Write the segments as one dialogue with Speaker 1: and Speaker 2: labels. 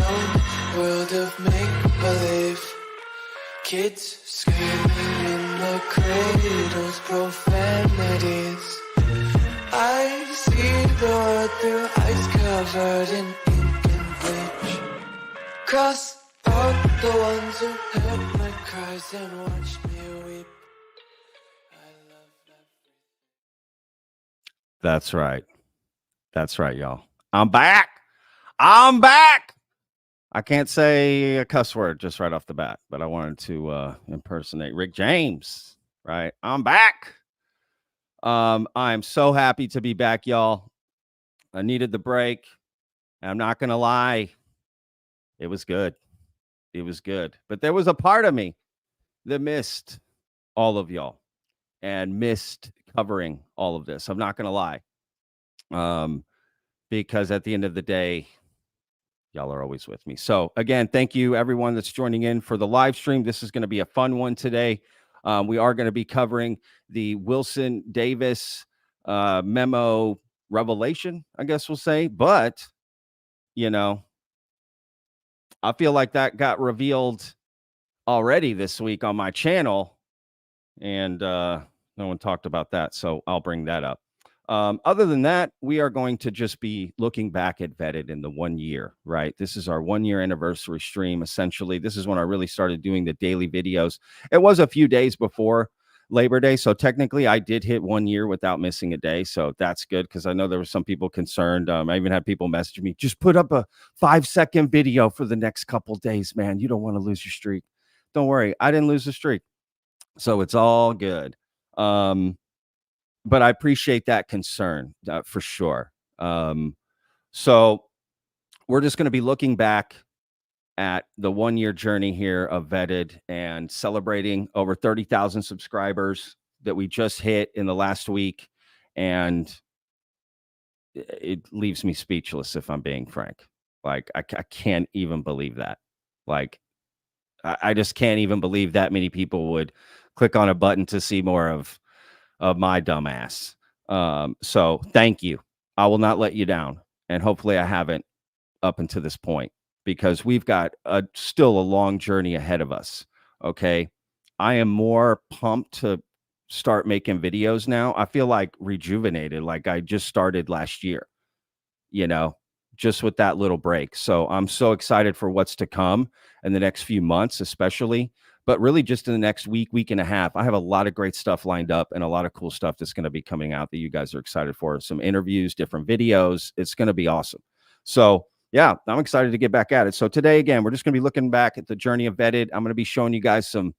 Speaker 1: own world of make-believe. Kids screaming in the cradles, profanities. I see the world through ice covered in ink and bleach. Cross out the ones who heard my cries and watched me weep. I love everything.
Speaker 2: That's right. That's right, y'all. I'm back. I'm back. I can't say a cuss word just right off the bat, but I wanted to impersonate Rick James, right? I'm back. I'm so happy to be back, y'all. I needed the break. I'm not going to lie. It was good. It was good. But there was a part of me that missed all of y'all and missed covering all of this. I'm not going to lie. Because at the end of the day, y'all are always with me. So again, thank you everyone that's joining in for the live stream. This is going to be a fun one today. We are going to be covering the Wilson Davis memo revelation, I guess we'll say. But, you know, I feel like that got revealed already this week on my channel. And no one talked about that. So I'll bring that up. Other than that, we are going to just be looking back at Vetted in the 1 year, right? This is our 1 year anniversary stream. Essentially, this is when I really started doing the daily videos. It was a few days before Labor Day. So technically I did hit 1 year without missing a day. So that's good because I know there were some people concerned. I even had people message me, just put up a 5-second video for the next couple days, man. You don't want to lose your streak. Don't worry. I didn't lose the streak. So it's all good. But I appreciate that concern for sure. So we're just going to be looking back at the 1 year journey here of Vetted and celebrating over 30,000 subscribers that we just hit in the last week. And it leaves me speechless, if I'm being frank. Like, I can't even believe that. Like, I just can't even believe that many people would click on a button to see more of my dumbass. So thank you. I will not let you down. And hopefully I haven't up until this point because we've got still a long journey ahead of us. Okay. I am more pumped to start making videos now. I feel like rejuvenated, like I just started last year, you know, just with that little break. So I'm so excited for what's to come in the next few months, especially. But really just in the next week and a half, I have a lot of great stuff lined up and a lot of cool stuff that's going to be coming out that you guys are excited for. Some interviews, different videos. It's going to be awesome. So yeah, I'm excited to get back at it. So today, again, we're just going to be looking back at the journey of Vetted. I'm going to be showing you guys some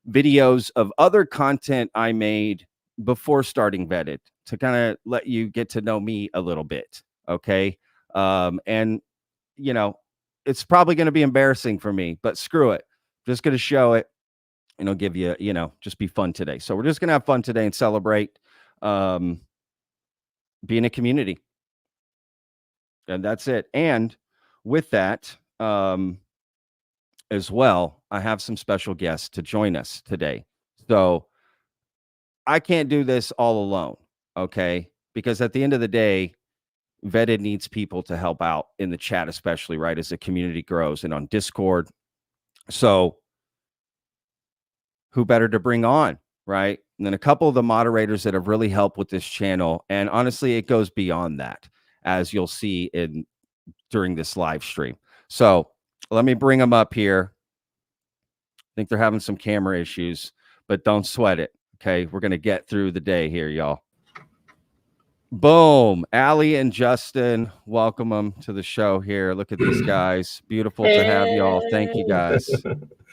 Speaker 2: videos of other content I made before starting Vetted to kind of let you get to know me a little bit. Okay. And, you know, it's probably going to be embarrassing for me, but screw it. Just going to show it and it'll give you, you know, just be fun today. So we're just going to have fun today and celebrate being a community. And that's it. And with that, as well, I have some special guests to join us today. So I can't do this all alone. Okay. Because at the end of the day, Vetted needs people to help out in the chat, especially right as the community grows and on Discord. So who better to bring on, right? And then a couple of the moderators that have really helped with this channel. And honestly, it goes beyond that, as you'll see during this live stream. So let me bring them up here. I think they're having some camera issues, but don't sweat it. Okay, we're going to get through the day here, y'all. Boom. Allie and Justin, welcome them to the show here. Look at these guys. Beautiful to have y'all. Thank you, guys.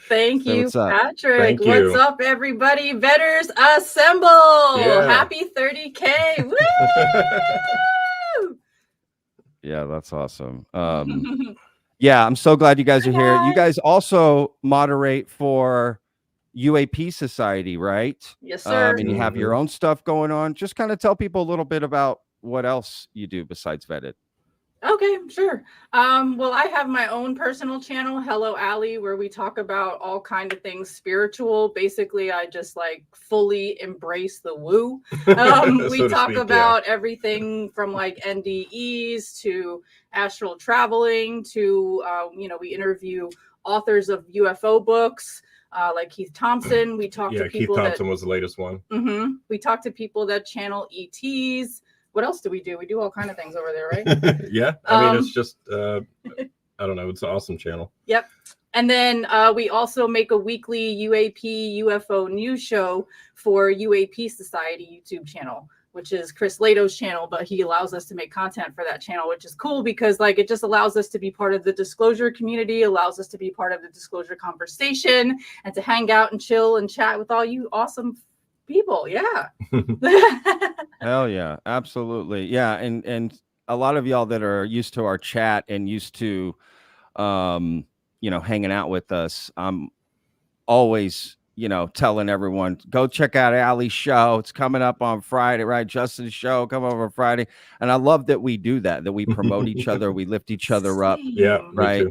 Speaker 3: Thank you,
Speaker 2: what's up?
Speaker 3: Patrick.
Speaker 4: Thank you.
Speaker 3: What's up, everybody? Vetters assemble.
Speaker 4: Yeah.
Speaker 3: Happy 30K. Woo!
Speaker 2: Yeah, that's awesome. Yeah, I'm so glad you guys are here. You guys also moderate for UAP Society, right?
Speaker 3: Yes, sir.
Speaker 2: And you have your own stuff going on. Just kind of tell people a little bit about what else you do besides Vetted.
Speaker 3: Okay, sure. Well, I have my own personal channel, Hello Allie, where we talk about all kind of things spiritual. Basically, I just like fully embrace the woo. We
Speaker 4: So to
Speaker 3: talk
Speaker 4: speak,
Speaker 3: about everything from like NDEs to astral traveling to, we interview authors of UFO books. Like Keith Thompson. We talk to
Speaker 4: Keith
Speaker 3: people
Speaker 4: Thompson was the latest one.
Speaker 3: we talk to people that channel ETs. What else do? We do all kind of things over there, right?
Speaker 4: Yeah, I mean, it's just, I don't know, it's an awesome channel.
Speaker 3: Yep. And then we also make a weekly UAP UFO news show for UAP Society YouTube channel, which is Chris Lato's channel, but he allows us to make content for that channel, which is cool because like it just allows us to be part of the disclosure community, allows us to be part of the disclosure conversation, and to hang out and chill and chat with all you awesome people. Yeah.
Speaker 2: Hell yeah, absolutely. Yeah, and a lot of y'all that are used to our chat and used to hanging out with us, I'm always, telling everyone, go check out Allie's show. It's coming up on Friday, right? Justin's show, come over Friday. And I love that we do that we promote each other, we lift each other up.
Speaker 4: Yeah,
Speaker 2: right.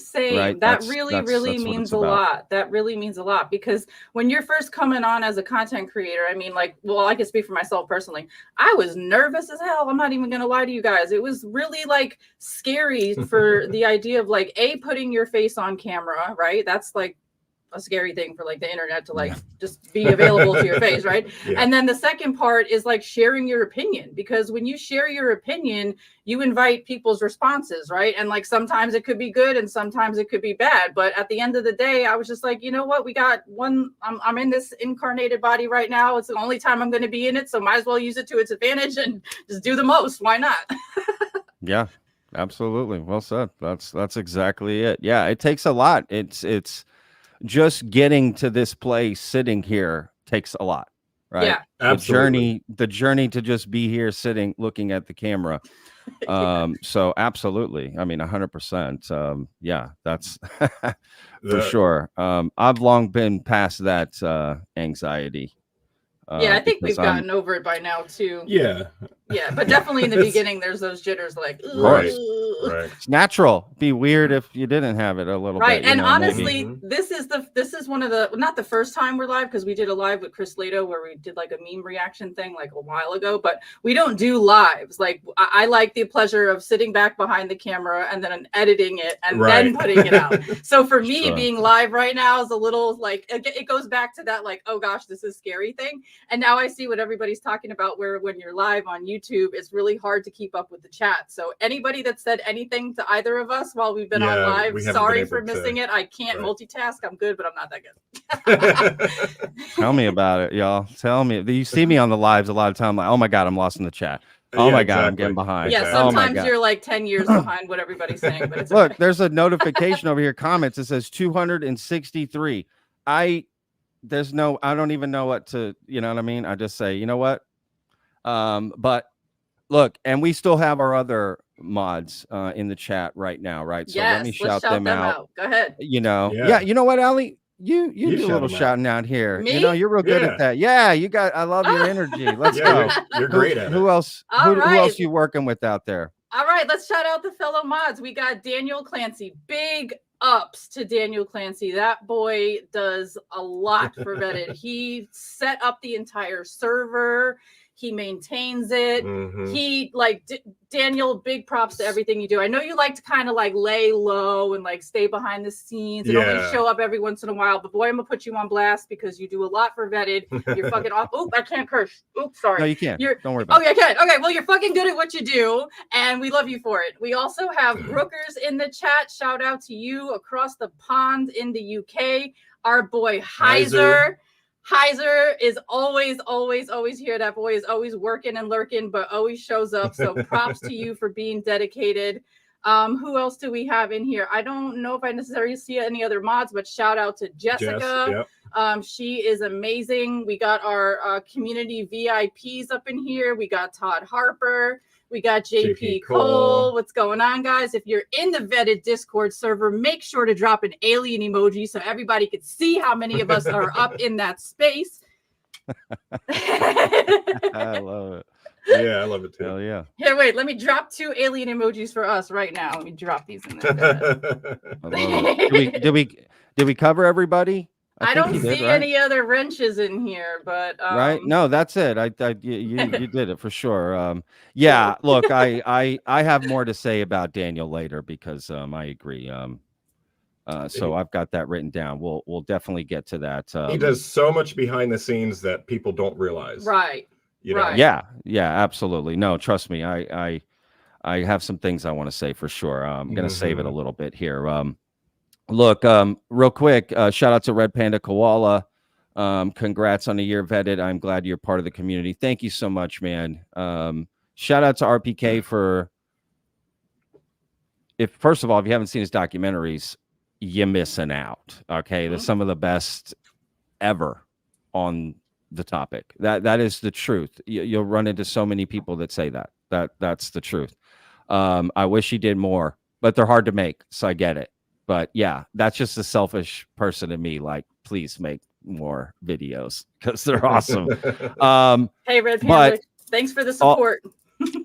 Speaker 3: Same.
Speaker 2: Right.
Speaker 3: That really means a lot. That really means a lot because when you're first coming on as a content creator, I mean, like, well, I can speak for myself personally. I was nervous as hell. I'm not even going to lie to you guys. It was really like scary for the idea of like putting your face on camera, right? That's like a scary thing for like the internet to like just be available to your face, right?
Speaker 4: Yeah.
Speaker 3: And then the second part is like sharing your opinion, because when you share your opinion, you invite people's responses, right? And like sometimes it could be good and sometimes it could be bad, but at the end of the day, I was just like, you know what, we got one, I'm in this incarnated body right now. It's the only time I'm going to be in it, so might as well use it to its advantage and just do the most. Why not?
Speaker 2: Yeah, absolutely. Well said. That's exactly it. Yeah, it takes a lot. It's just getting to this place, sitting here takes a lot, right?
Speaker 3: Yeah,
Speaker 4: absolutely.
Speaker 2: The journey to just be here, sitting, looking at the camera. So absolutely. I mean, 100%. Yeah, that's for sure. I've long been past that anxiety.
Speaker 3: Yeah, I think we've gotten over it by now too.
Speaker 4: Yeah.
Speaker 3: Yeah, but definitely in the beginning, there's those jitters like,
Speaker 4: right.
Speaker 2: It's natural. Be weird if you didn't have it a little bit.
Speaker 3: And honestly, this is one of the, not the first time we're live, because we did a live with Chris Lato where we did like a meme reaction thing like a while ago, but we don't do lives. Like I like the pleasure of sitting back behind the camera and then editing it and then putting it out. So for me, being live right now is a little like, it goes back to that like, oh gosh, this is scary thing. And now I see what everybody's talking about, where when you're live on YouTube, it's really hard to keep up with the chat. So anybody that said anything to either of us while we've been on live, sorry for missing it. I can't multitask. I'm good, but I'm not that good.
Speaker 2: Tell me about it, y'all. Tell me. You see me on the lives a lot of time, like, oh my God, I'm lost in the chat. Oh my God, I'm getting behind.
Speaker 3: Yeah, sometimes you're like 10 years behind what everybody's saying. But it's
Speaker 2: look, there's a notification over here, comments. It says 263. I don't even know what to, you know what I mean? I just say, you know what? But look, and we still have our other mods in the chat right now, right? So let me shout them out.
Speaker 3: Go ahead.
Speaker 2: You know, you know what, Allie? You do a little shouting out here.
Speaker 3: Me?
Speaker 2: You know, you're real good at that. Yeah, I love your energy. Let's go.
Speaker 4: You're great at it.
Speaker 2: Who else? Who else you working with out there?
Speaker 3: All right, let's shout out the fellow mods. We got Daniel Clancy. Big ups to Daniel Clancy. That boy does a lot for Vetted. He set up the entire server. He maintains it. He Daniel, big props to everything you do. I know you like to kind of like lay low and like stay behind the scenes and only show up every once in a while. But boy, I'm gonna put you on blast because you do a lot for Vetted. You're fucking off. Oop, I can't curse. Oops, sorry.
Speaker 2: No, you can't. Don't worry about it.
Speaker 3: Okay, I can. Okay, well, you're fucking good at what you do, and we love you for it. We also have Brookers in the chat. Shout out to you across the pond in the UK. Our boy Heiser. Heiser is always here. That boy is always working and lurking, but always shows up. So props to you for being dedicated. Who else do we have in here? I don't know if I necessarily see any other mods, but shout out to Jessica. She is amazing. We got our community VIPs up in here. We got Todd Harper. We got JP Cole. What's going on, guys? If you're in the Vetted Discord server, make sure to drop an alien emoji so everybody can see how many of us are up in that space.
Speaker 2: I love it.
Speaker 4: Yeah, I love it too.
Speaker 2: Hell yeah.
Speaker 3: Here, wait, let me drop 2 alien emojis for us right now. Let me drop these in there.
Speaker 2: I love it. Did we cover everybody?
Speaker 3: I
Speaker 2: think
Speaker 3: don't
Speaker 2: you did,
Speaker 3: see
Speaker 2: right?
Speaker 3: any other wrenches in here, but
Speaker 2: Right? No, that's it. You did it for sure. Yeah, look, I have more to say about Daniel later because I agree. So I've got that written down. We'll definitely get to that.
Speaker 4: He does so much behind the scenes that people don't realize.
Speaker 3: right.
Speaker 4: You know?
Speaker 3: Right.
Speaker 2: Yeah, absolutely. No, trust me. I have some things I want to say for sure. I'm gonna save it a little bit here. Look, real quick, shout out to Red Panda Koala. Congrats on a year vetted. I'm glad you're part of the community. Thank you so much, man. Shout out to RPK for, first of all, if you haven't seen his documentaries, you're missing out. Okay. They're some of the best ever on the topic. That is the truth. You'll run into so many people that say that's the truth. I wish he did more, but they're hard to make. So I get it. But yeah, that's just a selfish person in me. Like, please make more videos because they're awesome.
Speaker 3: Hey, Red Panda, thanks for the support.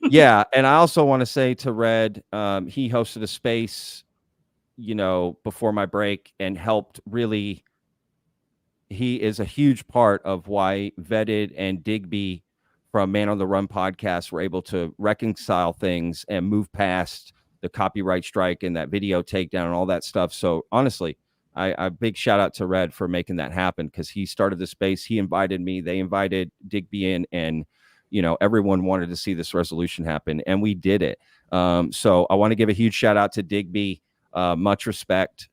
Speaker 2: Yeah, and I also want to say to Red, he hosted a space, before my break and helped really. He is a huge part of why Vetted and Digby from Man on the Run podcast were able to reconcile things and move past the copyright strike and that video takedown and all that stuff. So honestly, I big shout out to Red for making that happen because he started the space. He invited me. They invited Digby in, and everyone wanted to see this resolution happen, and we did it. So I want to give a huge shout out to Digby. Much respect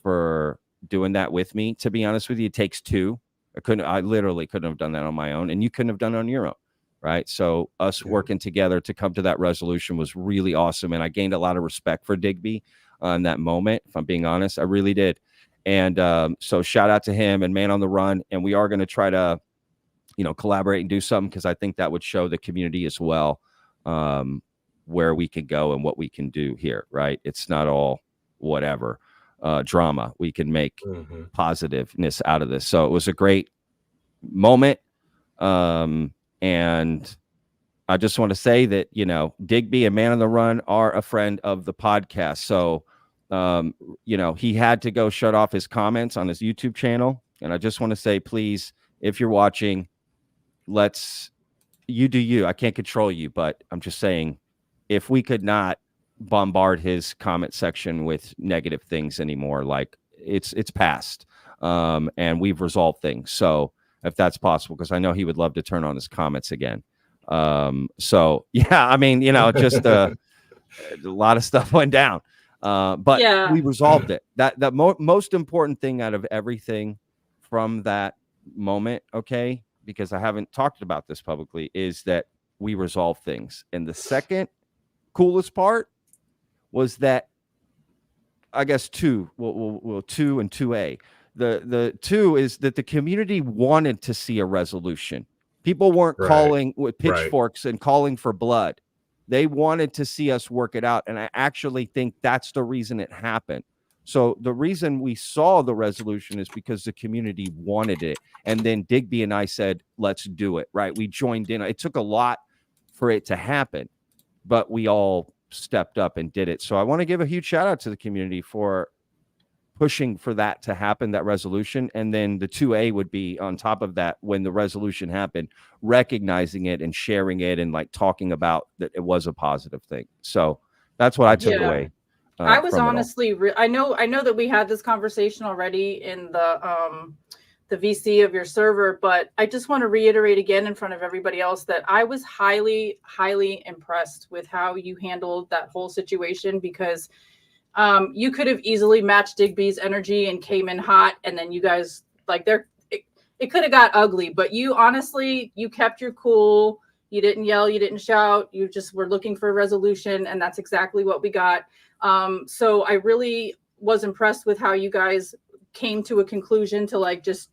Speaker 2: for doing that with me. To be honest with you, it takes two. I literally couldn't have done that on my own, and you couldn't have done it on your own. Right. So us working together to come to that resolution was really awesome. And I gained a lot of respect for Digby in that moment. If I'm being honest, I really did. And so shout out to him and Man on the Run. And we are going to try to, collaborate and do something because I think that would show the community as well where we can go and what we can do here. Right. It's not all whatever drama. We can make positiveness out of this. So it was a great moment. And I just want to say that, Digby and Man on the Run are a friend of the podcast. So, he had to go shut off his comments on his YouTube channel. And I just want to say, please, if you're watching, you do you. I can't control you, but I'm just saying, if we could not bombard his comment section with negative things anymore, like it's past. And we've resolved things. So, if that's possible, because I know he would love to turn on his comments again. So yeah, I mean, just a lot of stuff went down, but
Speaker 3: Yeah.
Speaker 2: we resolved it. That most important thing out of everything from that moment, okay, because I haven't talked about this publicly, is that we resolved things. And the second coolest part was that, I guess two and 2A. The two is that the community wanted to see a resolution. People weren't calling with pitchforks and calling for blood. They wanted to see us work it out. And I actually think that's the reason it happened. So the reason we saw the resolution is because the community wanted it. And then Digby and I said, let's do it. Right. We joined in. It took a lot for it to happen, but we all stepped up and did it. So I want to give a huge shout out to the community for pushing for that to happen, that resolution. And then the 2A would be on top of that when the resolution happened, recognizing it and sharing it and like talking about that it was a positive thing. So that's what I took away.
Speaker 3: I was honestly, I know that we had this conversation already in the VC of your server, but I just want to reiterate again in front of everybody else that I was highly, highly impressed with how you handled that whole situation, because you could have easily matched Digby's energy and came in hot, and then you guys it could have got ugly, but you honestly, you kept your cool. You didn't yell, you didn't shout. You just were looking for a resolution, and that's exactly what we got. So I really was impressed with how you guys came to a conclusion to just,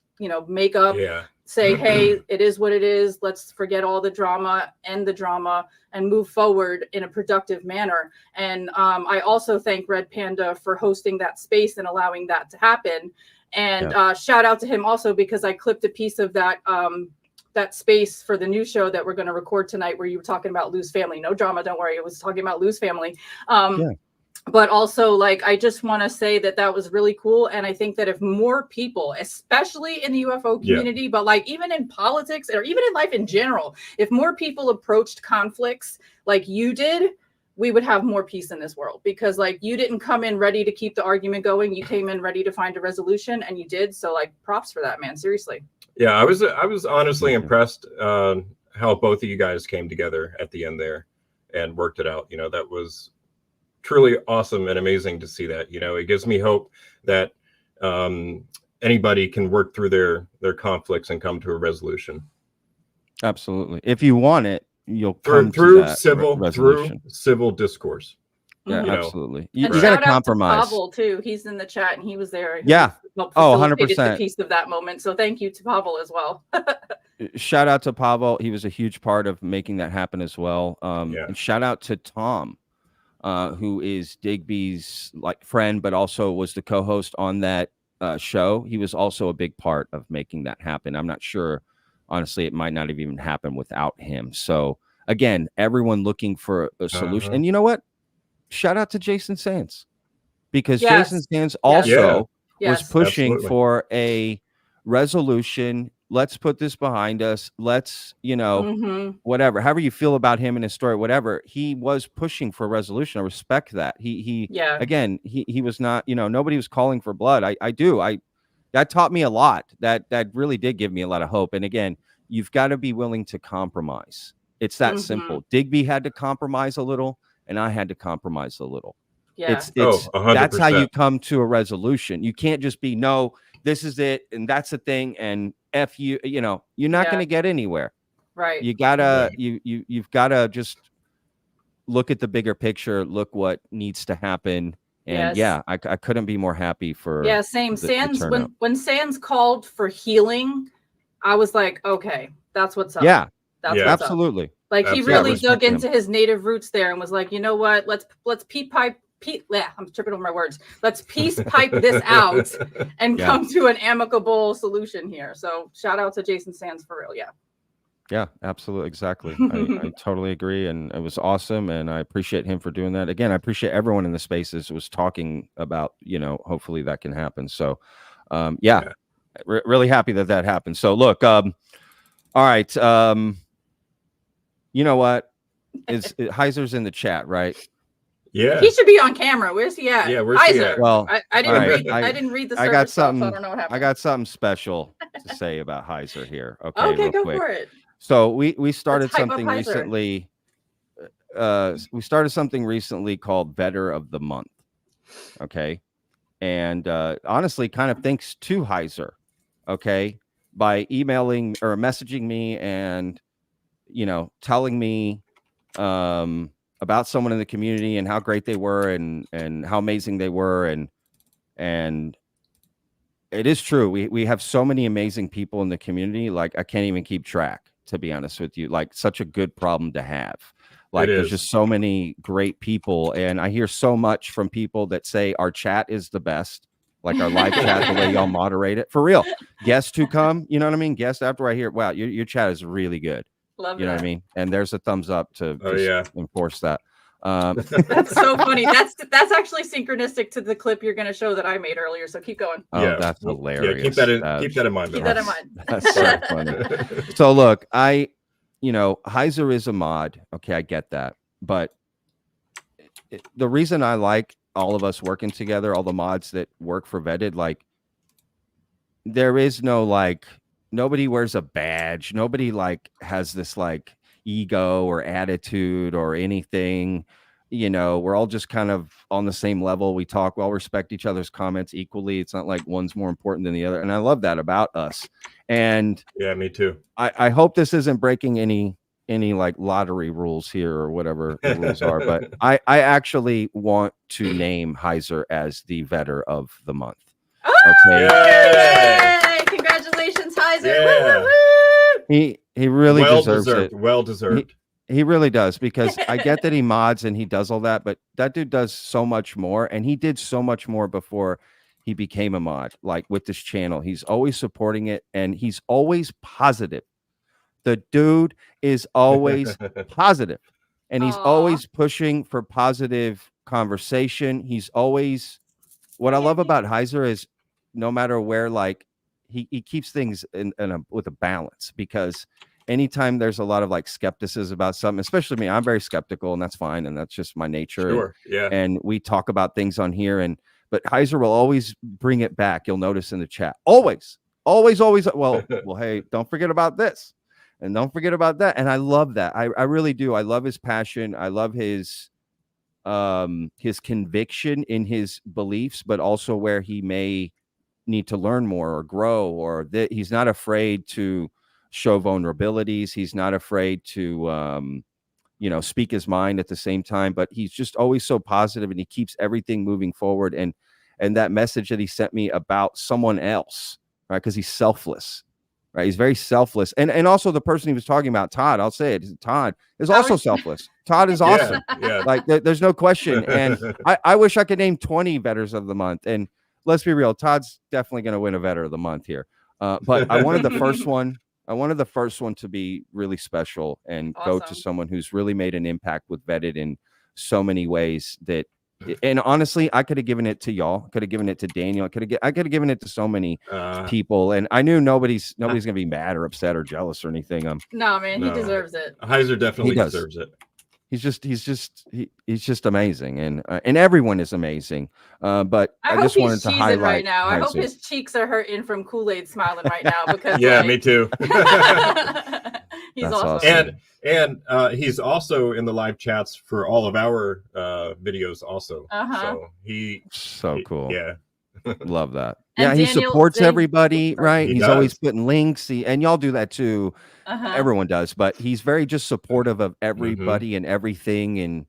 Speaker 3: make up, say, hey, it is what it is. Let's forget all the drama, end the drama, and move forward in a productive manner. And I also thank Red Panda for hosting that space and allowing that to happen. And shout out to him also, because I clipped a piece of that that space for the new show that we're going to record tonight, where you were talking about Lou's family. No drama, don't worry. I was talking about Lou's family.
Speaker 2: Yeah.
Speaker 3: But also, like, I just want to say that was really cool. And I think that if more people, especially in the UFO community, but like even in politics or even in life in general, if more people approached conflicts like you did, we would have more peace in this world. Because like, you didn't come in ready to keep the argument going. You came in ready to find a resolution, and you did. So like, props for that, man. Seriously.
Speaker 4: Yeah, I was honestly impressed how both of you guys came together at the end there and worked it out. You know, that was truly awesome and amazing to see that. You know, it gives me hope that anybody can work through their conflicts and come to a resolution.
Speaker 2: Absolutely. If you want it, you'll
Speaker 4: through
Speaker 2: come to that
Speaker 4: through civil discourse.
Speaker 2: Yeah,
Speaker 3: Mhm.
Speaker 2: absolutely.
Speaker 3: And
Speaker 2: You got
Speaker 3: shout
Speaker 2: to
Speaker 3: out
Speaker 2: compromise.
Speaker 3: to Pavel too. He's in the chat and he was there.
Speaker 2: Yeah. Oh,
Speaker 3: Facilitated
Speaker 2: 100%.
Speaker 3: the piece of that moment. So thank you to Pavel as well.
Speaker 2: Shout out to Pavel. He was a huge part of making that happen as well. And shout out to Tom, who is Digby's like friend, but also was the co-host on that show. He was also a big part of making that happen. I'm not sure, honestly, it might not have even happened without him. So again, everyone looking for a solution. And you know what? Shout out to Jason Sands, because Jason Sands also was pushing for a resolution. Let's put this behind us. Let's, you know, whatever, however you feel about him and his story, whatever, he was pushing for a resolution. I respect that. Again, he was not, you know, nobody was calling for blood. That taught me a lot. That really did give me a lot of hope. And again, you've got to be willing to compromise. It's that simple. Digby had to compromise a little, and I had to compromise a little.
Speaker 3: Yeah.
Speaker 2: It's
Speaker 4: 100%.
Speaker 2: That's how you come to a resolution. You can't just be, no, this is it, and that's the thing, and F you, you know, you're not going to get anywhere.
Speaker 3: Right.
Speaker 2: You gotta, you've gotta just look at the bigger picture, look what needs to happen. And I couldn't be more happy for
Speaker 3: same. Sands, when Sands called for healing, I was like, okay, that's what's up.
Speaker 2: Yeah.
Speaker 3: That's what's
Speaker 2: absolutely.
Speaker 3: Up. Like he really dug into his native roots there and was like, you know what, let's I'm tripping over my words. Let's peace pipe this out and come to an amicable solution here. So shout out to Jason Sands for real.
Speaker 2: Yeah, absolutely. Exactly. I totally agree. And it was awesome. And I appreciate him for doing that. Again, I appreciate everyone in the spaces was talking about, you know, hopefully that can happen. So really happy that happened. So look, all right. You know what? Heiser's in the chat, right?
Speaker 4: Yeah.
Speaker 3: He should be on camera. Where's he at?
Speaker 4: Yeah, where's he at?
Speaker 2: Well,
Speaker 3: I didn't read the
Speaker 2: I got something.
Speaker 3: Stuff, so I don't know what happened.
Speaker 2: I got something special to say about Heiser here.
Speaker 3: Okay, go
Speaker 2: quick.
Speaker 3: for it.
Speaker 2: So we started something recently. We started something recently called Vetter of the Month. Okay. And honestly, kind of thanks to Heiser, okay, by emailing or messaging me and, you know, telling me about someone in the community and how great they were and how amazing they were. And it is true. We have so many amazing people in the community. Like, I can't even keep track, to be honest with you. Like, such a good problem to have. Like, there's just so many great people. And I hear so much from people that say our chat is the best. Like our live chat, the way y'all moderate it. For real. Guests who come, you know what I mean? Guests after I hear, wow, your chat is really good.
Speaker 3: Love
Speaker 2: you know what I mean? And there's a thumbs up to enforce that.
Speaker 3: That's so funny. That's actually synchronistic to the clip you're going to show that I made earlier. So keep going.
Speaker 2: Oh, that's hilarious.
Speaker 4: Yeah, keep that in mind.
Speaker 3: Keep that in mind.
Speaker 2: That's so funny. So look, Heiser is a mod. Okay, I get that. But the reason I like all of us working together, all the mods that work for Vetted, like, there is no, like, nobody wears a badge. Nobody like has this like ego or attitude or anything. You know, we're all just kind of on the same level. We talk, we all respect each other's comments equally. It's not like one's more important than the other. And I love that about us. And
Speaker 4: yeah, me too.
Speaker 2: I hope this isn't breaking any like lottery rules here or whatever the rules are. But I actually want to name Heiser as the Vetter of the Month.
Speaker 3: Okay. Yay! Congratulations, Heiser.
Speaker 4: Yeah.
Speaker 3: Woo, woo, woo.
Speaker 2: He really deserves it.
Speaker 4: Well deserved.
Speaker 2: He really does, because I get that he mods and he does all that, but that dude does so much more, and he did so much more before he became a mod. Like with this channel, he's always supporting it, and he's always positive. The dude is always positive, and he's
Speaker 3: Aw.
Speaker 2: always pushing for positive conversation. He's always, what I love about Heiser is no matter where, like he keeps things with a balance, because anytime there's a lot of like skepticism about something, especially me, I'm very skeptical, and that's fine. And that's just my nature.
Speaker 4: Sure. Yeah.
Speaker 2: And we talk about things on here, but Heiser will always bring it back. You'll notice in the chat, always. Well, hey, don't forget about this, and don't forget about that. And I love that. I really do. I love his passion. I love his conviction in his beliefs, but also where he may need to learn more or grow, or that he's not afraid to show vulnerabilities. He's not afraid to speak his mind at the same time, but he's just always so positive, and he keeps everything moving forward. And that message that he sent me about someone else, right? Because he's selfless, right? He's very selfless. And also the person he was talking about, Todd, I'll say it, Todd is also selfless. Todd is awesome.
Speaker 4: Yeah.
Speaker 2: Like there's no question. And I wish I could name 20 Vetters of the Month. And let's be real, Todd's definitely going to win a Vetter of the Month here. But I wanted the first one. I wanted the first one to be really special and go to someone who's really made an impact with Vetted in so many ways that, and honestly, I could have given it to y'all. Could have given it to Daniel. I could have given it to so many people, and I knew nobody's gonna be mad or upset or jealous or anything.
Speaker 3: No, man, he deserves it.
Speaker 4: Heiser definitely deserves it.
Speaker 2: He's just amazing, and everyone is amazing. But I just wanted to highlight
Speaker 3: right now.
Speaker 2: Heiser.
Speaker 3: I hope his cheeks are hurting from Kool-Aid smiling right now, because
Speaker 4: yeah, me too.
Speaker 3: He's awesome.
Speaker 4: And he's also in the live chats for all of our videos also. So cool. Yeah.
Speaker 2: Love that.
Speaker 3: And
Speaker 2: he supports everybody, right? He's always putting links, and y'all do that too. Everyone does, but he's very just supportive of everybody and everything, and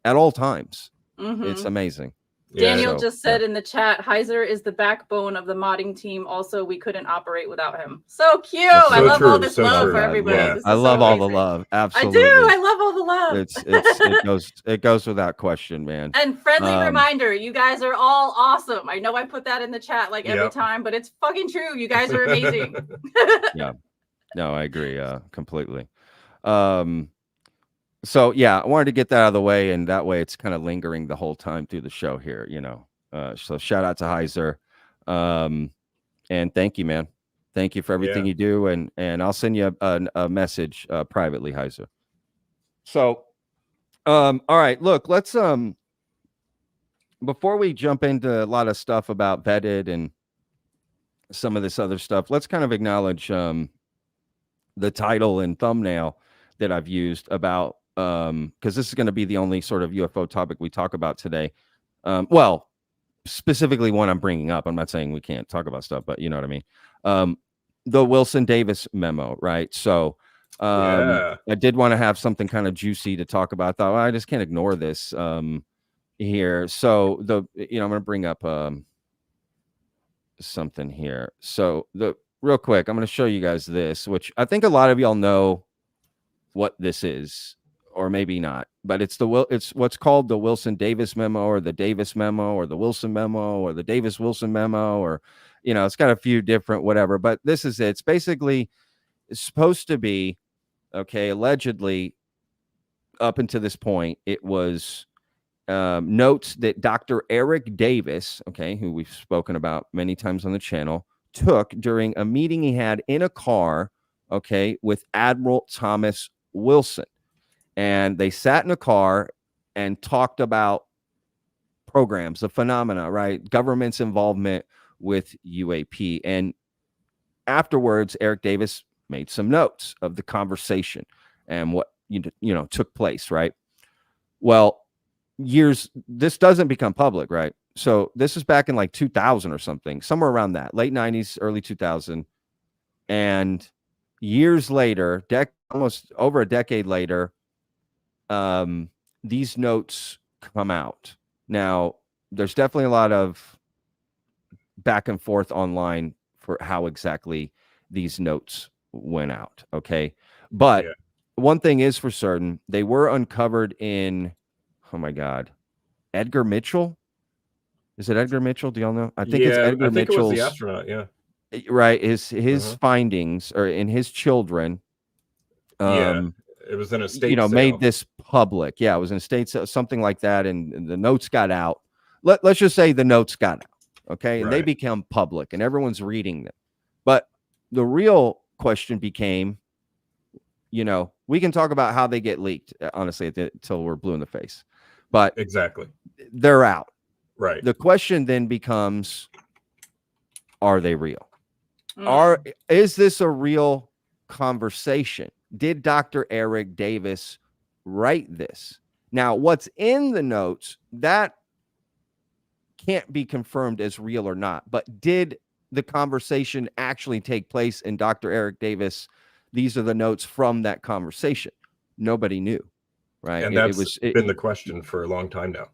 Speaker 2: at all times. It's amazing.
Speaker 3: Daniel just said in the chat, Heiser is the backbone of the modding team. Also, we couldn't operate without him. So cute. I love all this love for everybody.
Speaker 2: Yeah. I love all the love. Absolutely.
Speaker 3: I do. I love all the love.
Speaker 2: It goes without question, man.
Speaker 3: And friendly reminder, you guys are all awesome. I know I put that in the chat like every time, but it's fucking true. You guys are amazing.
Speaker 2: Yeah. No, I agree completely. So yeah, I wanted to get that out of the way, and that way it's kind of lingering the whole time through the show here, So shout out to Heiser, and thank you, man. Thank you for everything you do, and I'll send you a message privately, Heiser. So, all right, look, let's before we jump into a lot of stuff about Vetted and some of this other stuff, let's kind of acknowledge the title and thumbnail that I've used about. Because this is going to be the only sort of UFO topic we talk about today. Well, specifically one I'm bringing up. I'm not saying we can't talk about stuff, but you know what I mean. The Wilson Davis memo, right? So I did want to have something kind of juicy to talk about. I thought, well, I just can't ignore this here. So I'm going to bring up something here. So real quick, I'm going to show you guys this, which I think a lot of y'all know what this is. Or maybe not, but it's what's called the Wilson Davis Memo, or the Davis Memo, or the Wilson Memo, or the Davis Wilson Memo, or it's got a few different whatever. But this is it. It's basically supposed to be allegedly up until this point, it was notes that Dr. Eric Davis, who we've spoken about many times on the channel, took during a meeting he had in a car, with Admiral Thomas Wilson. And they sat in a car and talked about programs, the phenomena, right? Government's involvement with UAP. And afterwards, Eric Davis made some notes of the conversation and what took place, right? Well, this doesn't become public, right? So this is back in like 2000 or something, somewhere around that, late 90s, early 2000. And years later, almost over a decade later, these notes come out. Now, there's definitely a lot of back and forth online for how exactly these notes went out. But one thing is for certain, they were uncovered in, oh my God, Edgar Mitchell. Is it Edgar Mitchell? Do y'all know? I think it's Edgar Mitchell's.
Speaker 4: It was the astronaut,
Speaker 2: right. His findings are in his children.
Speaker 4: It was an estate
Speaker 2: made
Speaker 4: sale.
Speaker 2: this public. Yeah, it was an estate sale, something like that. And the notes got out. Let's just say the notes got out. Okay. And they
Speaker 4: Right.
Speaker 2: become public and everyone's reading them. But the real question became, we can talk about how they get leaked, honestly, until we're blue in the face. But
Speaker 4: Exactly.
Speaker 2: they're out.
Speaker 4: Right.
Speaker 2: The question then becomes, are they real? Is this a real conversation? Did Dr. Eric Davis write this? Now, what's in the notes, that can't be confirmed as real or not, but did the conversation actually take place in Dr. Eric Davis? These are the notes from that conversation. Nobody knew, right?
Speaker 4: And that's been the question for a long time now.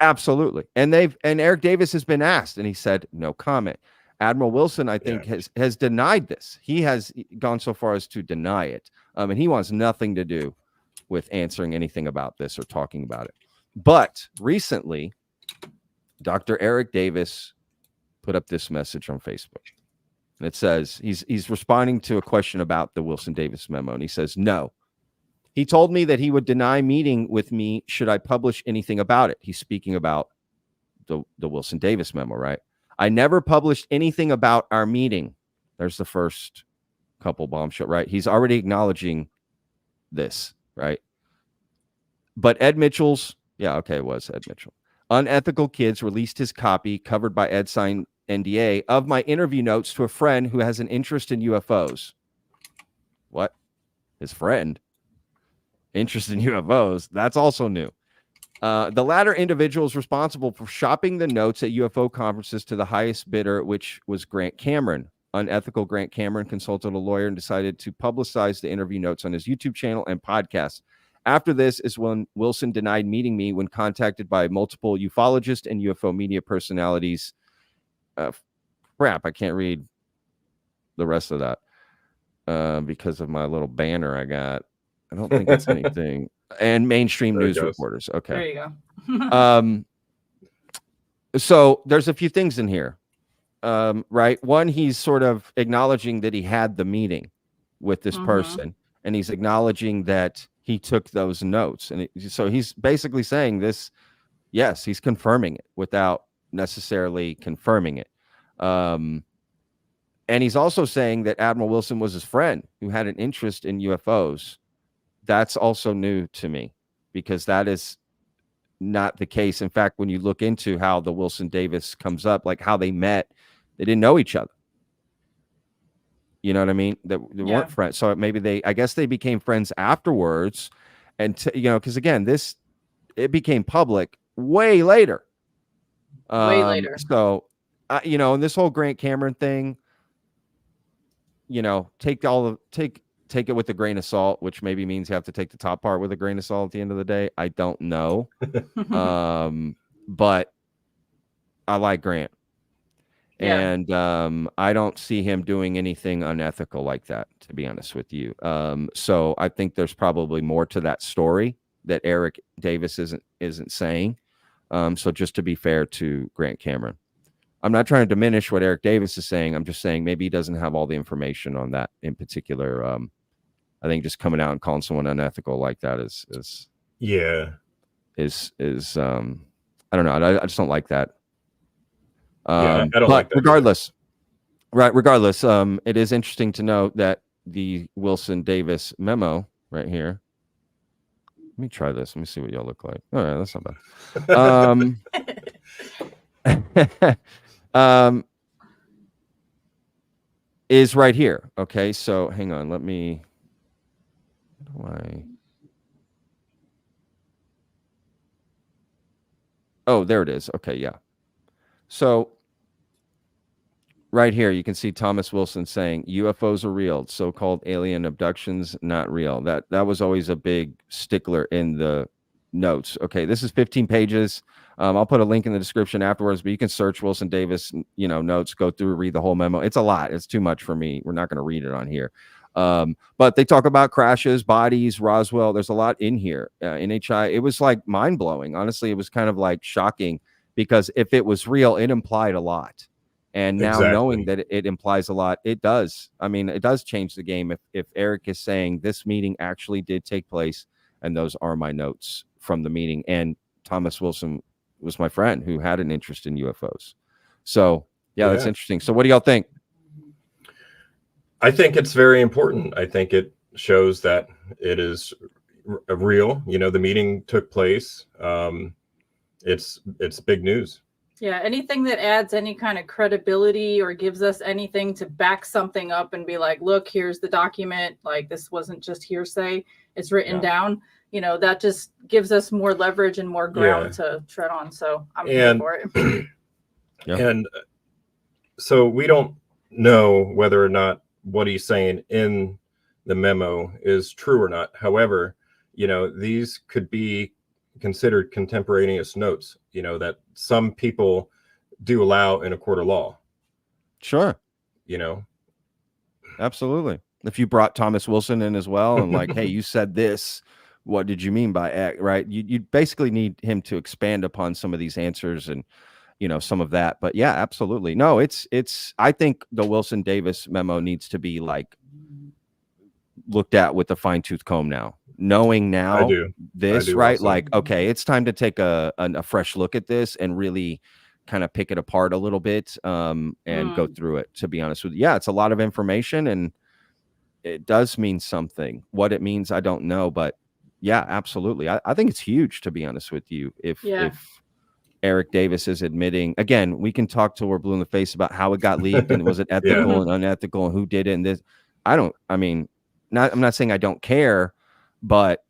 Speaker 2: Absolutely. And Eric Davis has been asked and he said, no comment. Admiral Wilson, I think, has denied this. He has gone so far as to deny it. And he wants nothing to do with answering anything about this or talking about it. But recently, Dr. Eric Davis put up this message on Facebook. And it says, he's responding to a question about the Wilson Davis memo. And he says, no. He told me that he would deny meeting with me should I publish anything about it. He's speaking about the Wilson Davis memo, right? I never published anything about our meeting. There's the first couple bombshell, right? He's already acknowledging this, right? But Ed Mitchell's, it was Ed Mitchell. Unethical Kids released his copy, covered by Ed signed NDA, of my interview notes to a friend who has an interest in UFOs. What? His friend? Interest in UFOs? That's also new. The latter individual is responsible for shopping the notes at UFO conferences to the highest bidder, which was Grant Cameron. Unethical Grant Cameron consulted a lawyer and decided to publicize the interview notes on his YouTube channel and podcast. After this is when Wilson denied meeting me when contacted by multiple ufologists and UFO media personalities. Crap, I can't read the rest of that because of my little banner I got. I don't think it's anything. And mainstream news reporters. Okay.
Speaker 3: There you go.
Speaker 2: So there's a few things in here. Right. One, he's sort of acknowledging that he had the meeting with this person, and he's acknowledging that he took those notes. And so he's basically saying this. Yes, he's confirming it without necessarily confirming it. And he's also saying that Admiral Wilson was his friend who had an interest in UFOs. That's also new to me because that is not the case. In fact, when you look into how the Wilson Davis comes up, like how they met, they didn't know each other. You know what I mean? They weren't friends. So maybe I guess they became friends afterwards. And, because again, it became public way later.
Speaker 3: Way later.
Speaker 2: So, and this whole Grant Cameron thing, take it with a grain of salt, which maybe means you have to take the top part with a grain of salt at the end of the day. I don't know. But I like Grant. Yeah. And I don't see him doing anything unethical like that, to be honest with you. So I think there's probably more to that story that Eric Davis isn't saying. So just to be fair to Grant Cameron, I'm not trying to diminish what Eric Davis is saying. I'm just saying maybe he doesn't have all the information on that in particular. I think just coming out and calling someone unethical like that is I don't know. I just don't like that.
Speaker 4: I don't
Speaker 2: but
Speaker 4: like that
Speaker 2: regardless, it is interesting to note that the Wilson Davis memo right here. Let me try this. Let me see what y'all look like. All right, that's not bad. Is right here. Okay, so hang on. Let me. Oh, there it is. Okay, yeah. So right here, you can see Thomas Wilson saying UFOs are real. So-called alien abductions, not real. That was always a big stickler in the notes. Okay, this is 15 pages. I'll put a link in the description afterwards, but you can search Wilson Davis, notes, go through, read the whole memo. It's a lot. It's too much for me. We're not going to read it on here. But they talk about crashes, bodies, Roswell. There's a lot in here. NHI. It was like mind blowing. Honestly, it was kind of like shocking because if it was real, it implied a lot. And now knowing that it implies a lot, it does. I mean, it does change the game if Eric is saying this meeting actually did take place, and those are my notes from the meeting. And Thomas Wilson was my friend who had an interest in UFOs. So yeah, that's interesting. So what do y'all think?
Speaker 4: I think it's very important. I think it shows that it is real. You know, the meeting took place. It's big news.
Speaker 3: Yeah, anything that adds any kind of credibility or gives us anything to back something up and be like, look, here's the document. Like, this wasn't just hearsay. It's written down. You know, that just gives us more leverage and more ground to tread on. So I'm here for it.
Speaker 4: And so we don't know whether or not what he's saying in the memo is true or not. However, you know, these could be considered contemporaneous notes, you know, that some people do allow in a court of law.
Speaker 2: Sure.
Speaker 4: You know,
Speaker 2: absolutely. If you brought Thomas Wilson in as well and like, hey, you said this, what did you mean by X, right? You basically need him to expand upon some of these answers and, you know, some of that. But yeah, absolutely. No, it's I think the Wilson Davis memo needs to be like looked at with a fine-tooth comb now, knowing now this, right? Also. Like, okay, it's time to take a fresh look at this and really kind of pick it apart a little bit and go through it, to be honest with you. Yeah, it's a lot of information and it does mean something. What it means, I don't know, but yeah, absolutely. I think it's huge, to be honest with you. If Eric Davis is admitting, again, we can talk till we're blue in the face about how it got leaked and was it ethical and unethical and who did it and this. I'm not saying I don't care, but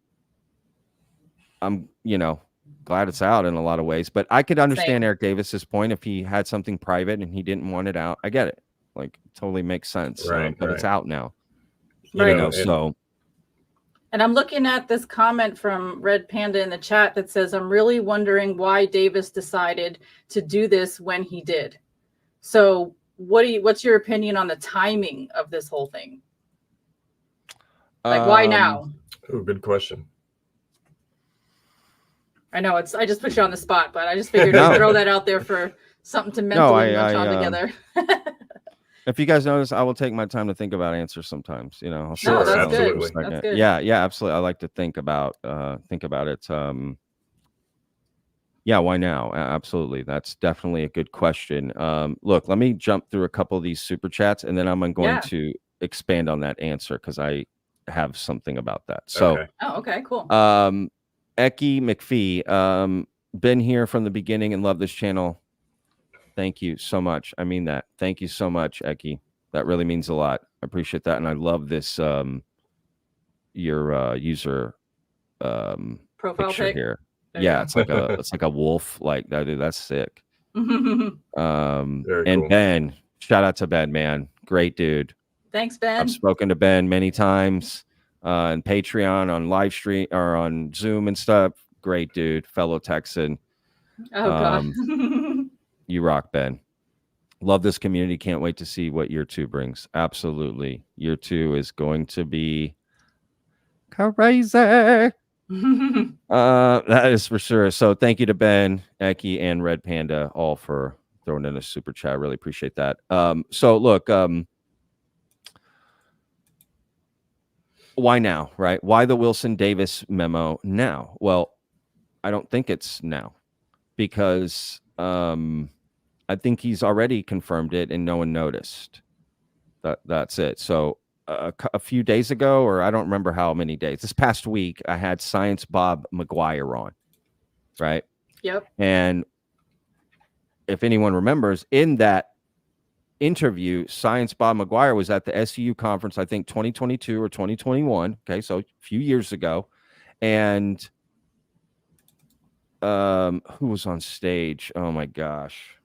Speaker 2: I'm, you know, glad it's out in a lot of ways. But I could understand Eric Davis's point if he had something private and he didn't want it out. I get it. Like, it totally makes sense. But it's out now.
Speaker 3: Right.
Speaker 2: You know, so.
Speaker 3: And I'm looking at this comment from Red Panda in the chat that says, I'm really wondering why Davis decided to do this when he did. So what's your opinion on the timing of this whole thing? Like, why now?
Speaker 4: Oh, good question.
Speaker 3: I know I just put you on the spot, but I just figured I'd throw that out there for something to mentally munch on together.
Speaker 2: If you guys notice, I will take my time to think about answers sometimes. You know,
Speaker 3: sure, that's good. That's good.
Speaker 2: Yeah, absolutely. I like to think about it. Yeah, why now? Absolutely. That's definitely a good question. Look, let me jump through a couple of these super chats and then I'm going to expand on that answer because I have something about that. So
Speaker 3: okay, cool.
Speaker 2: Eki McPhee, been here from the beginning and love this channel. Thank you so much. I mean that. Thank you so much, Eki. That really means a lot. I appreciate that. And I love this your user
Speaker 3: profile
Speaker 2: picture here. Yeah, it's like a wolf. Like that, dude, that's sick. And cool. Ben, shout out to Ben, man. Great dude.
Speaker 3: Thanks, Ben.
Speaker 2: I've spoken to Ben many times on Patreon, on live stream or on Zoom and stuff. Great dude, fellow Texan.
Speaker 3: Oh God.
Speaker 2: You rock, Ben. Love this community. Can't wait to see what year 2 brings. Absolutely. Year 2 is going to be crazy. That is for sure. So thank you to Ben, Eki, and Red Panda all for throwing in a super chat. Really appreciate that. So look, why now, right? Why the Wilson Davis memo now? Well, I don't think it's now because I think he's already confirmed it and no one noticed. That's it. So a few days ago, or I don't remember how many days, this past week, I had Science Bob McGuire on, right?
Speaker 3: Yep. And
Speaker 2: if anyone remembers, in that interview, Science Bob McGuire was at the SCU conference, I think 2022 or 2021. Okay, so a few years ago. And who was on stage? Oh my gosh.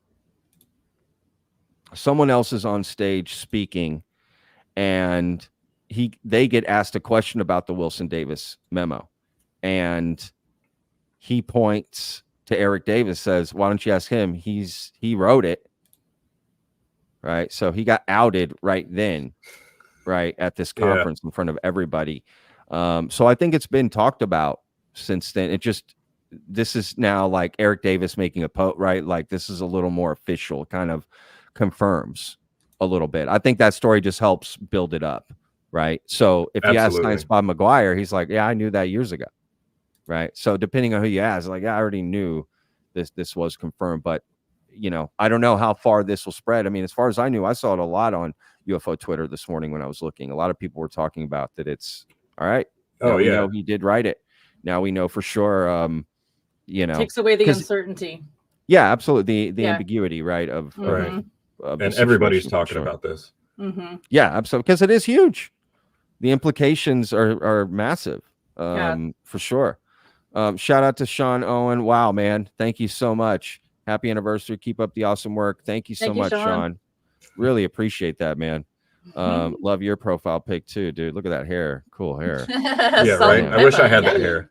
Speaker 2: Someone else is on stage speaking, and they get asked a question about the Wilson Davis memo, and he points to Eric Davis, says, "Why don't you ask him? He wrote it." Right, so he got outed right then, right at this conference in front of everybody. So I think it's been talked about since then. This is now like Eric Davis making a right? Like this is a little more official, kind of confirms a little bit. I think that story just helps build it up, right? So if you ask
Speaker 4: Absolutely.
Speaker 2: Nice Bob McGuire, he's like, yeah, I knew that years ago, right? So depending on who you ask, like, yeah, I already knew this was confirmed, but I don't know how far this will spread. I mean, as far as I knew, I saw it a lot on UFO Twitter this morning when I was looking. A lot of people were talking about that. It's all right. Now we know he did write it. Now we know for sure.
Speaker 3: Takes away the uncertainty.
Speaker 2: Yeah, absolutely. The ambiguity, right? Of
Speaker 4: and everybody's talking about this.
Speaker 2: Yeah, absolutely, because it is huge. The implications are massive, for sure. Shout out to Sean Owen. Wow, man, thank you so much. Happy anniversary. Keep up the awesome work. Thank you so much, Sean. Really appreciate that, man. Love your profile pic too, dude. Look at that hair. Cool hair.
Speaker 4: Yeah, right. I wish I had that hair.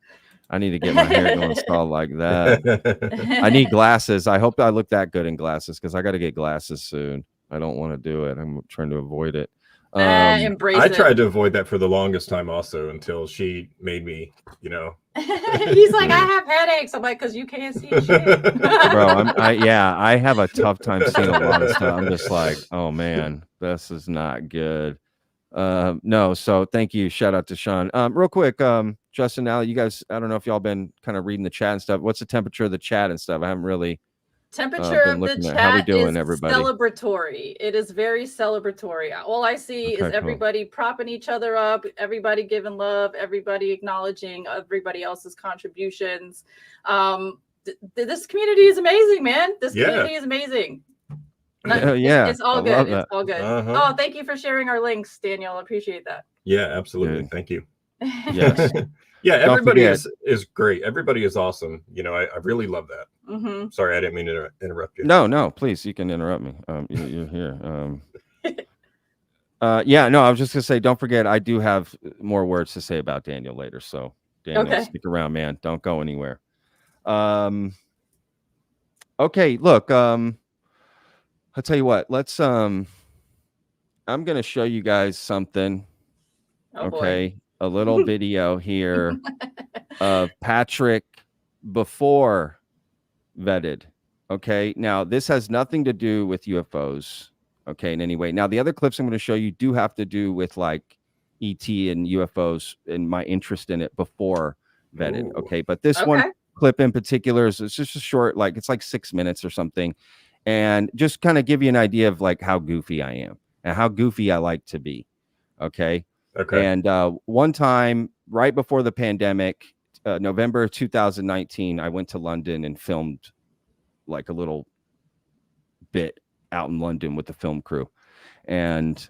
Speaker 2: I need to get my hair going styled like that. I need glasses. I hope I look that good in glasses because I got to get glasses soon. I don't want to do it. I'm trying to avoid it.
Speaker 3: Embrace it.
Speaker 4: Tried to avoid that for the longest time also until she made me,
Speaker 3: He's like, I have headaches. I'm like, because you can't see shit.
Speaker 2: Bro, I have a tough time seeing a lot of stuff. I'm just like, oh man, this is not good. No, so thank you. Shout out to Sean. Real quick, Justin, Allie, you guys, I don't know if y'all been kind of reading the chat and stuff. What's the temperature of the chat and stuff? I haven't really
Speaker 3: temperature of the chat.
Speaker 2: How we doing,
Speaker 3: is
Speaker 2: everybody?
Speaker 3: Celebratory. It is very celebratory. All I see is everybody propping each other up, everybody giving love, everybody acknowledging everybody else's contributions. This community is amazing, man. This community is amazing. It's all good. It's all good. Oh, thank you for sharing our links, Daniel. I appreciate that.
Speaker 4: Yeah, absolutely. Good. Thank you.
Speaker 2: Yes.
Speaker 4: Yeah, everybody is great. Everybody is awesome. I really love that. Sorry, I didn't mean to interrupt you.
Speaker 2: No, please, you can interrupt me. You're here. No, I was just gonna say, don't forget, I do have more words to say about Daniel later. So Daniel, stick around, man. Don't go anywhere. Okay, look, I'll tell you what. Let's I'm gonna show you guys something.
Speaker 3: Boy.
Speaker 2: A little video here of Patrick before vetted. Okay, now this has nothing to do with UFOs. Okay, in any way. Now the other clips I'm going to show you do have to do with like ET and UFOs and my interest in it before vetted. Ooh. Okay, but this one clip in particular is just a short, like it's like 6 minutes or something, and just kind of give you an idea of like how goofy I am and how goofy I like to be. Okay. And one time right before the pandemic, November 2019, I went to London and filmed like a little bit out in London with the film crew. And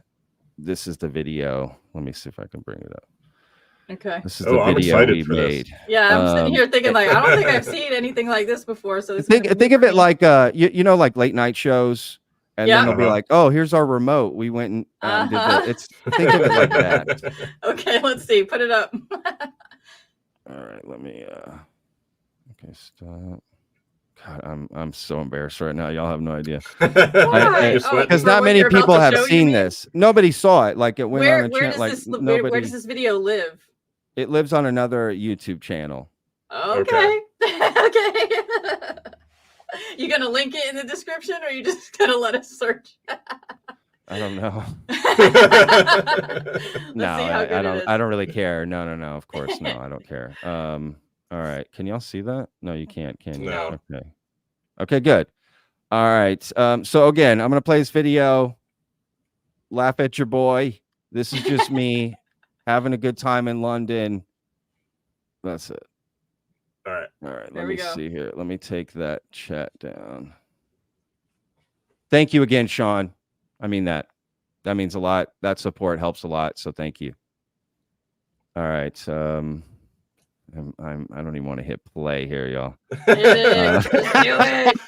Speaker 2: this is the video. Let me see if I can bring it up.
Speaker 3: Okay.
Speaker 2: This is the video we made.
Speaker 3: Yeah, I'm sitting here thinking like, I don't think I've seen anything like this before. So
Speaker 2: think of it like like late night shows. And then they'll be like, "Oh, here's our remote. We went and did that." Think of it like that.
Speaker 3: Okay, let's see. Put it up.
Speaker 2: All right, let me. Okay, stop. God, I'm so embarrassed right now. Y'all have no idea. Because not many people have seen this. Nobody saw it. Like it went on a channel. Like nobody.
Speaker 3: Where does this video live?
Speaker 2: It lives on another YouTube channel.
Speaker 3: Okay. Okay. You gonna link it in the description, or you just gonna let us search?
Speaker 2: I don't know. No, I don't really care. No. Of course, no, I don't care. All right. Can y'all see that? No, you can't. Can you?
Speaker 4: No.
Speaker 2: Okay, good. All right. So again, I'm gonna play this video. Laugh at your boy. This is just me having a good time in London. That's it.
Speaker 4: All
Speaker 2: right. Let me see here. Let me take that chat down. Thank you again, Sean. I mean that means a lot. That support helps a lot. So thank you. All right. I don't even want to hit play here, y'all.
Speaker 3: Do it.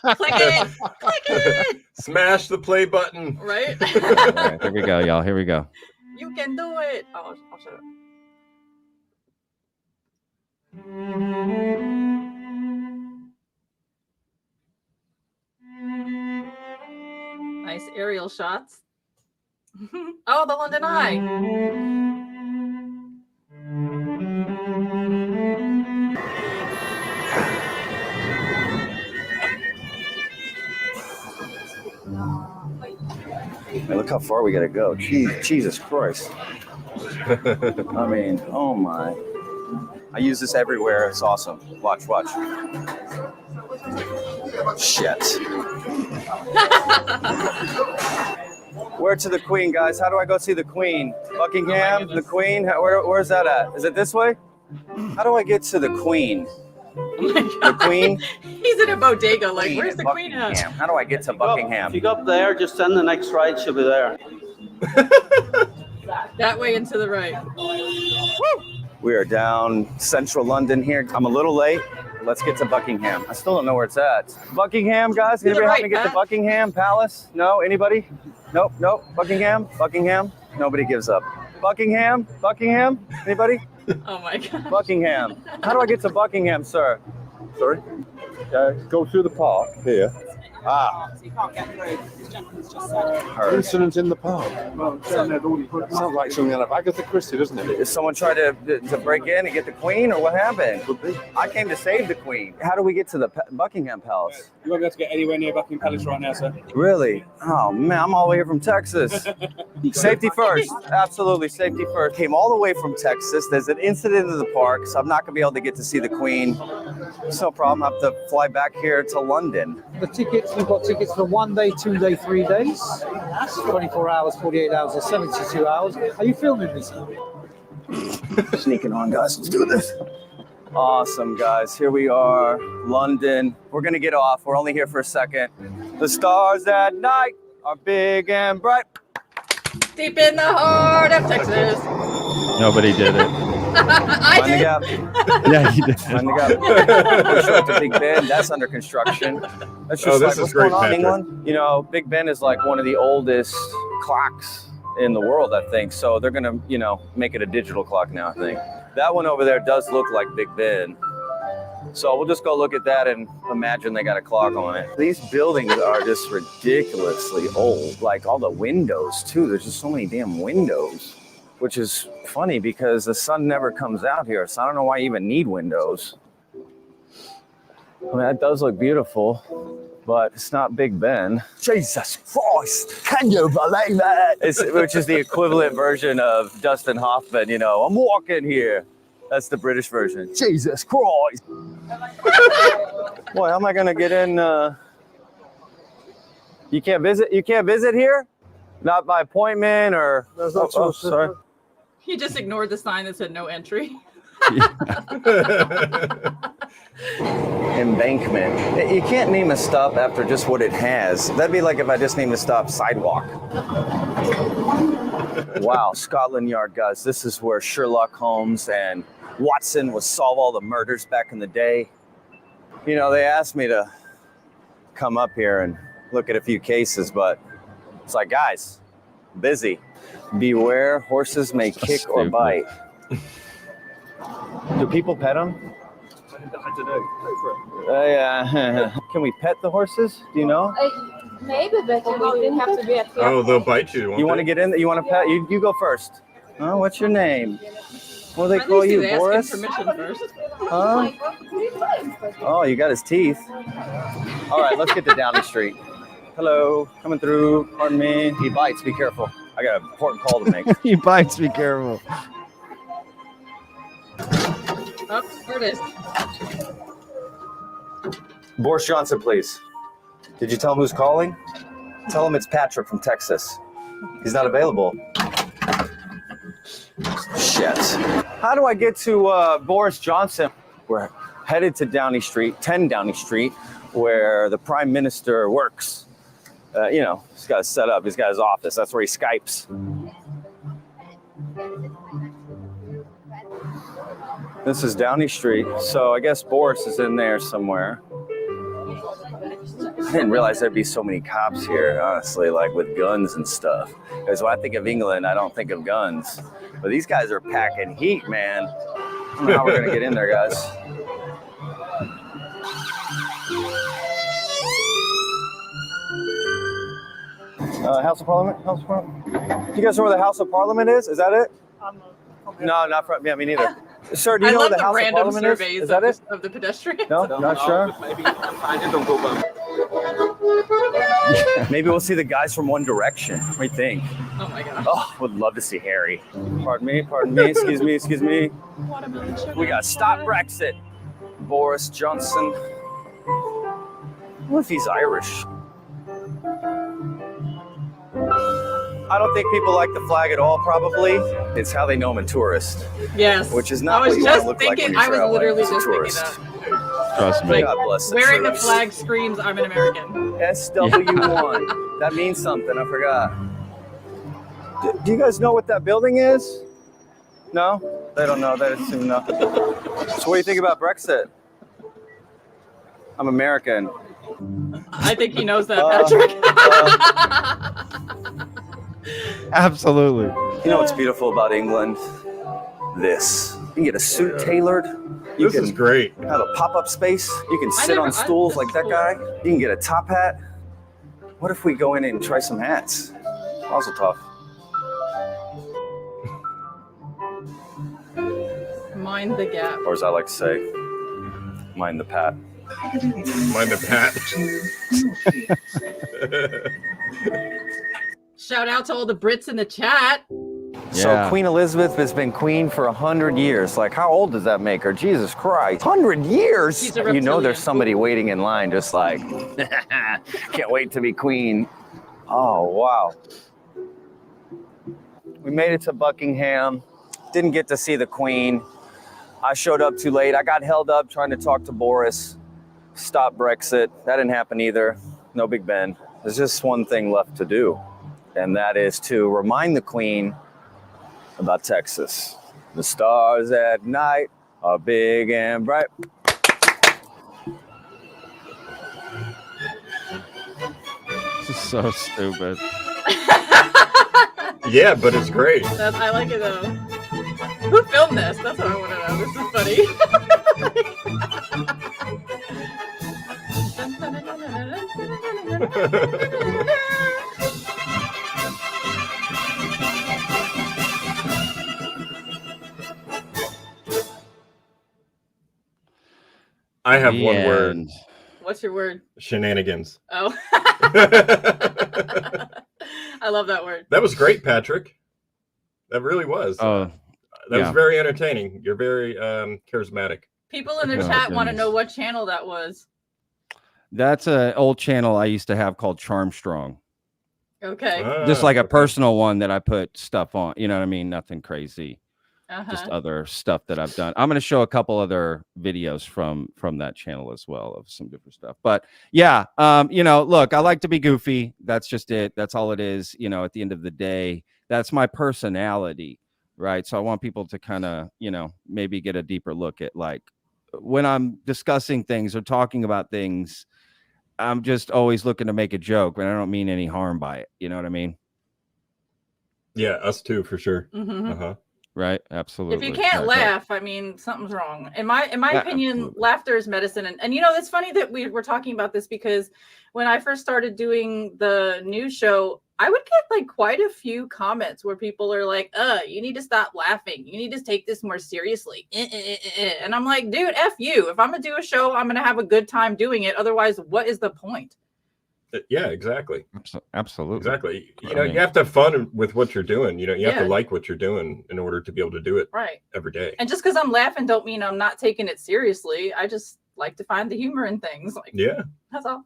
Speaker 3: Click it.
Speaker 4: Smash the play button.
Speaker 3: Right.
Speaker 2: All right, here we go, y'all. Here we go.
Speaker 3: You can do it. Oh, I'll shut up. Nice aerial shots. Oh, the London Eye.
Speaker 2: Hey, look how far we gotta go. Jesus Christ. I mean, oh my. I use this everywhere. It's awesome. Watch. Shit. Where to the Queen, guys? How do I go see the Queen? Buckingham, the Queen? Where's that at? Is it this way? How do I get to the Queen? The Queen?
Speaker 3: He's in a bodega. Like, where's the Queen at?
Speaker 2: How do I get to Buckingham?
Speaker 5: If you go up there, just send the next ride. She'll be there.
Speaker 3: That way and to the right.
Speaker 2: We are down central London here. I'm a little late. Let's get to Buckingham. I still don't know where it's at. Buckingham, guys? Anybody help me get to Buckingham Palace? No? Anybody? Nope. Buckingham? Nobody gives up. Buckingham? Anybody?
Speaker 3: Oh my God.
Speaker 2: Buckingham. How do I get to Buckingham, sir?
Speaker 6: Sorry? Go through the park here.
Speaker 2: Ah.
Speaker 7: So you can't get through. This gentleman's just said.
Speaker 6: Incident in the park. Sounds like something out of Agatha Christie, doesn't it?
Speaker 2: Did someone try to break in and get the Queen, or what happened?
Speaker 6: Could be.
Speaker 2: I came to save the Queen. How do we get to the Buckingham Palace?
Speaker 8: You won't be able to get anywhere near Buckingham Palace right now, sir.
Speaker 2: Really? Oh man, I'm all the way here from Texas. Safety first. Absolutely, safety first. Came all the way from Texas. There's an incident in the park, so I'm not gonna be able to get to see the Queen. It's no problem. I have to fly back here to London.
Speaker 9: The tickets, we've got tickets for 1 day, 2 day, 3 days. 24 hours, 48 hours, or 72 hours. Are you filming this?
Speaker 2: Sneaking on, guys. Let's do this. Awesome, guys. Here we are, London. We're gonna get off. We're only here for a second. The stars at night are big and bright.
Speaker 3: Deep in the heart of Texas.
Speaker 2: Nobody did it.
Speaker 3: I did.
Speaker 2: Yeah, you did. Mind the gap. We're short to Big Ben. That's under construction. That's just
Speaker 4: this is
Speaker 2: what's
Speaker 4: great,
Speaker 2: going on in
Speaker 4: Patrick.
Speaker 2: England. You know, Big Ben is like one of the oldest clocks in the world, I think. So they're gonna, make it a digital clock now, I think. That one over there does look like Big Ben. So we'll just go look at that and imagine they got a clock on it. These buildings are just ridiculously old. Like all the windows too. There's just so many damn windows, which is funny because the sun never comes out here. So I don't know why you even need windows. I mean, that does look beautiful, but it's not Big Ben. Jesus Christ, can you believe that? Which is the equivalent version of Dustin Hoffman, I'm walking here. That's the British version. Jesus Christ. Boy, how am I gonna get in? You can't visit here? Not by appointment or? Sorry.
Speaker 3: He just ignored the sign that said no entry.
Speaker 2: Embankment. You can't name a stop after just what it has. That'd be like if I just named a stop sidewalk. Wow, Scotland Yard, guys. This is where Sherlock Holmes and Watson would solve all the murders back in the day. They asked me to come up here and look at a few cases, but it's like, guys, busy. Beware, horses may kick or bite. Do people pet them?
Speaker 8: I don't know.
Speaker 2: Yeah. Can we pet the horses? Do you know?
Speaker 7: Maybe, but we didn't have to be at
Speaker 4: Oh, they'll bite you.
Speaker 2: You want to get in? You want to pet? You go first. Oh, what's your name? What do they call you, Boris?
Speaker 3: Permission first.
Speaker 2: Huh? Oh, you got his teeth. All right, let's get to Downing Street. Hello, coming through. Pardon me. He bites. Be careful. I got an important call to make. He bites. Be careful.
Speaker 3: Oh, there it is.
Speaker 2: Boris Johnson, please. Did you tell him who's calling? Tell him it's Patrick from Texas. He's not available. Shit. How do I get to Boris Johnson? We're headed to Downing Street, 10 Downing Street, where the Prime Minister works. He's got it set up. He's got his office. That's where he Skypes. This is Downing Street. So I guess Boris is in there somewhere. I didn't realize there'd be so many cops here, honestly, like with guns and stuff. Because when I think of England, I don't think of guns. But these guys are packing heat, man. I don't know how we're going to get in there, guys. House of Parliament? House of Parliament? You guys know where the House of Parliament is? Is that it? No, not from. Yeah, me neither. Sir, do you know where the House of Parliament is? Is that it?
Speaker 3: Of the pedestrians.
Speaker 2: No, not sure.
Speaker 5: Maybe you can find it on Google.
Speaker 10: Maybe we'll see the guys from One Direction. What do you think?
Speaker 3: Oh my gosh.
Speaker 10: Oh, would love to see Harry. Pardon me, excuse me.
Speaker 3: Watermelon sugar.
Speaker 10: We got Stop Brexit. Boris Johnson. What if he's Irish? I don't think people like the flag at all, probably. It's how they know I'm a tourist.
Speaker 3: Yes.
Speaker 10: Which is
Speaker 3: I
Speaker 10: not
Speaker 3: was
Speaker 10: what you want
Speaker 3: just
Speaker 10: to look like
Speaker 3: thinking,
Speaker 10: when
Speaker 3: I
Speaker 10: you're
Speaker 3: was
Speaker 10: traveling
Speaker 3: literally
Speaker 10: as a
Speaker 3: just
Speaker 10: tourist.
Speaker 3: thinking that.
Speaker 2: Trust me.
Speaker 3: Like,
Speaker 10: God bless the
Speaker 3: wearing the
Speaker 10: troops.
Speaker 3: flag screams, I'm an American.
Speaker 10: SW1. That means something. I forgot. Do you guys know what that building is? No? They don't know. They assume nothing. So what do you think about Brexit? I'm American.
Speaker 3: I think he knows that, Patrick.
Speaker 2: Absolutely.
Speaker 10: You know what's beautiful about England? This. You can get a suit tailored. You
Speaker 4: This
Speaker 10: can
Speaker 4: is great.
Speaker 10: have a pop-up space. You can sit
Speaker 3: never-
Speaker 10: on stools
Speaker 3: this
Speaker 10: like
Speaker 3: is
Speaker 10: that
Speaker 3: cool.
Speaker 10: guy. You can get a top hat. What if we go in and try some hats? Mazel tov.
Speaker 3: Mind the gap.
Speaker 10: Or as I like to say, mind the pat.
Speaker 4: Mind the pat.
Speaker 3: Shout out to all the Brits in the chat.
Speaker 10: So Queen Elizabeth has been queen for 100 years. Like, how old does that make her? Jesus Christ. 100 years?
Speaker 3: She's a
Speaker 10: You know
Speaker 3: reptilian.
Speaker 10: there's somebody waiting in line just like, can't wait to be queen. Oh, wow. We made it to Buckingham. Didn't get to see the queen. I showed up too late. I got held up trying to talk to Boris. Stop Brexit. That didn't happen either. No Big Ben. There's just one thing left to do, and that is to remind the queen about Texas. The stars at night are big and bright.
Speaker 2: This is so stupid.
Speaker 4: Yeah, but it's great.
Speaker 3: I like it though. Who filmed this? That's what I want to know. This is funny.
Speaker 4: I have one word.
Speaker 2: And
Speaker 3: What's your word?
Speaker 4: Shenanigans.
Speaker 3: Oh. I love that word.
Speaker 4: That was great, Patrick. That really was.
Speaker 2: Oh,
Speaker 4: that
Speaker 2: yeah.
Speaker 4: was very entertaining. You're very charismatic.
Speaker 3: People in the
Speaker 2: Oh,
Speaker 3: chat want to
Speaker 2: goodness.
Speaker 3: know what channel that was.
Speaker 2: That's an old channel I used to have called Charmstrong.
Speaker 3: Okay.
Speaker 2: Just like a personal one that I put stuff on. You know what I mean? Nothing crazy. Just
Speaker 3: Uh-huh.
Speaker 2: other stuff that I've done. I'm going to show a couple other videos from that channel as well of some different stuff. But yeah, you know, look, I like to be goofy. That's just it. That's all it is. You know, at the end of the day, that's my personality, right? So I want people to kind of, you know, maybe get a deeper look at like when I'm discussing things or talking about things, I'm just always looking to make a joke, but I don't mean any harm by it. You know what I mean?
Speaker 4: Yeah, us too, for sure.
Speaker 3: Mhm.
Speaker 4: Uh-huh.
Speaker 2: Right. Absolutely.
Speaker 3: If you can't
Speaker 2: Right, right.
Speaker 3: laugh, I mean, something's wrong. In my
Speaker 2: Yeah,
Speaker 3: opinion,
Speaker 2: absolutely.
Speaker 3: laughter is medicine. And you know, it's funny that we're talking about this because when I first started doing the news show, I would get like quite a few comments where people are like, you need to stop laughing. You need to take this more seriously. And I'm like, dude, F you. If I'm gonna do a show, I'm gonna have a good time doing it. Otherwise, what is the point?
Speaker 4: Yeah, exactly.
Speaker 2: Absolutely.
Speaker 4: Exactly.
Speaker 2: I
Speaker 4: You know,
Speaker 2: mean-
Speaker 4: you have to have fun with what you're doing. You know, you have
Speaker 3: Yeah.
Speaker 4: to like what you're doing in order to be able to do it
Speaker 3: Right.
Speaker 4: every day.
Speaker 3: And just because I'm laughing don't mean I'm not taking it seriously. I just like to find the humor in things. Like,
Speaker 4: Yeah.
Speaker 3: that's all.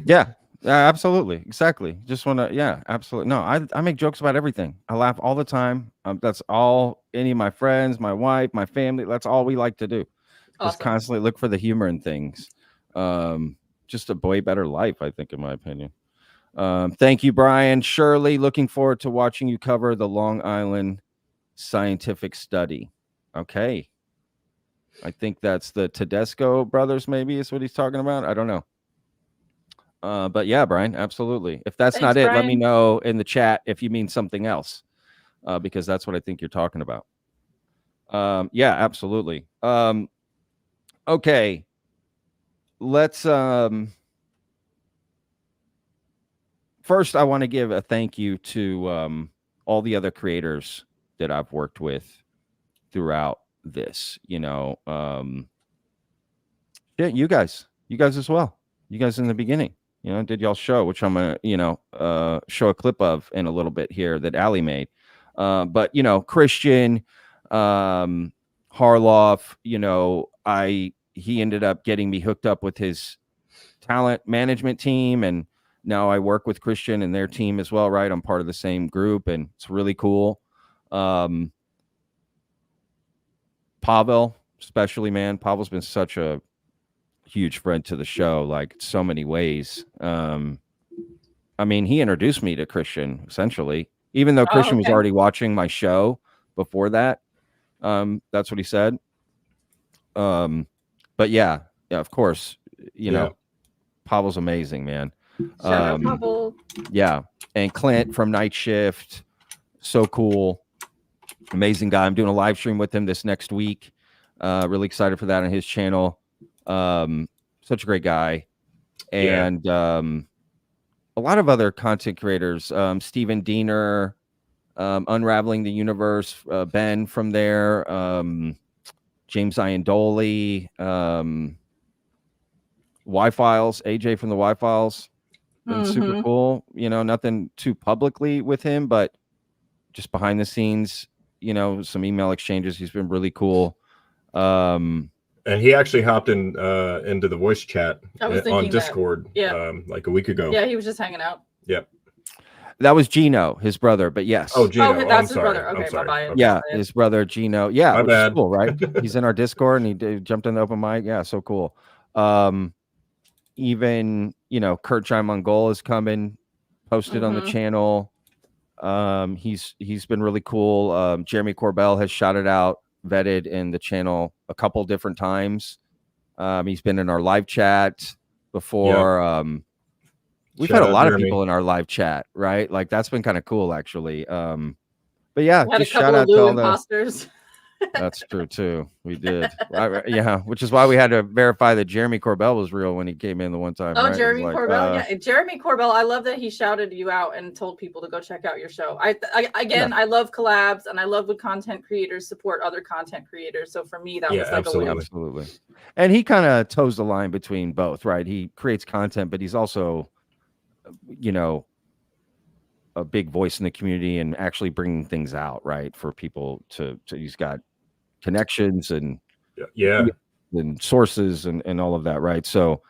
Speaker 2: Yeah, absolutely. Exactly. Just want to, yeah, absolutely. No, I make jokes about everything. I laugh all the time. That's all any of my friends, my wife, my family, that's all we like to do. Just
Speaker 3: Awesome.
Speaker 2: constantly look for the humor in things. Just a way better life, I think, in my opinion. Thank you, Brian. Shirley, looking forward to watching you cover the Long Island scientific study. Okay. I think that's the Tedesco brothers, maybe is what he's talking about. I don't know. But yeah, Brian, absolutely. If that's not
Speaker 3: Thanks,
Speaker 2: it, let me
Speaker 3: Brian.
Speaker 2: know in the chat if you mean something else, because that's what I think you're talking about. Yeah, absolutely. Okay. Let's first I want to give a thank you to all the other creators that I've worked with throughout this, you know. Yeah, you guys as well. you guys in the beginning. Did y'all show, which I'm gonna show a clip of in a little bit here that Allie made. But Christian, Harloff, he ended up getting me hooked up with his talent management team, and now I work with Christian and their team as well, right? I'm part of the same group, and it's really cool. Pavel, especially, man. Pavel's been such a huge friend to the show, like so many ways. I mean, he introduced me to Christian, essentially, even though Christian was already watching my show before that. That's what he said. But yeah, of course, Pavel's amazing, man.
Speaker 3: Shout out Pavel.
Speaker 2: Yeah. And Clint from Night Shift, so cool. Amazing guy. I'm doing a live stream with him this next week. Really excited for that on his channel. Such a great guy. And a lot of other content creators, Steven Diener, Unraveling the Universe, Ben from there, James Iandoli, Y-Files, AJ from the Y-Files. Been super cool. Nothing too publicly with him, but just behind the scenes, some email exchanges. He's been really cool.
Speaker 4: And he actually hopped into the voice chat on Discord like a week ago.
Speaker 3: Yeah, he was just hanging out.
Speaker 4: Yep.
Speaker 2: That was Gino, his brother, but yes.
Speaker 4: Oh, Gino.
Speaker 3: That's his brother. Okay, bye-bye.
Speaker 2: Yeah, his brother Gino. Yeah,
Speaker 4: which is
Speaker 2: cool, right? He's in our Discord, and he jumped in the open mic. Yeah, so cool. Even Kurt Jai Mongol is coming, posted on the channel. He's been really cool. Jeremy Corbell has shouted out Vetted in the channel a couple different times. He's been in our live chat before. Yep. We've had a lot of people in our live chat, right? Like that's been kind of cool, actually. But yeah, just shout out to all the imposters. That's true too. We did. Which is why we had to verify that Jeremy Corbell was real when he came in the one time.
Speaker 3: Oh, right? Jeremy Corbell. Jeremy Corbell. I love that he shouted you out and told people to go check out your show. I love collabs, and I love when content creators support other content creators. So for me, that was like
Speaker 2: absolutely. And he kind of toes the line between both, right? He creates content, but he's also, a big voice in the community and actually bringing things out, right, for people to he's got connections and and sources and all of that, right? So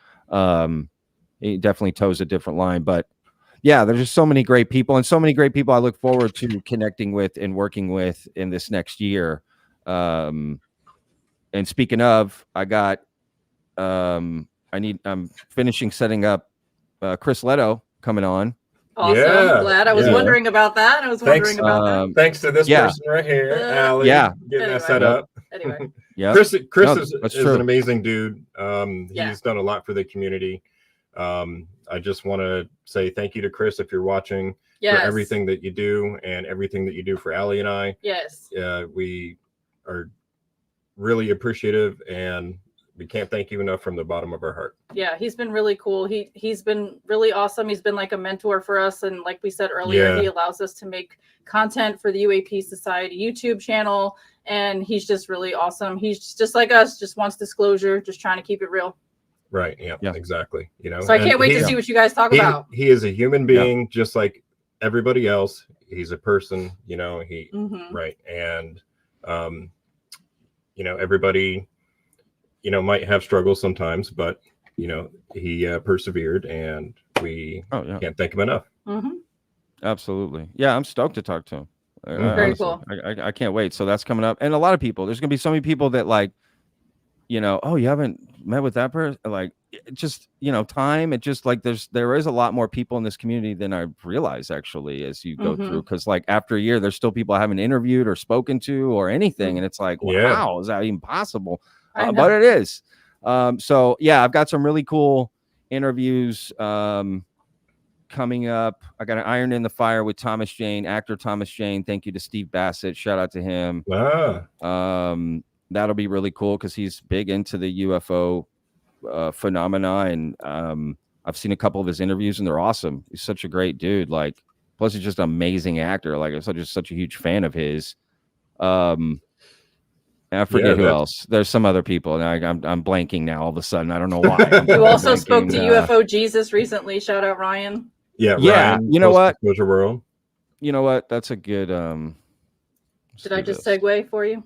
Speaker 2: he definitely toes a different line, but yeah, there's just so many great people and so many great people I look forward to connecting with and working with in this next year. And speaking of, I got I'm finishing setting up Chris Leto coming on.
Speaker 3: Awesome. Yeah. Glad. I was wondering about that.
Speaker 4: Thanks to this person right here, Allie. Getting that set up.
Speaker 3: Anyway.
Speaker 4: Chris is an amazing dude. He's done a lot for the community. I just want to say thank you to Chris if you're watching for everything that you do and everything that you do for Allie and I.
Speaker 3: Yes.
Speaker 4: We are really appreciative, and we can't thank you enough from the bottom of our heart.
Speaker 3: Yeah, he's been really cool. He's been really awesome. He's been like a mentor for us. And like we said earlier, he allows us to make content for the UAP Society YouTube channel. And he's just really awesome. He's just like us, just wants disclosure, just trying to keep it real.
Speaker 4: Right. Yeah. Exactly.
Speaker 3: So I can't wait to see what you guys talk about.
Speaker 4: He is a human being, just like everybody else. He's a person, right. And, everybody, might have struggles sometimes, but he persevered, and we can't thank him enough.
Speaker 2: Absolutely. Yeah, I'm stoked to talk to him.
Speaker 3: Very cool.
Speaker 2: I can't wait. So that's coming up, and a lot of people. There's gonna be so many people that like, oh, you haven't met with that person. Like, just time. It just like there is a lot more people in this community than I realize actually as you go through. Because like after a year, there's still people I haven't interviewed or spoken to or anything, and it's like, wow, is that even possible? But it is. So yeah, I've got some really cool interviews coming up. I got an iron in the fire with Thomas Jane, actor Thomas Jane. Thank you to Steve Bassett. Shout out to him. That'll be really cool because he's big into the UFO phenomena, and I've seen a couple of his interviews, and they're awesome. He's such a great dude. Like, plus he's just an amazing actor. Like, I'm such a huge fan of his. I forget who
Speaker 4: that-
Speaker 2: else. There's some other people. And I'm blanking now all of a sudden. I don't know why.
Speaker 3: You also spoke to
Speaker 2: blanking,
Speaker 3: UFO Jesus recently. Shout out Ryan.
Speaker 4: Yeah,
Speaker 2: Yeah,
Speaker 4: Ryan,
Speaker 2: you know what?
Speaker 4: Post-Disclosure World.
Speaker 2: You know what? That's a good.
Speaker 3: Did I just segue for you?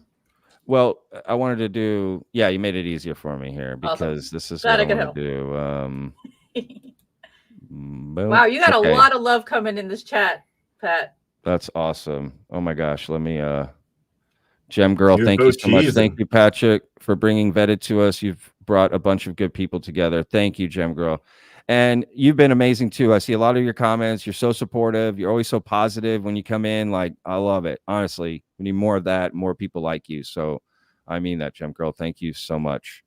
Speaker 2: Well, I wanted to do. Yeah, you made it easier for me here because
Speaker 3: Awesome.
Speaker 2: this is
Speaker 3: Glad
Speaker 2: what
Speaker 3: I
Speaker 2: I
Speaker 3: could
Speaker 2: want to do.
Speaker 3: Wow, you got a lot of love coming in this chat, Pat.
Speaker 2: That's awesome. Oh my gosh, let me. Gem Girl, thank
Speaker 4: UFO
Speaker 2: you so much.
Speaker 4: cheesing.
Speaker 2: Thank you, Patrick, for bringing Vetted to us. You've brought a bunch of good people together. Thank you, Gem Girl. And you've been amazing too. I see a lot of your comments. You're so supportive. You're always so positive when you come in. Like, I love it. Honestly, we need more of that, more people like you. So I mean that, Gem Girl. Thank you so much.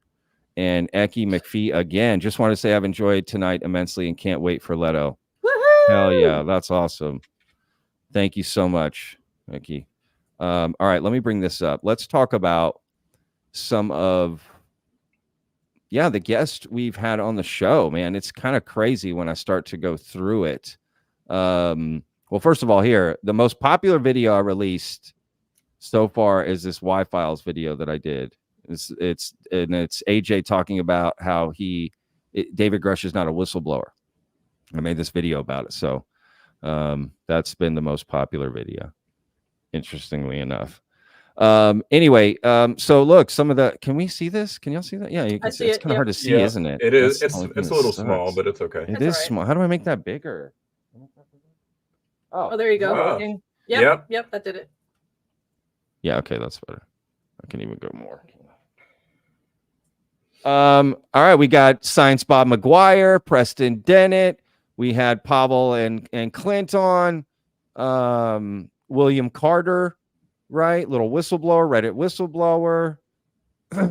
Speaker 2: And Eki McPhee, again, just want to say I've enjoyed tonight immensely and can't wait for Leto.
Speaker 3: Woohoo!
Speaker 2: Hell yeah, that's awesome. Thank you so much, Eki. All right, let me bring this up. Let's talk about some of the guests we've had on the show, man. It's kind of crazy when I start to go through it. Well, first of all, here, the most popular video I released so far is this Y-Files video that I did. It's AJ talking about how David Grush is not a whistleblower. I made this video about it. So that's been the most popular video, interestingly enough. Anyway, so look, some of the, can we see this? Can y'all see that? Yeah, you can see. It's kind of hard to see, isn't it?
Speaker 4: It is.
Speaker 2: That's the only thing
Speaker 4: It's a
Speaker 2: that
Speaker 4: little
Speaker 2: sucks.
Speaker 4: small, but it's okay.
Speaker 2: It is small. How do I make that bigger?
Speaker 3: Oh, there you go.
Speaker 4: Wow.
Speaker 3: Yep, that did it.
Speaker 2: Yeah, okay, that's better. I can even go more. All right, we got Science Bob McGuire, Preston Dennett. We had Pavel and Clint on. William Carter, right? Little whistleblower, Reddit whistleblower.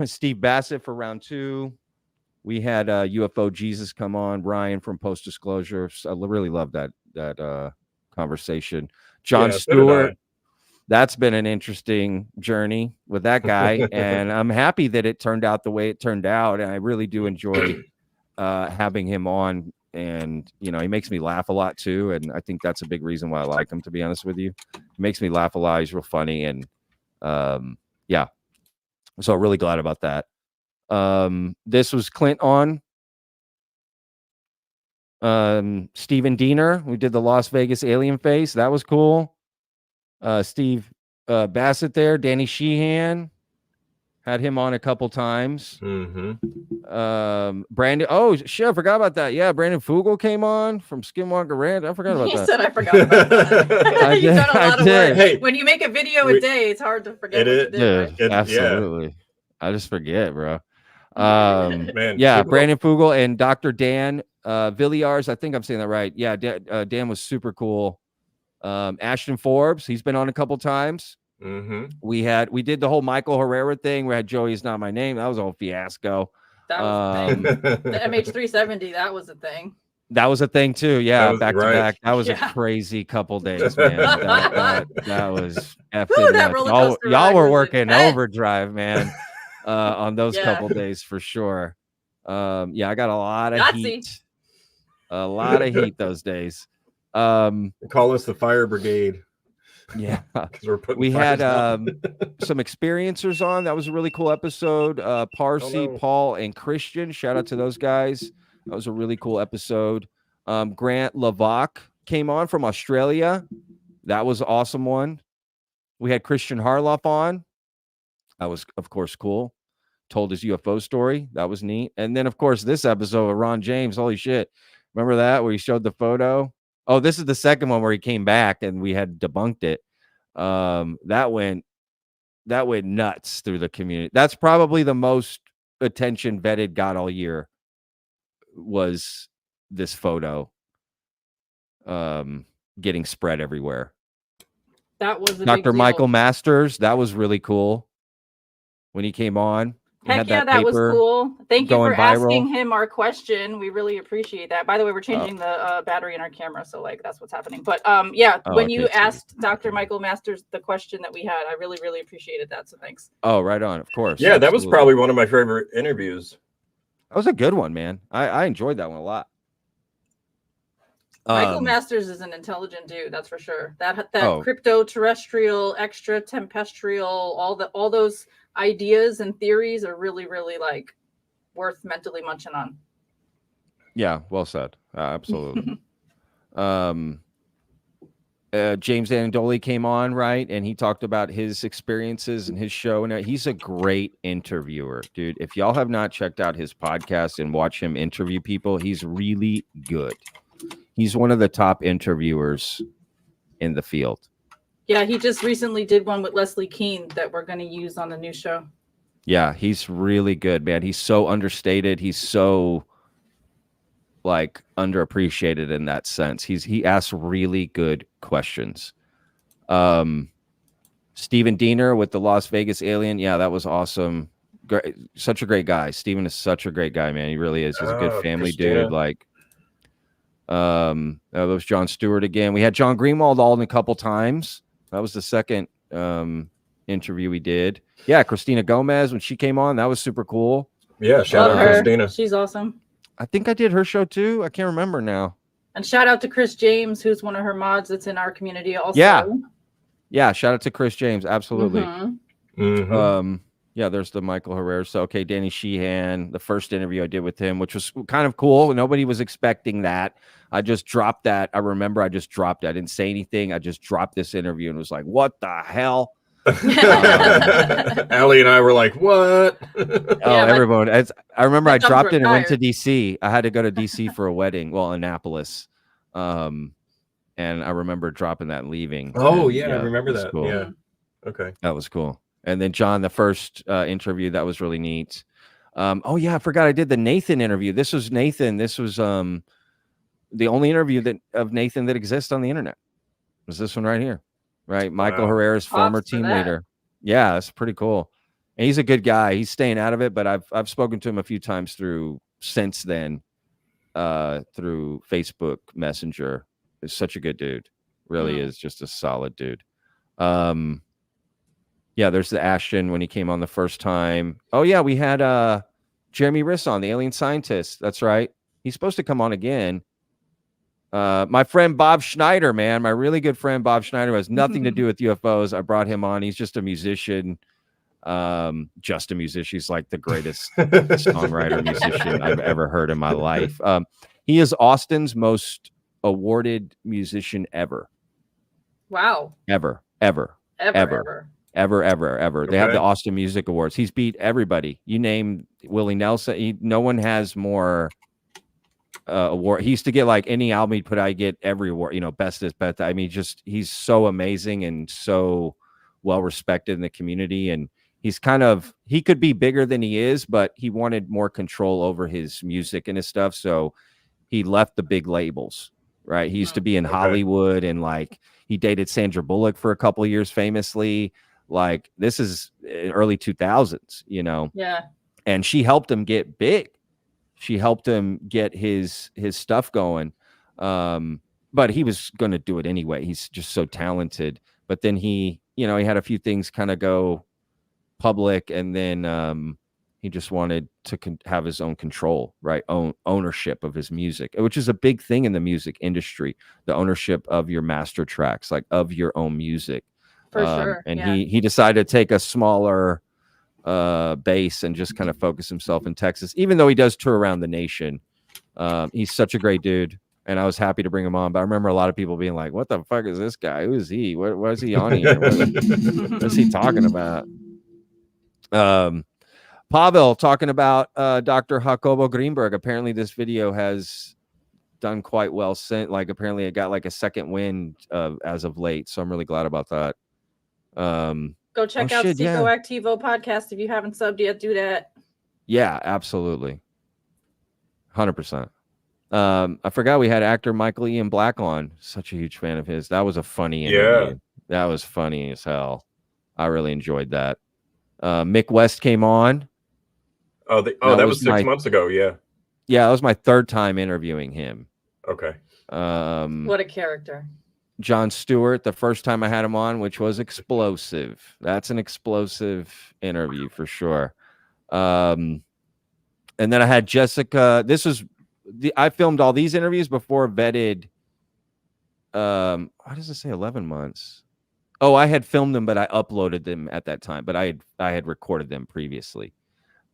Speaker 2: Steve Bassett for round 2. We had UFO Jesus come on. Ryan from Post Disclosure. I really love that conversation. John Stewart. That's been an interesting journey with that guy, and I'm happy that it turned out the way it turned out. And I really do enjoy having him on. And he makes me laugh a lot too, and I think that's a big reason why I like him. To be honest with you, he makes me laugh a lot. He's real funny, and yeah. So really glad about that. This was Clint on. Stephen Diener, we did the Las Vegas alien face. That was cool. Steve Bassett there. Danny Sheehan, had him on a couple times. Brandon, oh shit, I forgot about that. Yeah, Brandon Fugel came on from Skinwalker Ranch. I forgot about that.
Speaker 3: He said I forgot about that. You've done a lot of work.
Speaker 4: Hey,
Speaker 3: when you make a video a day, it's hard to forget what you did. Right?
Speaker 2: Absolutely. I just forget, bro.
Speaker 4: Man,
Speaker 2: yeah,
Speaker 4: Fugel.
Speaker 2: Brandon Fugel and Dr. Dan Villiers. I think I'm saying that right. Yeah, Dan was super cool. Ashton Forbes, he's been on a couple times. We did the whole Michael Herrera thing. We had Joey's Not My Name. That was a whole fiasco.
Speaker 3: That was the thing. The MH370, that was a thing.
Speaker 2: That was a thing too. Yeah,
Speaker 4: was
Speaker 2: back to
Speaker 4: right.
Speaker 2: back. That was a crazy couple days, man. that was effing
Speaker 3: that
Speaker 2: nuts.
Speaker 3: roller coaster
Speaker 2: Y'all
Speaker 3: ride
Speaker 2: were
Speaker 3: was
Speaker 2: working
Speaker 3: intense.
Speaker 2: overdrive, man, on those couple days for sure. Yeah, I got a lot of heat. A lot of heat those days.
Speaker 4: Call us the fire brigade.
Speaker 2: Yeah,
Speaker 4: we
Speaker 2: had some experiencers on. That was a really cool episode. Parsi, Paul, and Christian. Shout out to those guys. That was a really cool episode. Grant Lavac came on from Australia. That was an awesome one. We had Christian Harloff on. That was, of course, cool. Told his UFO story. That was neat. And then, of course, this episode of Ron James. Holy shit. Remember that where he showed the photo? Oh, this is the second one where he came back and we had debunked it. That went nuts through the community. That's probably the most attention Vetted got all year, was this photo getting spread everywhere.
Speaker 3: That was a
Speaker 2: Dr. Michael Masters. That was really cool when he came on.
Speaker 3: Heck yeah, that was cool. Thank you for
Speaker 2: viral.
Speaker 3: asking him our question. We really appreciate that. By the way, we're changing the battery in our camera, so like that's what's happening. But yeah, when you asked Dr. Michael Masters the question that we had, I really, really appreciated that. So thanks.
Speaker 2: Oh, right on, of course.
Speaker 4: Yeah,
Speaker 2: absolutely.
Speaker 4: that was probably one of my favorite interviews.
Speaker 2: That was a good one, man. I enjoyed that one a lot.
Speaker 3: Michael Masters is an intelligent dude, that's for sure. That
Speaker 2: Oh.
Speaker 3: crypto terrestrial, extra tempestrial, all those ideas and theories are really, really like worth mentally munching on.
Speaker 2: Yeah, well said. Absolutely. James Andoli came on, right? And he talked about his experiences and his show. And he's a great interviewer, dude. If y'all have not checked out his podcast and watch him interview people, he's really good. He's one of the top interviewers in the field.
Speaker 3: Yeah, he just recently did one with Leslie Keane that we're going to use on the new show.
Speaker 2: Yeah, he's really good, man. He's so understated. He's so like underappreciated in that sense. He asks really good questions. Steven Diener with the Las Vegas Alien. Yeah, that was awesome. Great, such a great guy. Steven is such a great guy, man. He really is. He's a good family dude. Like, that was Jon Stewart again. We had John Greenwald on a couple times. That was the second interview we did. Yeah, Christina Gomez when she came on, that was super cool.
Speaker 4: Yeah, shout out to Christina.
Speaker 3: She's awesome.
Speaker 2: I think I did her show too. I can't remember now.
Speaker 3: And shout out to Chris James, who's one of her mods that's in our community also.
Speaker 2: Yeah, shout out to Chris James. Absolutely.
Speaker 4: Mm-hmm.
Speaker 2: Yeah, there's the Michael Herrera. So, okay, Danny Sheehan, the first interview I did with him, which was kind of cool. Nobody was expecting that. I just dropped that. I remember I just dropped it. I didn't say anything. I just dropped this interview and was like, what the hell?
Speaker 4: Allie and I were like, what?
Speaker 2: Everyone. I remember I dropped it and went to DC. I had to go to DC for a wedding. Well, Annapolis. And I remember dropping that and leaving.
Speaker 4: Oh, and, I remember that.
Speaker 2: Cool.
Speaker 4: Yeah. Okay.
Speaker 2: That was cool. And then John, the first interview, that was really neat. Oh, yeah, I forgot I did the Nathan interview. This was Nathan. This was the only interview of Nathan that exists on the internet. It was this one right here. Right, Michael Herrera's former team leader. Yeah, that's pretty cool. And he's a good guy. He's staying out of it, but I've spoken to him a few times since then through Facebook Messenger. He's such a good dude. Really is just a solid dude. Yeah, there's the Ashton when he came on the first time. Oh yeah, we had Jeremy Riss on, the alien scientist. That's right. He's supposed to come on again. My friend Bob Schneider, man, my really good friend Bob Schneider, who has nothing to do with UFOs. I brought him on. He's just a musician. He's like the greatest songwriter musician I've ever heard in my life. He is Austin's most awarded musician ever.
Speaker 3: Wow.
Speaker 2: Ever. They have the Austin Music Awards. He's beat everybody. You name Willie Nelson. No one has more award. He used to get like any album he'd put out, get every award, best is best. I mean, he's so amazing and so well respected in the community. And he could be bigger than he is, but he wanted more control over his music and his stuff. So he left the big labels, right? He used to be in Hollywood and like he dated Sandra Bullock for a couple of years famously. Like this is early 2000s,
Speaker 3: Yeah.
Speaker 2: And she helped him get big. She helped him get his stuff going. But he was going to do it anyway. He's just so talented. But then he had a few things kind of go public, and then he just wanted to have his own control, right? Ownership of his music, which is a big thing in the music industry, the ownership of your master tracks, like of your own music.
Speaker 3: For sure.
Speaker 2: And he decided to take a smaller base and just kind of focus himself in Texas, even though he does tour around the nation. He's such a great dude, and I was happy to bring him on. But I remember a lot of people being like, what the fuck is this guy? Who is he? What is he on here? What's he talking about? Pavel talking about Dr. Jacobo Greenberg. Apparently this video has done quite well since, like apparently it got like a second wind as of late, so I'm really glad about that.
Speaker 3: Go check out Seco Activo podcast. If you haven't subbed yet, do that.
Speaker 2: Yeah, absolutely. 100%. I forgot we had actor Michael Ian Black on. Such a huge fan of his. That was a funny interview. Yeah. That was funny as hell. I really enjoyed that. Mick West came on.
Speaker 4: That was 6 months ago. Yeah.
Speaker 2: Yeah, that was my third time interviewing him.
Speaker 4: Okay.
Speaker 3: What a character.
Speaker 2: Jon Stewart, the first time I had him on, which was explosive. That's an explosive interview for sure. And then I had Jessica. I filmed all these interviews before vetted. Why does it say 11 months? Oh, I had filmed them, but I uploaded them at that time. But I had recorded them previously.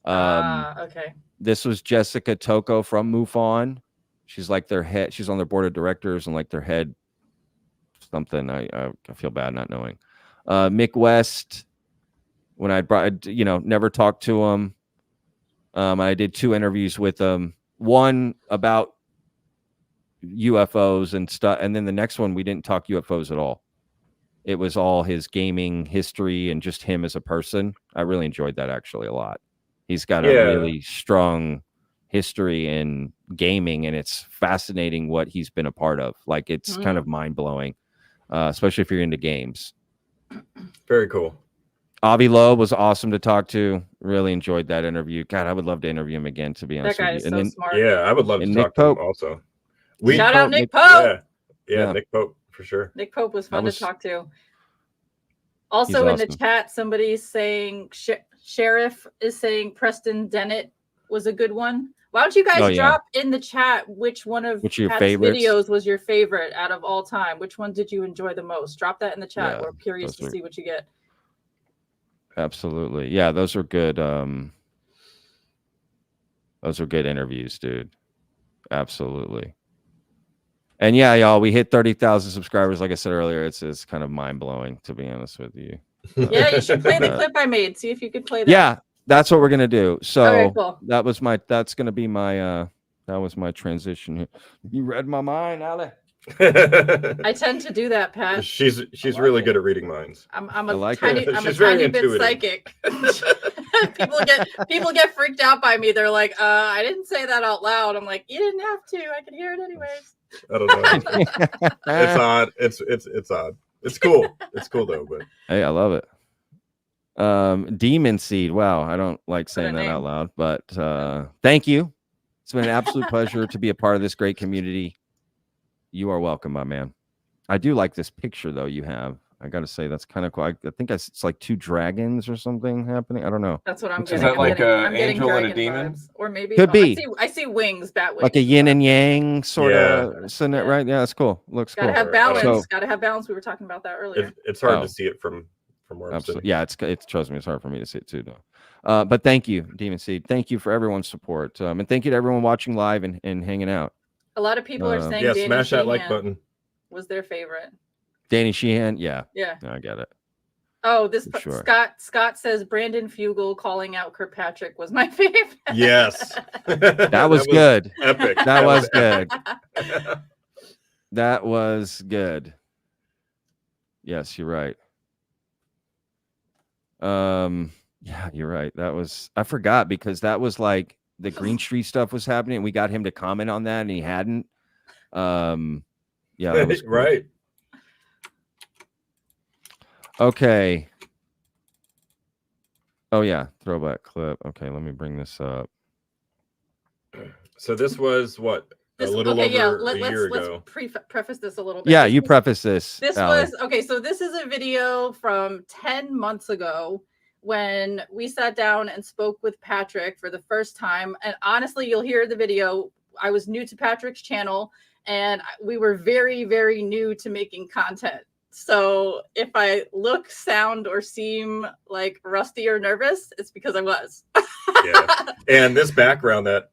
Speaker 3: Okay.
Speaker 2: This was Jessica Toko from MUFON. She's like their head. She's on their board of directors and like their head something. I feel bad not knowing. Mick West, when I brought, never talked to him. I did 2 interviews with him. One about UFOs and stuff, and then the next one we didn't talk UFOs at all. It was all his gaming history and just him as a person. I really enjoyed that actually a lot. He's got a really strong history in gaming, and it's fascinating what he's been a part of. Like, it's kind of mind-blowing, especially if you're into games.
Speaker 4: Very cool.
Speaker 2: Avi Loeb was awesome to talk to. Really enjoyed that interview. God, I would love to interview him again, to be honest
Speaker 3: That guy
Speaker 2: with
Speaker 3: is
Speaker 2: you.
Speaker 3: so smart.
Speaker 4: Yeah, I would love to talk to him also.
Speaker 3: Shout out Nick Pope.
Speaker 4: Yeah, Nick Pope for sure.
Speaker 3: Nick Pope was fun to talk to. Also in the chat, somebody's saying Sheriff is saying Preston Dennett was a good one. Why don't you guys drop in the chat which one of Pat's videos was your favorite out of all time? Which one did you enjoy the most? Drop that in the chat. We're curious to see what you get.
Speaker 2: Absolutely. Yeah, those are good. Those are good interviews, dude. Absolutely. And yeah, y'all, we hit 30,000 subscribers. Like I said earlier, it's kind of mind-blowing, to be honest with you.
Speaker 3: Yeah, you should play the clip I made. See if you could play that.
Speaker 2: Yeah, that's what we're gonna do. So
Speaker 3: cool.
Speaker 2: that's gonna be my that was my transition here. You read my mind, Allie.
Speaker 3: I tend to do that, Pat.
Speaker 4: She's really good at reading minds.
Speaker 3: I'm a tiny bit psychic. people get freaked out by me. They're like, I didn't say that out loud. I'm like, you didn't have to. I could hear it anyways.
Speaker 4: I don't know. It's odd. It's odd. It's cool. It's cool though. But
Speaker 2: hey, I love it. Demon Seed. Wow, I don't like saying that out loud, but thank you. It's been an absolute pleasure to be a part of this great community. You are welcome, my man. I do like this picture though you have. I gotta say that's kind of cool. I think it's like 2 dragons or something happening. I don't know.
Speaker 3: That's what I'm getting.
Speaker 4: Is that like an
Speaker 3: angel
Speaker 4: and a demon?
Speaker 3: Or maybe
Speaker 2: could be.
Speaker 3: I see wings, bat wings.
Speaker 2: Like a yin and yang sort of, right? Yeah, that's cool. Looks cool.
Speaker 3: Gotta have balance. Gotta have balance. We were talking about that earlier.
Speaker 4: It's hard to see it from where I'm sitting.
Speaker 2: Yeah, it's trust me, it's hard for me to see it too, though. But thank you, Demon Seed. Thank you for everyone's support, and thank you to everyone watching live and hanging out.
Speaker 3: A lot of people are saying, Danny
Speaker 4: smash that
Speaker 3: Sheehan
Speaker 4: like button.
Speaker 3: Was their favorite.
Speaker 2: Danny Sheehan, yeah, I get it.
Speaker 3: Oh, Scott says Brandon Fugel calling out Kirkpatrick was my favorite.
Speaker 4: Yes,
Speaker 2: that was good.
Speaker 4: Epic.
Speaker 2: That was good. That was good. Yes, you're right. Yeah, you're right. That was, I forgot, because that was like the Green Street stuff was happening. We got him to comment on that and he hadn't. Yeah, that was cool.
Speaker 4: Right.
Speaker 2: Okay. Oh yeah, throwback clip. Okay, let me bring this up.
Speaker 4: So this was what? A little over a year ago.
Speaker 3: Let's preface this a little bit.
Speaker 2: Yeah, you preface this.
Speaker 3: This was okay. So this is a video from 10 months ago when we sat down and spoke with Patrick for the first time. And honestly, you'll hear the video. I was new to Patrick's channel and we were very, very new to making content. So if I look, sound, or seem like rusty or nervous, it's because I was.
Speaker 4: Yeah. And this background that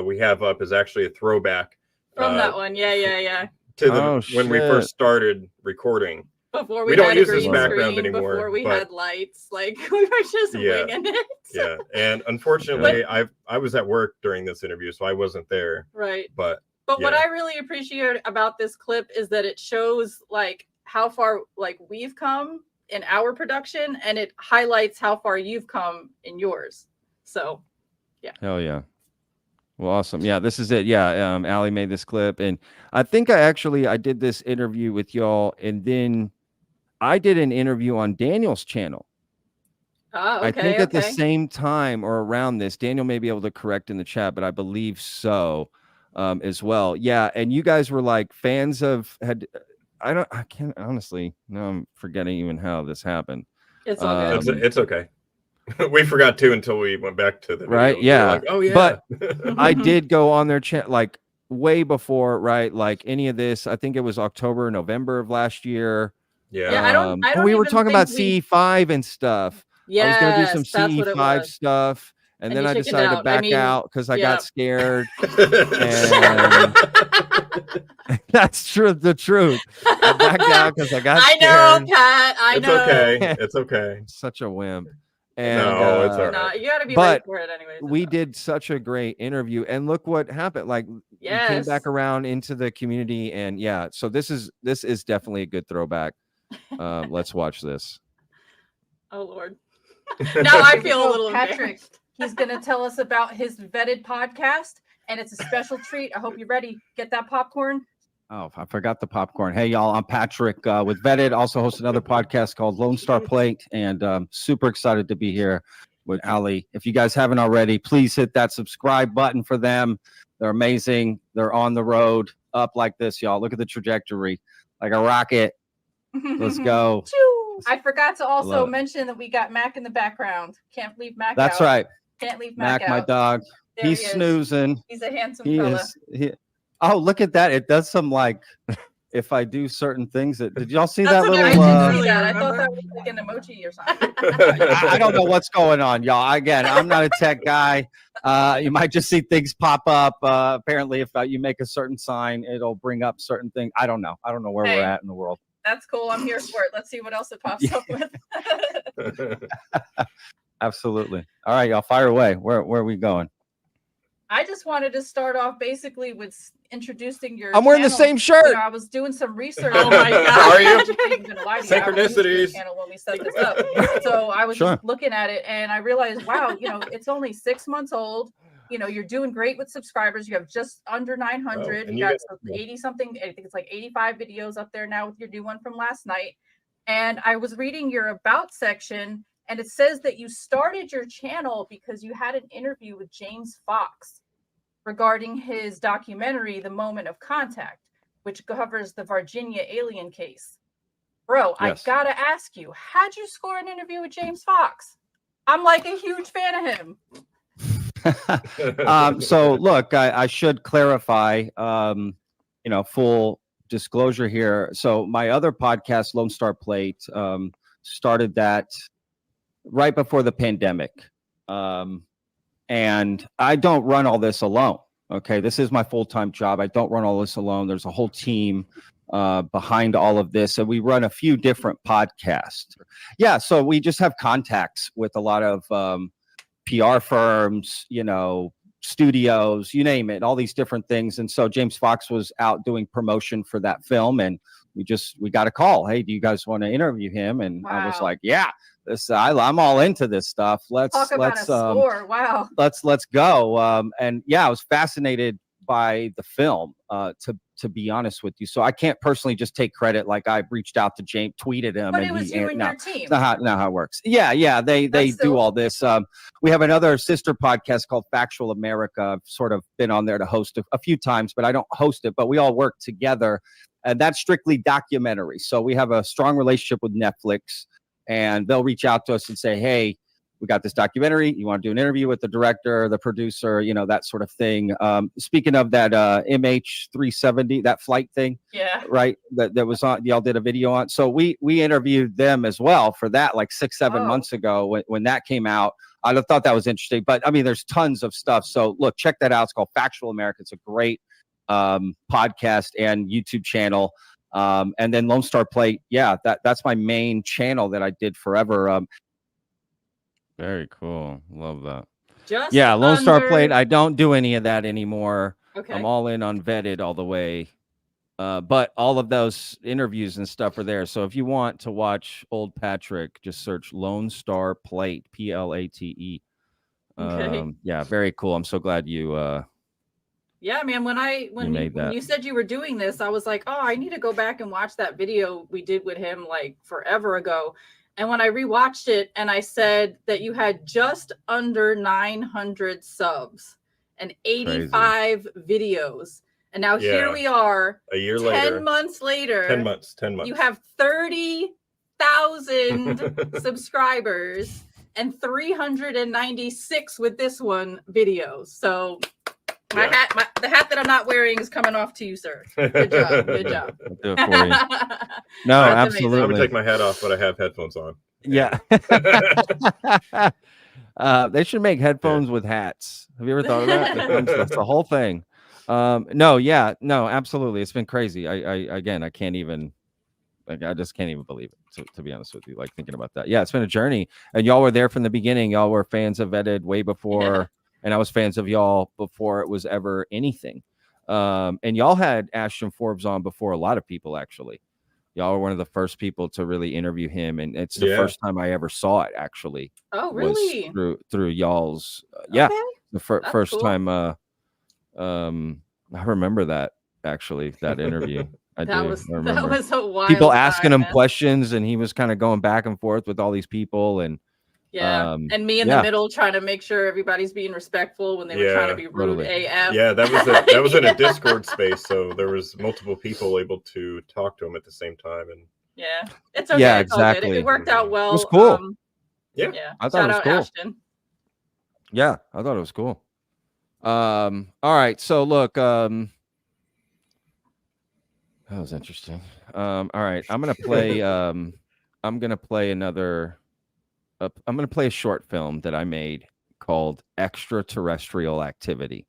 Speaker 4: we have up is actually a throwback
Speaker 3: from that one. Yeah.
Speaker 4: To the when we first started recording.
Speaker 3: Before we
Speaker 4: don't
Speaker 3: had
Speaker 4: use
Speaker 3: a green
Speaker 4: this background
Speaker 3: screen,
Speaker 4: anymore.
Speaker 3: Before we had lights, like we were just winging it.
Speaker 4: Yeah, and unfortunately, I was at work during this interview, so I wasn't there.
Speaker 3: Right.
Speaker 4: But
Speaker 3: what I really appreciate about this clip is that it shows like how far like we've come in our production, and it highlights how far you've come in yours. So, yeah.
Speaker 2: Hell yeah. Well, awesome. Yeah, this is it. Yeah, Allie made this clip, and I think I did this interview with y'all, and then I did an interview on Daniel's channel.
Speaker 3: Oh, okay.
Speaker 2: I think at the same time or around this, Daniel may be able to correct in the chat, but I believe so as well. Yeah, and you guys were like fans of I can't honestly. No, I'm forgetting even how this happened.
Speaker 3: It's all good.
Speaker 4: It's okay. We forgot to until we went back to the video.
Speaker 2: Right. Yeah.
Speaker 4: Like, oh yeah.
Speaker 2: But I did go on their channel like way before, right? Like any of this. I think it was October, November of last year.
Speaker 3: Yeah, I don't
Speaker 2: we were
Speaker 3: even
Speaker 2: talking about
Speaker 3: think
Speaker 2: CE5 and stuff. I was going to do some
Speaker 3: that's what it
Speaker 2: CE5
Speaker 3: was.
Speaker 2: stuff. And then
Speaker 3: you
Speaker 2: I
Speaker 3: chickened
Speaker 2: decided to
Speaker 3: out.
Speaker 2: back out because I
Speaker 3: yeah.
Speaker 2: got scared. And that's true. The truth. I backed out because I got
Speaker 3: I
Speaker 2: scared.
Speaker 3: know, Pat. I
Speaker 4: It's
Speaker 3: know.
Speaker 4: okay. It's okay.
Speaker 2: Such a wimp. And
Speaker 4: No, it's all
Speaker 3: No,
Speaker 4: right.
Speaker 3: you got to be ready for it anyways.
Speaker 2: we did such a great interview, and look what happened. Like, we came back around into the community, and yeah, so this is definitely a good throwback. Let's watch this.
Speaker 3: Oh Lord. Now I feel a little
Speaker 11: Patrick.
Speaker 3: embarrassed. He's going to tell us about his vetted podcast, and it's a special treat. I hope you're ready. Get that popcorn.
Speaker 2: Oh, I forgot the popcorn. Hey, y'all, I'm Patrick with Vetted. Also host another podcast called Lone Star Plate, and super excited to be here with Allie. If you guys haven't already, please hit that subscribe button for them. They're amazing. They're on the road up like this, y'all. Look at the trajectory, like a rocket. Let's go.
Speaker 3: I forgot to also mention that we got Mac in the background. Can't leave Mac out.
Speaker 2: That's right.
Speaker 3: Can't leave Mac out.
Speaker 2: My dog.
Speaker 3: There
Speaker 2: He's
Speaker 3: he is.
Speaker 2: snoozing.
Speaker 3: He's a handsome fella.
Speaker 2: Oh, look at that. It does some, like, if I do certain things. Did y'all see that little?
Speaker 3: I didn't see that. I thought that was like an emoji or something.
Speaker 2: I don't know what's going on, y'all. Again, I'm not a tech guy. You might just see things pop up. Apparently, if you make a certain sign, it'll bring up certain things. I don't know. I don't know where we're at in the world.
Speaker 3: That's cool. I'm here for it. Let's see what else it pops up with.
Speaker 2: Absolutely. All right, y'all, fire away. Where are we going?
Speaker 3: I just wanted to start off basically with introducing your
Speaker 2: I'm wearing the
Speaker 3: channel.
Speaker 2: same shirt.
Speaker 3: You know, I was doing some research.
Speaker 4: Oh my God. Are you?
Speaker 3: Synchronicities. When we set this up. So I was just looking at it and I realized, wow, you know, it's only 6 months old. You know, you're doing great with subscribers. You have just under 900.
Speaker 4: Oh,
Speaker 3: you got 80 something. I think it's like 85 videos up there now with your new one from last night. And I was reading your about section and it says that you started your channel because you had an interview with James Fox regarding his documentary, The Moment of Contact, which covers the Virginia alien case. Bro,
Speaker 2: Yes.
Speaker 3: I gotta ask you, how'd you score an interview with James Fox? I'm like a huge fan of him.
Speaker 2: So look, I should clarify, full disclosure here. So my other podcast, Lone Star Plate, started that right before the pandemic. And I don't run all this alone. Okay. This is my full-time job. I don't run all this alone. There's a whole team behind all of this. And we run a few different podcasts. Yeah. So we just have contacts with a lot of PR firms, studios, you name it, all these different things. And so James Fox was out doing promotion for that film, and we got a call. Hey, do you guys want to interview him? And I was like, yeah, I'm all into this stuff. Let's
Speaker 3: score. Wow.
Speaker 2: Let's go. And yeah, I was fascinated by the film, to be honest with you. So I can't personally just take credit. Like, I reached out to James, tweeted him,
Speaker 3: but
Speaker 2: and
Speaker 3: it was you and your team.
Speaker 2: Not how it works. Yeah. They do all this. We have another sister podcast called Factual America. I've sort of been on there to host a few times, but I don't host it. But we all work together, and that's strictly documentary. So we have a strong relationship with Netflix, and they'll reach out to us and say, hey, we got this documentary. You want to do an interview with the director, the producer, that sort of thing. Speaking of that MH370, that flight thing,
Speaker 3: yeah,
Speaker 2: right? That was on. Y'all did a video on. So we interviewed them as well for that, like 6-7 months ago when that came out. I thought that was interesting. But I mean, there's tons of stuff. So look, check that out. It's called Factual America. It's a great podcast and YouTube channel. And then Lone Star Plate, yeah, that's my main channel that I did forever. Very cool. Love that. Lone Star Plate. I don't do any of that anymore.
Speaker 3: Okay.
Speaker 2: I'm all in on Vetted all the way. But all of those interviews and stuff are there. So if you want to watch old Patrick, just search Lone Star Plate, Plate.
Speaker 3: Okay.
Speaker 2: Yeah, very cool. I'm so glad you
Speaker 3: yeah, man. When you said you were doing this, I was like, oh, I need to go back and watch that video we did with him like forever ago. And when I rewatched it and I said that you had just under 900 subs and 85 videos. And now here we are
Speaker 4: a year later,
Speaker 3: 10 months later,
Speaker 4: 10 months.
Speaker 3: You have 30,000 subscribers and 396 with this one video. So The hat that I'm not wearing is coming off to you, sir. Good job. Good job.
Speaker 2: I'll do it for you. No,
Speaker 3: That's
Speaker 2: absolutely.
Speaker 4: I would take my hat off, but I have headphones on.
Speaker 2: Yeah. They should make headphones with hats. Have you ever thought of that? That's the whole thing. No, absolutely. It's been crazy. I can't even, like, I just can't even believe it, to be honest with you, like, thinking about that. Yeah, it's been a journey, and y'all were there from the beginning. Y'all were fans of Vetted way before, and I was fans of y'all before it was ever anything. And y'all had Ashton Forbes on before a lot of people, actually. Y'all were one of the first people to really interview him, and it's the first time I ever saw it, actually.
Speaker 3: Oh, really?
Speaker 2: Was through y'all's the first
Speaker 3: cool.
Speaker 2: time. I remember that, actually, that interview.
Speaker 3: That was a wild
Speaker 2: people asking
Speaker 3: time,
Speaker 2: him questions, and he was kind of going back and forth with all these people, and
Speaker 3: and me in the middle trying to make sure everybody's being respectful when they were trying to be rude AF.
Speaker 4: Yeah, that was in a Discord space, so there was multiple people able to talk to him at the same time, and
Speaker 3: it's okay.
Speaker 2: Yeah,
Speaker 3: it's all good.
Speaker 2: exactly.
Speaker 3: It worked out well.
Speaker 2: It was cool.
Speaker 3: Yeah,
Speaker 2: I thought
Speaker 3: shout
Speaker 2: it was
Speaker 3: out
Speaker 2: cool.
Speaker 3: Ashton.
Speaker 2: Yeah, I thought it was cool. All right, so look, that was interesting. All right, I'm gonna play. I'm gonna play another. I'm gonna play a short film that I made called Extraterrestrial Activity.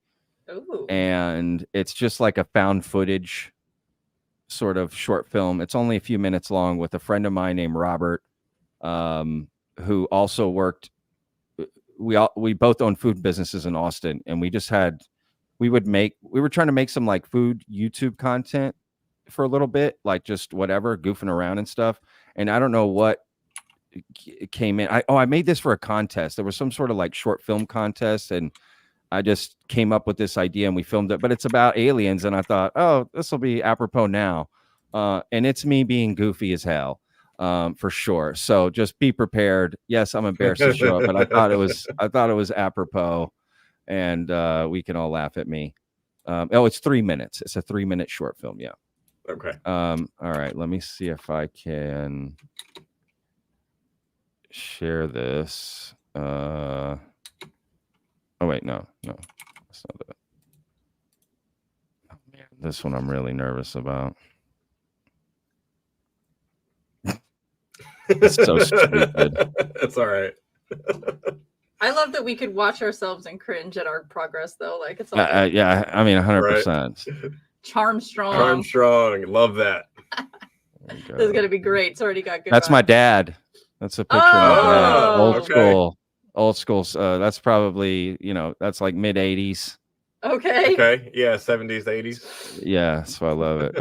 Speaker 3: Ooh.
Speaker 2: And it's just like a found footage sort of short film. It's only a few minutes long, with a friend of mine named Robert, who also worked. We both own food businesses in Austin, and we were trying to make some like food YouTube content for a little bit, like just whatever, goofing around and stuff. And I don't know what came in. I made this for a contest. There was some sort of like short film contest, and I just came up with this idea, and we filmed it. But it's about aliens, and I thought, oh, this will be apropos now. And it's me being goofy as hell, for sure. So just be prepared. Yes, I'm embarrassed to show up, but I thought it was apropos, and we can all laugh at me. It's 3 minutes. It's a 3-minute short film. Yeah.
Speaker 4: Okay.
Speaker 2: All right. Let me see if I can share this. Oh wait, no, that's not it. Oh, man, this one I'm really nervous about. It's so stupid.
Speaker 4: It's all right.
Speaker 3: I love that we could watch ourselves and cringe at our progress, though. Like, it's all
Speaker 2: yeah, I mean 100%.
Speaker 3: Armstrong,
Speaker 4: love that.
Speaker 3: This is gonna be great. It's already got good.
Speaker 2: That's my dad. That's a picture of my dad. Old school. That's probably, that's like mid 80s.
Speaker 3: Okay.
Speaker 4: Yeah, 70s, 80s.
Speaker 2: Yeah, so I love it.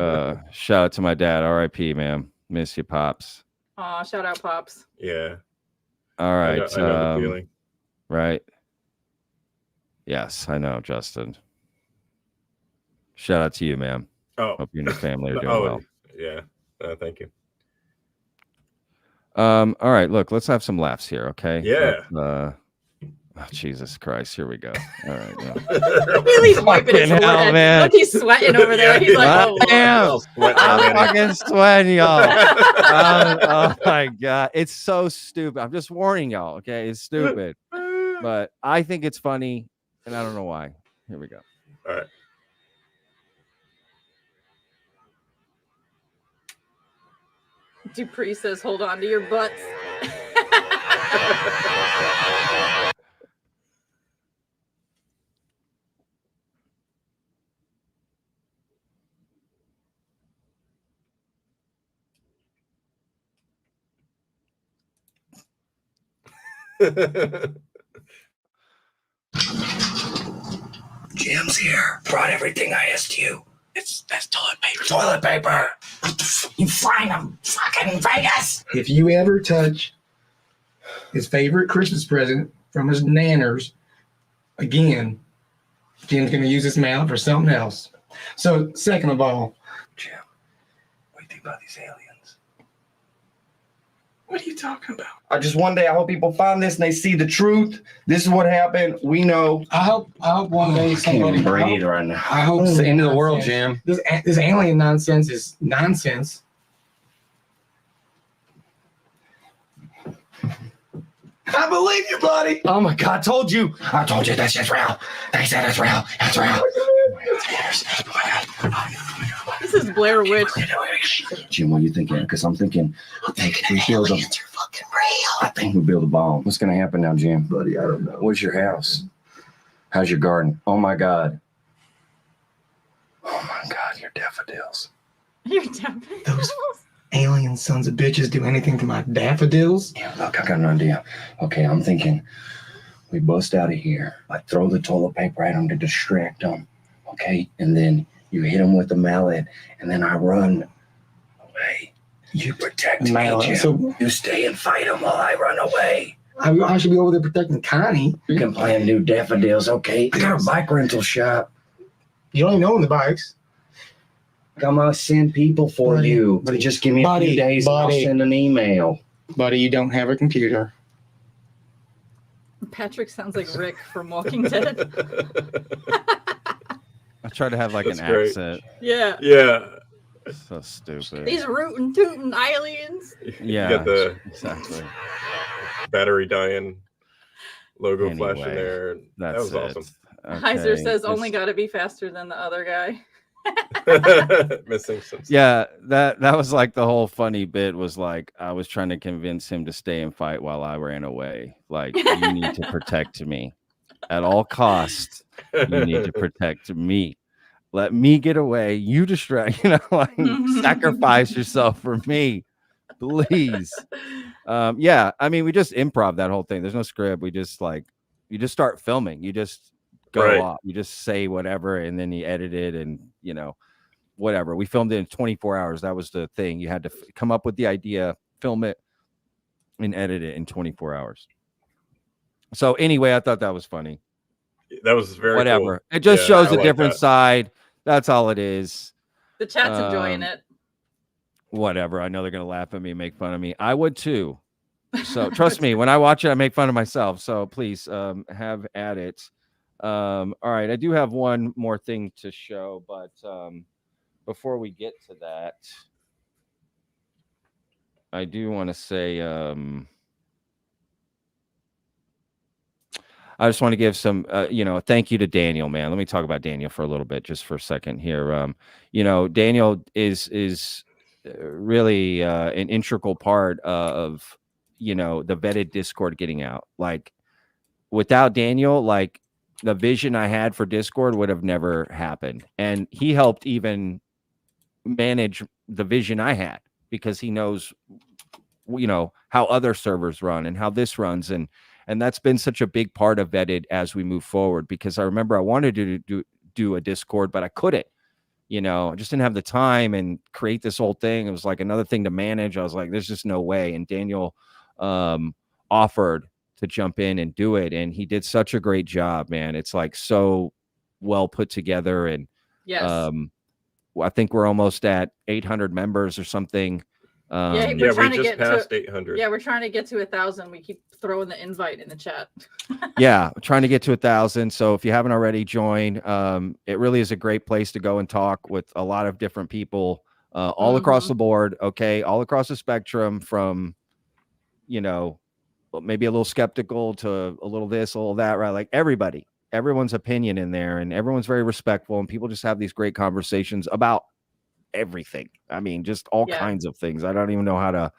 Speaker 2: Shout out to my dad. R.I.P. man. Miss you, pops.
Speaker 3: Aw, shout out, pops.
Speaker 4: Yeah.
Speaker 2: All right.
Speaker 4: I know the feeling.
Speaker 2: Right. Yes, I know, Justin. Shout out to you, man.
Speaker 4: Oh,
Speaker 2: hope you and your family are doing well.
Speaker 4: Yeah. Thank you.
Speaker 2: All right, look, let's have some laughs here, okay?
Speaker 4: Yeah.
Speaker 2: Jesus Christ, here we go. All right. Yeah.
Speaker 3: He's wiping his forehead.
Speaker 2: Man.
Speaker 3: Look, he's sweating over there. He's like, oh,
Speaker 2: damn. I'm fucking sweating, y'all. Oh my God. It's so stupid. I'm just warning y'all, okay? It's stupid. But I think it's funny, and I don't know why. Here we go.
Speaker 4: All right.
Speaker 3: Dupree says, hold on to your butts.
Speaker 1: Jim's here. Brought everything I asked you. That's toilet paper. Toilet paper. You find them fucking Vegas.
Speaker 11: If you ever touch his favorite Christmas present from his nanners again, Jim's going to use his mouth for something else. So, second of all, Jim, what do you think about these aliens? What are you talking about?
Speaker 10: One day I hope people find this and they see the truth. This is what happened. We know.
Speaker 11: I hope one day somebody.
Speaker 10: Breathe right now.
Speaker 11: I hope
Speaker 10: it's the end of the world, Jim.
Speaker 11: This alien nonsense is nonsense. I believe you, buddy.
Speaker 10: Oh my God, told you.
Speaker 11: I told you that shit's real. They said it's real. It's real.
Speaker 3: This is Blair Witch.
Speaker 10: Jim, what are you thinking? Because I'm thinking we build a
Speaker 11: Fucking real.
Speaker 10: I think we build a bomb. What's gonna happen now, Jim?
Speaker 11: Buddy, I don't know.
Speaker 10: Where's your house? How's your garden? Oh my God. Oh my God, your daffodils.
Speaker 3: You're dumb.
Speaker 11: Those alien sons of bitches do anything to my daffodils?
Speaker 10: Yeah, look, I got an idea. Okay, I'm thinking we bust out of here. I throw the toilet paper at them to distract them. Okay, and then you hit them with the mallet, and then I run away. You protect me, Jim.
Speaker 11: So
Speaker 10: You stay and fight them while I run away.
Speaker 11: I should be over there protecting Connie.
Speaker 10: You can plan new daffodils, okay? I got a bike rental shop.
Speaker 11: You don't even own the bikes.
Speaker 10: I'm gonna send people for
Speaker 11: Buddy,
Speaker 10: you.
Speaker 11: buddy,
Speaker 10: Just give me a few days and I'll
Speaker 11: buddy.
Speaker 10: send an email.
Speaker 11: Buddy, you don't have a computer.
Speaker 3: Patrick sounds like Rick from Walking Dead.
Speaker 2: I try to have like
Speaker 4: That's
Speaker 2: an
Speaker 4: great.
Speaker 2: accent.
Speaker 3: Yeah.
Speaker 4: Yeah.
Speaker 2: So stupid.
Speaker 3: These rootin' tootin' aliens.
Speaker 2: Yeah,
Speaker 4: You got the
Speaker 2: exactly.
Speaker 4: battery dying logo flashing
Speaker 2: Anyway,
Speaker 4: there. That
Speaker 2: That's
Speaker 4: was awesome.
Speaker 3: Heiser
Speaker 2: Okay,
Speaker 3: says
Speaker 2: just-
Speaker 3: only got to be faster than the other guy.
Speaker 4: Missing some.
Speaker 2: Yeah, that was like the whole funny bit was like I was trying to convince him to stay and fight while I ran away. Like you need to protect me at all costs. You need to protect me. Let me get away. You distract. Like sacrifice yourself for me, please. Yeah, I mean, we just improv that whole thing. There's no script. We just you just start filming. You just go
Speaker 4: Right.
Speaker 2: off. You just say whatever, and then you edit it, and whatever. We filmed it in 24 hours. That was the thing. You had to come up with the idea, film it, and edit it in 24 hours. So anyway, I thought that was funny.
Speaker 4: That was very
Speaker 2: Whatever.
Speaker 4: cool.
Speaker 2: It just
Speaker 4: Yeah,
Speaker 2: shows
Speaker 4: I
Speaker 2: a
Speaker 4: like
Speaker 2: different
Speaker 4: that.
Speaker 2: side. That's all it is.
Speaker 3: The chat's enjoying it.
Speaker 2: Whatever. I know they're gonna laugh at me and make fun of me. I would too. So trust me, when I watch it, I make fun of myself. So please have at it. All right, I do have one more thing to show, but before we get to that, I do want to say I just want to give some thank you to Daniel, man. Let me talk about Daniel for a little bit, just for a second here. Daniel is really an integral part of the vetted Discord getting out. Like without Daniel, like the vision I had for Discord would have never happened. And he helped even manage the vision I had because he knows, how other servers run and how this runs. And that's been such a big part of vetted as we move forward, because I remember I wanted to do a Discord, but I couldn't. I just didn't have the time and create this whole thing. It was like another thing to manage. I was like, there's just no way. And Daniel offered to jump in and do it. And he did such a great job, man. It's like so well put together. And
Speaker 3: Yes.
Speaker 2: I think we're almost at 800 members or something.
Speaker 3: We're
Speaker 4: Yeah,
Speaker 3: trying
Speaker 4: we
Speaker 3: to
Speaker 4: just
Speaker 3: get
Speaker 4: passed
Speaker 3: to
Speaker 4: 800.
Speaker 3: Yeah, we're trying to get to 1,000. We keep throwing the invite in the chat.
Speaker 2: Yeah, trying to get to 1,000. So if you haven't already joined, it really is a great place to go and talk with a lot of different people all across the board. Okay, all across the spectrum, from maybe a little skeptical to a little this, a little that, right? Like everyone's opinion in there, and everyone's very respectful, and people just have these great conversations about everything. I mean, just all kinds of things. I don't even know how to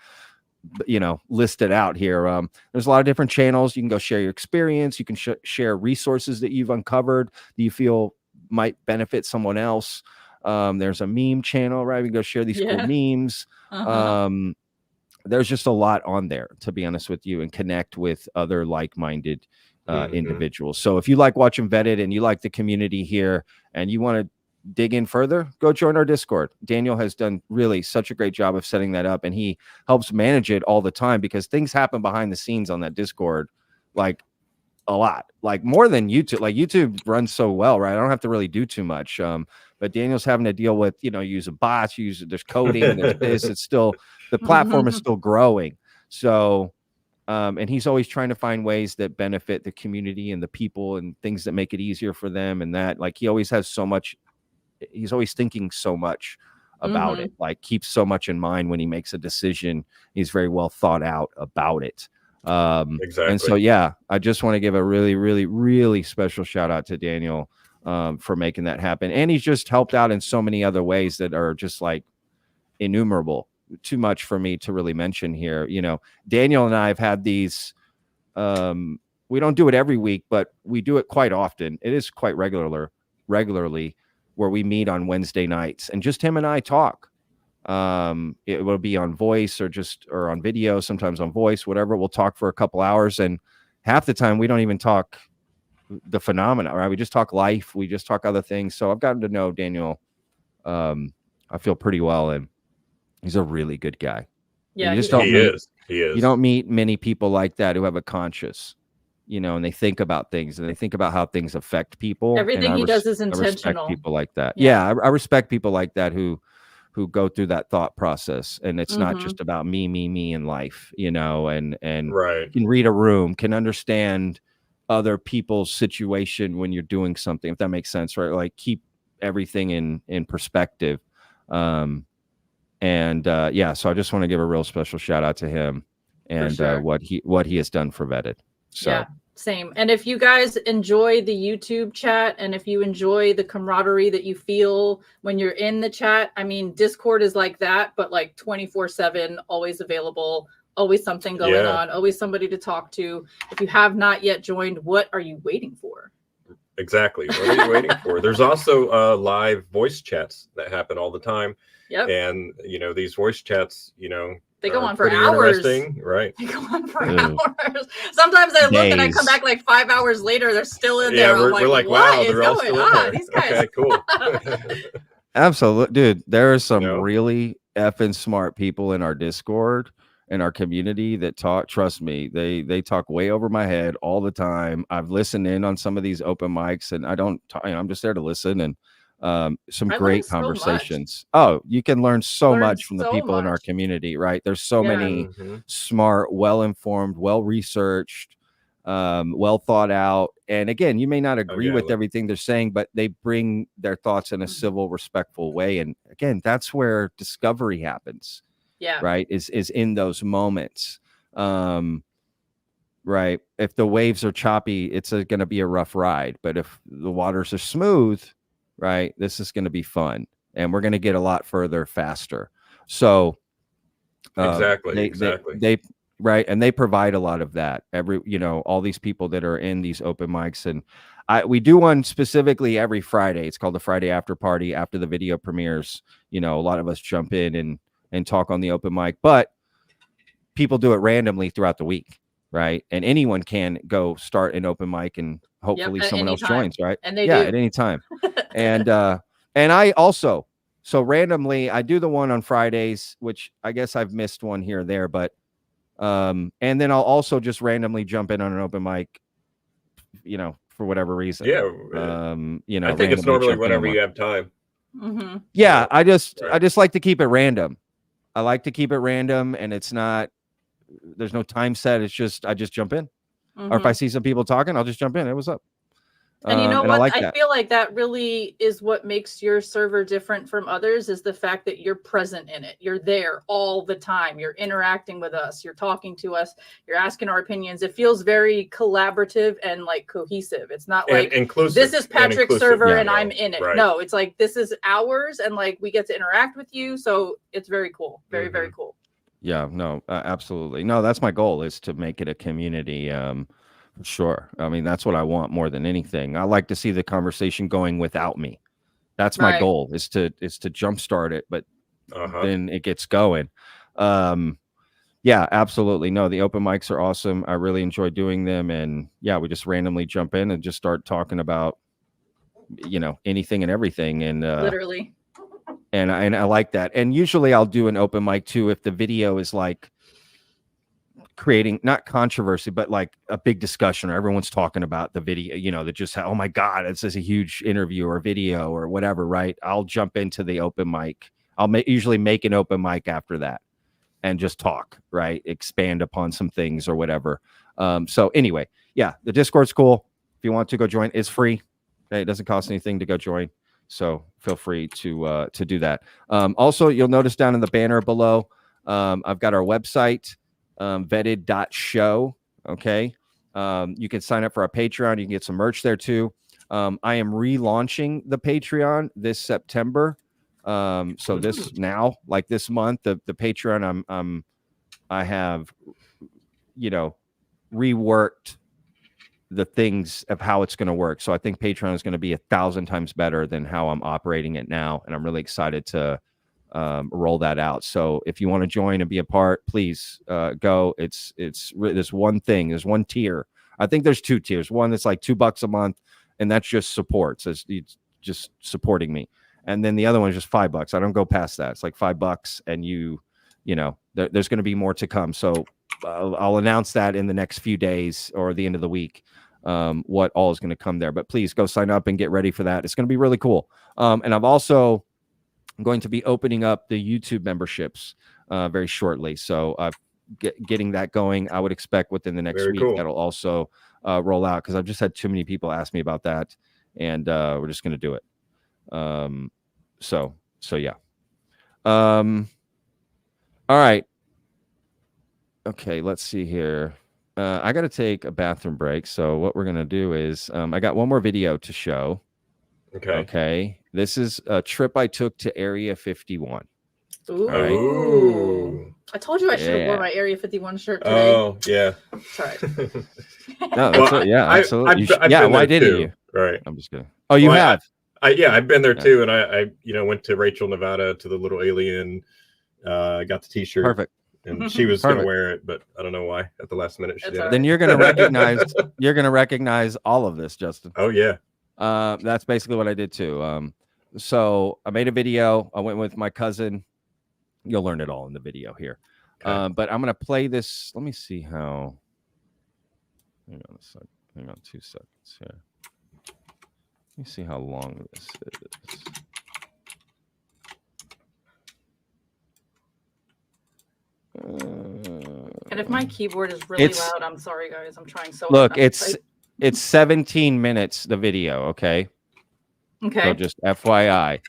Speaker 2: list it out here. There's a lot of different channels. You can go share your experience. You can share resources that you've uncovered that you feel might benefit someone else. There's a meme channel, right? We can go share these cool memes. There's just a lot on there, to be honest with you, and connect with other like-minded individuals. So if you like watching Vetted and you like the community here and you want to dig in further, go join our Discord. Daniel has done really such a great job of setting that up, and he helps manage it all the time, because things happen behind the scenes on that Discord, like a lot, like more than YouTube. Like YouTube runs so well, right? I don't have to really do too much. But Daniel's having to deal with, use a bot, there's coding, there's this, it's still, the platform is still growing. So, and he's always trying to find ways that benefit the community and the people and things that make it easier for them. And that, like, he always has so much, he's always thinking so much about it, like keeps so much in mind when he makes a decision. He's very well thought out about it.
Speaker 4: Exactly.
Speaker 2: And so, yeah, I just want to give a really, really, really special shout out to Daniel for making that happen. And he's just helped out in so many other ways that are just like innumerable, too much for me to really mention here. You know, Daniel and I have had these, we don't do it every week, but we do it quite often. It is quite regularly where we meet on Wednesday nights and just him and I talk. It will be on voice or on video, sometimes on voice, whatever. We'll talk for a couple hours, and half the time we don't even talk the phenomena, right? We just talk life. We just talk other things. So I've gotten to know Daniel. I feel pretty well, and he's a really good guy.
Speaker 3: Yeah,
Speaker 2: you just don't meet,
Speaker 4: he is.
Speaker 2: You don't meet many people like that who have a conscience, you know, and they think about things and they think about how things affect people.
Speaker 3: Everything he does is
Speaker 2: I respect
Speaker 3: intentional.
Speaker 2: people like that. Yeah, I respect people like that who go through that thought process, and it's not just about me in life, you know, and
Speaker 4: right.
Speaker 2: can read a room, can understand other people's situation when you're doing something, if that makes sense, right? Like keep everything in perspective. Yeah, so I just want to give a real special shout out to him and what he has done for Vetted. So
Speaker 3: yeah, same. And if you guys enjoy the YouTube chat, and if you enjoy the camaraderie that you feel when you're in the chat, I mean, Discord is like that, but like 24/7, always available, always something going on, always somebody to talk to. If you have not yet joined, what are you waiting for?
Speaker 4: Exactly. What are you waiting for? There's also live voice chats that happen all the time.
Speaker 3: Yep.
Speaker 4: And, you know, these voice chats, you know,
Speaker 3: they go on for hours.
Speaker 4: Right.
Speaker 3: They go on for hours. Sometimes I look and I come back like 5 hours later. They're still in there.
Speaker 4: We're like, wow, they're all still in there.
Speaker 3: These guys.
Speaker 4: Okay, cool.
Speaker 2: Absolutely, dude. There are some really effing smart people in our Discord, in our community that talk. Trust me, they talk way over my head all the time. I've listened in on some of these open mics, and I don't. I'm just there to listen and some great conversations. You can learn so much from the people in our community, right? There's so many smart, well-informed, well-researched, well thought out. And again, you may not agree with everything they're saying, but they bring their thoughts in a civil, respectful way. And again, that's where discovery happens. Yeah. Right. Is in those moments. Right. If the waves are choppy, it's going to be a rough ride. But if the waters are smooth, right, this is going to be fun, and we're going to get a lot further faster. So
Speaker 4: exactly.
Speaker 2: They right, and they provide a lot of that. All these people that are in these open mics, and we do one specifically every Friday. It's called the Friday After Party after the video premieres. You know, a lot of us jump in and talk on the open mic, but people do it randomly throughout the week, right? And anyone can go start an open mic, and hopefully someone else joins, right?
Speaker 3: And they
Speaker 2: do at any time. And I also, so randomly, I do the one on Fridays, which I guess I've missed one here or there, but and then I'll also just randomly jump in on an open mic, you know, for whatever reason.
Speaker 4: Yeah. I think it's normally whenever you have time.
Speaker 2: Yeah, I just like to keep it random. I like to keep it random, and it's not. There's no time set. It's just I just jump in, or if I see some people talking, I'll just jump in. Hey, what's up?
Speaker 3: And you know what? I feel like that really is what makes your server different from others, is the fact that you're present in it. You're there all the time. You're interacting with us. You're talking to us. You're asking our opinions. It feels very collaborative and like cohesive. It's not like
Speaker 4: inclusive.
Speaker 3: This is Patrick's server and I'm in it. Right. No, it's like this is ours, and like we get to interact with you. So it's very cool. Very, very cool.
Speaker 2: Yeah, no, absolutely. No, that's my goal, is to make it a community. Sure. I mean, that's what I want more than anything. I like to see the conversation going without me. That's my goal, is to jumpstart it, but then it gets going. Yeah, absolutely. No, the open mics are awesome. I really enjoy doing them. And yeah, we just randomly jump in and just start talking about, you know, anything and everything. And
Speaker 3: literally.
Speaker 2: And I like that. And usually I'll do an open mic too if the video is like creating not controversy, but like a big discussion, or everyone's talking about the video, you know, that just, oh my God, this is a huge interview or video or whatever, right? I'll jump into the open mic. I'll usually make an open mic after that and just talk, right? Expand upon some things or whatever. So anyway, yeah, the Discord's cool. If you want to go join, it's free. Okay? It doesn't cost anything to go join. So feel free to do that. Also, you'll notice down in the banner below, I've got our website. vetted.show. Okay. You can sign up for our Patreon. You can get some merch there too. I am relaunching the Patreon this September. So this now, like this month, the Patreon, I have, reworked the things of how it's going to work. So I think Patreon is going to be 1,000 times better than how I'm operating it now. And I'm really excited to roll that out. So if you want to join and be a part, please go. It's this one thing. There's one tier. I think there's 2 tiers. One that's like $2 a month, and that's just support. So it's just supporting me. And then the other one is just $5. I don't go past that. It's like $5, and there's going to be more to come. So I'll announce that in the next few days or the end of the week, what all is going to come there. But please go sign up and get ready for that. It's going to be really cool. And I'm also going to be opening up the YouTube memberships very shortly. So getting that going, I would expect within the next week. Cool. That'll also roll out, because I've just had too many people ask me about that, and we're just going to do it. So yeah. All right. Okay, let's see here. I got to take a bathroom break. So what we're going to do is I got one more video to show. Okay. This is a trip I took to Area 51.
Speaker 3: Ooh.
Speaker 2: Right.
Speaker 4: Ooh.
Speaker 3: I told you I should have worn my Area 51 shirt today.
Speaker 4: Oh, yeah.
Speaker 3: Sorry.
Speaker 2: No, that's absolutely. Why didn't you?
Speaker 4: Right.
Speaker 2: I'm just kidding. Oh, you have?
Speaker 4: I've been there too. And I went to Rachel, Nevada, to the little alien, got the t-shirt.
Speaker 2: Perfect.
Speaker 4: And she was going to wear it, but I don't know why at the last minute she didn't.
Speaker 2: Then you're going to recognize all of this, Justin.
Speaker 4: Oh yeah.
Speaker 2: That's basically what I did too. So I made a video. I went with my cousin. You'll learn it all in the video here. Okay. But I'm going to play this. Let me see how. Hang on a second. Hang on 2 seconds here. Let me see how long this is.
Speaker 3: And if my keyboard is really loud, I'm sorry, guys. I'm trying so
Speaker 2: hard. Look, it's 17 minutes, the video, okay?
Speaker 3: Okay.
Speaker 2: So just FYI. I'm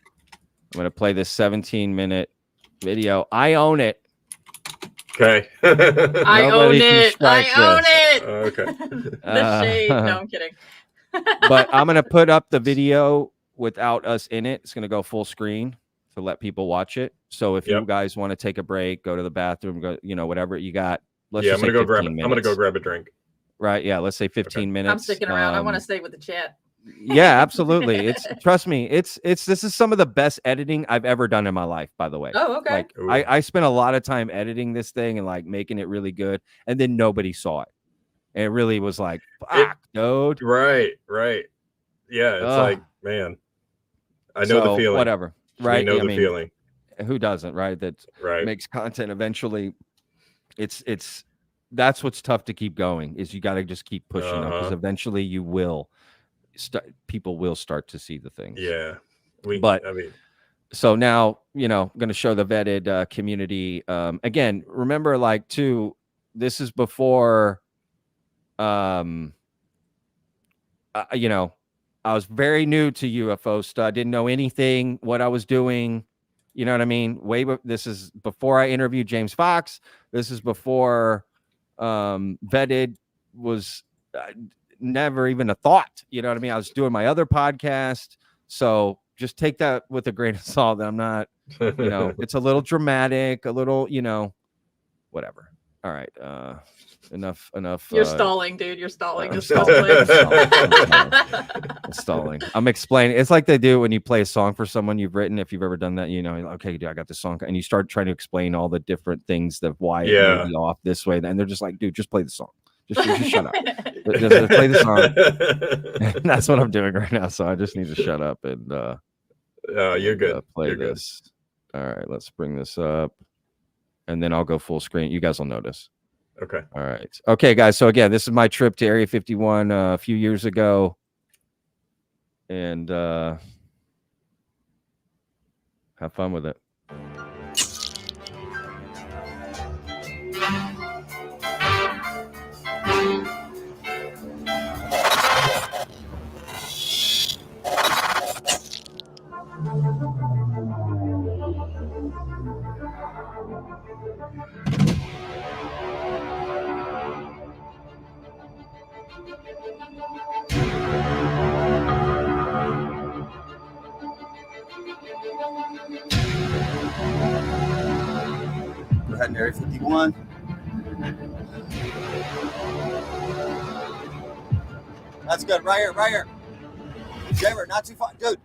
Speaker 2: going to play this 17-minute video. I own it.
Speaker 4: Okay.
Speaker 3: I own it.
Speaker 4: Okay.
Speaker 3: The shade. No, I'm kidding.
Speaker 2: But I'm going to put up the video without us in it. It's going to go full screen to let people watch it. So if you guys want to take a break, go to the bathroom, go, whatever you got.
Speaker 4: I'm gonna go grab a drink.
Speaker 2: Right. Yeah. Let's say 15 minutes.
Speaker 3: I'm sticking around. I want to stay with the chat.
Speaker 2: Yeah, absolutely. Trust me. This is some of the best editing I've ever done in my life, by the way.
Speaker 3: Oh, okay.
Speaker 2: Like I spent a lot of time editing this thing and like making it really good. And then nobody saw it. And it really was like, fuck, dude.
Speaker 4: Right. Yeah. It's like, man, I know the feeling.
Speaker 2: Whatever. Right.
Speaker 4: We know the feeling.
Speaker 2: Who doesn't, right? That makes content eventually. That's what's tough to keep going, is you got to just keep pushing up, because eventually you will people will start to see the things.
Speaker 4: Yeah.
Speaker 2: So now, I'm going to show the vetted community. Again, remember, like, too, this is before, I was very new to UFO stuff. I didn't know anything, what I was doing. You know what I mean? This is before I interviewed James Fox. This is before vetted was never even a thought. You know what I mean? I was doing my other podcast. So just take that with a grain of salt, that I'm not, it's a little dramatic, a little, whatever. All right. Enough.
Speaker 3: You're stalling, dude. You're stalling. Just
Speaker 2: stalling. I'm explaining. It's like they do when you play a song for someone you've written. If you've ever done that, okay, dude, I got this song, and you start trying to explain all the different things that why it may be off this way. And they're just like, dude, just play the song. Just shut up. Just play the song. And that's what I'm doing right now. So I just need to shut up and
Speaker 4: you're good.
Speaker 2: Play this. All right, let's bring this up, and then I'll go full screen. You guys will notice.
Speaker 4: Okay.
Speaker 2: All right. Okay, guys. So again, this is my trip to Area 51 a few years ago, and have fun with it.
Speaker 10: Go ahead, Area 51. That's good. Right here, right here. Jamer, not too far. Dude.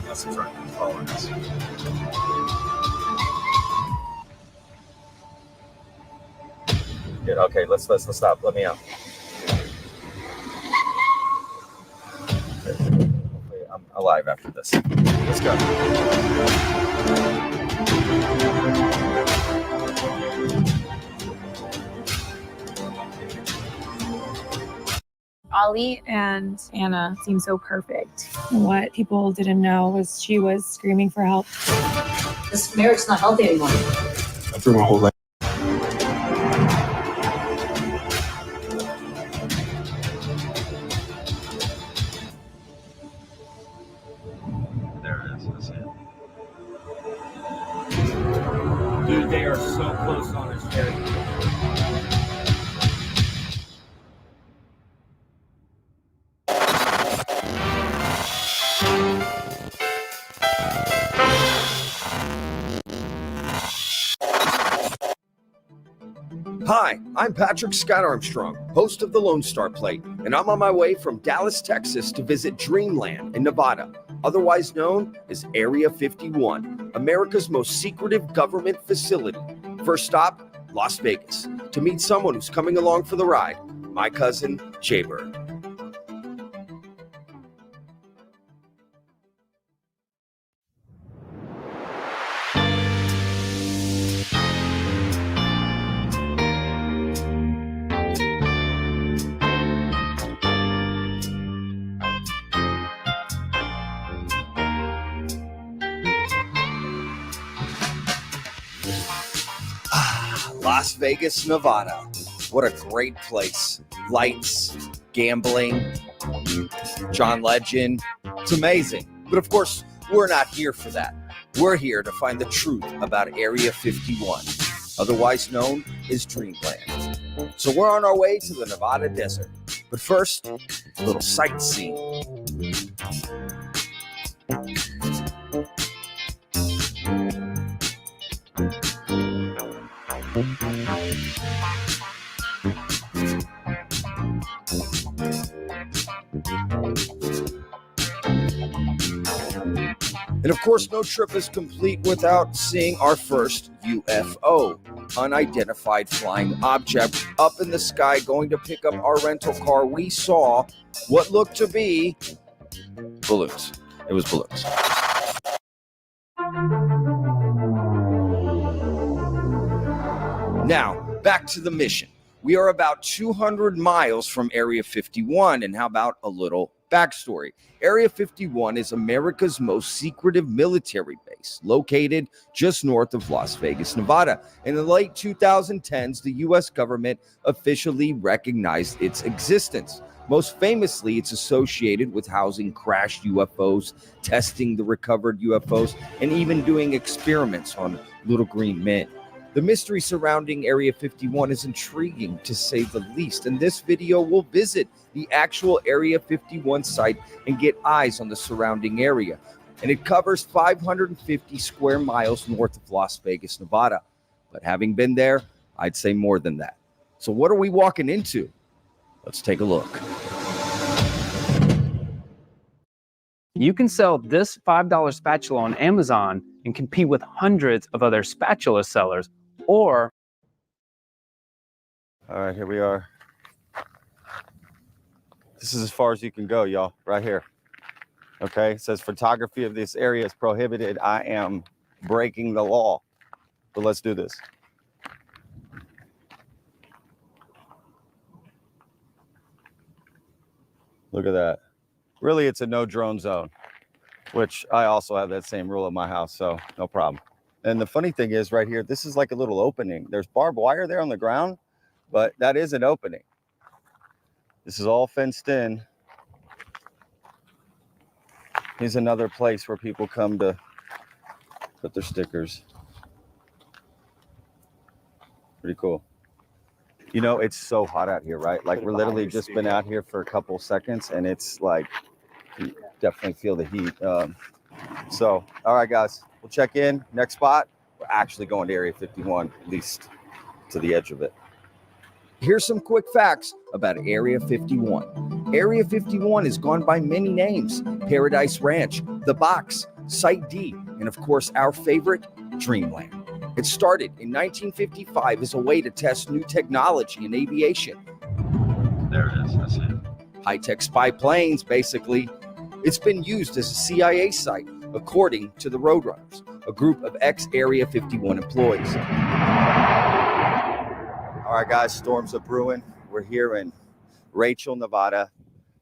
Speaker 10: That's the truck following us. Good. Okay, let's stop. Let me out. Hopefully I'm alive after this. Let's go.
Speaker 12: Allie and Anna seemed so perfect. What people didn't know was she was screaming for help.
Speaker 13: This marriage's not healthy anymore.
Speaker 6: I threw my whole life.
Speaker 10: There it is. That's it.
Speaker 9: Dude, they are so close on us, Jerry.
Speaker 2: Hi, I'm Patrick Scott Armstrong, host of the Lone Star Plate, and I'm on my way from Dallas, Texas to visit Dreamland in Nevada, otherwise known as Area 51, America's most secretive government facility. First stop, Las Vegas, to meet someone who's coming along for the ride, my cousin, Jaybird. Las Vegas, Nevada. What a great place. Lights, gambling, John Legend. It's amazing. But of course, we're not here for that. We're here to find the truth about Area 51, otherwise known as Dreamland. So we're on our way to the Nevada desert. But first, a little sightseeing. And of course, no trip is complete without seeing our first UFO, unidentified flying object up in the sky going to pick up our rental car. We saw what looked to be balloons. It was balloons. Now, back to the mission. We are about 200 miles from Area 51, and how about a little backstory? Area 51 is America's most secretive military base, located just north of Las Vegas, Nevada. In the late 2010s, the U.S. government officially recognized its existence. Most famously, it's associated with housing crashed UFOs, testing the recovered UFOs, and even doing experiments on little green men. The mystery surrounding Area 51 is intriguing, to say the least. In this video, we'll visit the actual Area 51 site and get eyes on the surrounding area. And it covers 550 square miles north of Las Vegas, Nevada. But having been there, I'd say more than that. So what are we walking into? Let's take a look.
Speaker 14: You can sell this $5 spatula on Amazon and compete with hundreds of other spatula sellers, or...
Speaker 2: All right, here we are. This is as far as you can go, y'all, right here. Okay, it says photography of this area is prohibited. I am breaking the law, but let's do this. Look at that. Really, it's a no drone zone, which I also have that same rule at my house, so no problem. And the funny thing is right here, this is like a little opening. There's barbed wire there on the ground, but that is an opening. This is all fenced in. Here's another place where people come to put their stickers. Pretty cool. You know, it's so hot out here, right? Like we're literally just been out here for a couple seconds and it's like, you definitely feel the heat. So, all right, guys, we'll check in. Next spot, we're actually going to Area 51, at least to the edge of it. Here's some quick facts about Area 51. Area 51 has gone by many names: Paradise Ranch, The Box, Site D, and of course, our favorite, Dreamland. It started in 1955 as a way to test new technology in aviation.
Speaker 4: There it is. That's it.
Speaker 2: High-tech spy planes, basically. It's been used as a CIA site, according to the Roadrunners, a group of ex-Area 51 employees. All right, guys, storms are brewing. We're here in Rachel, Nevada,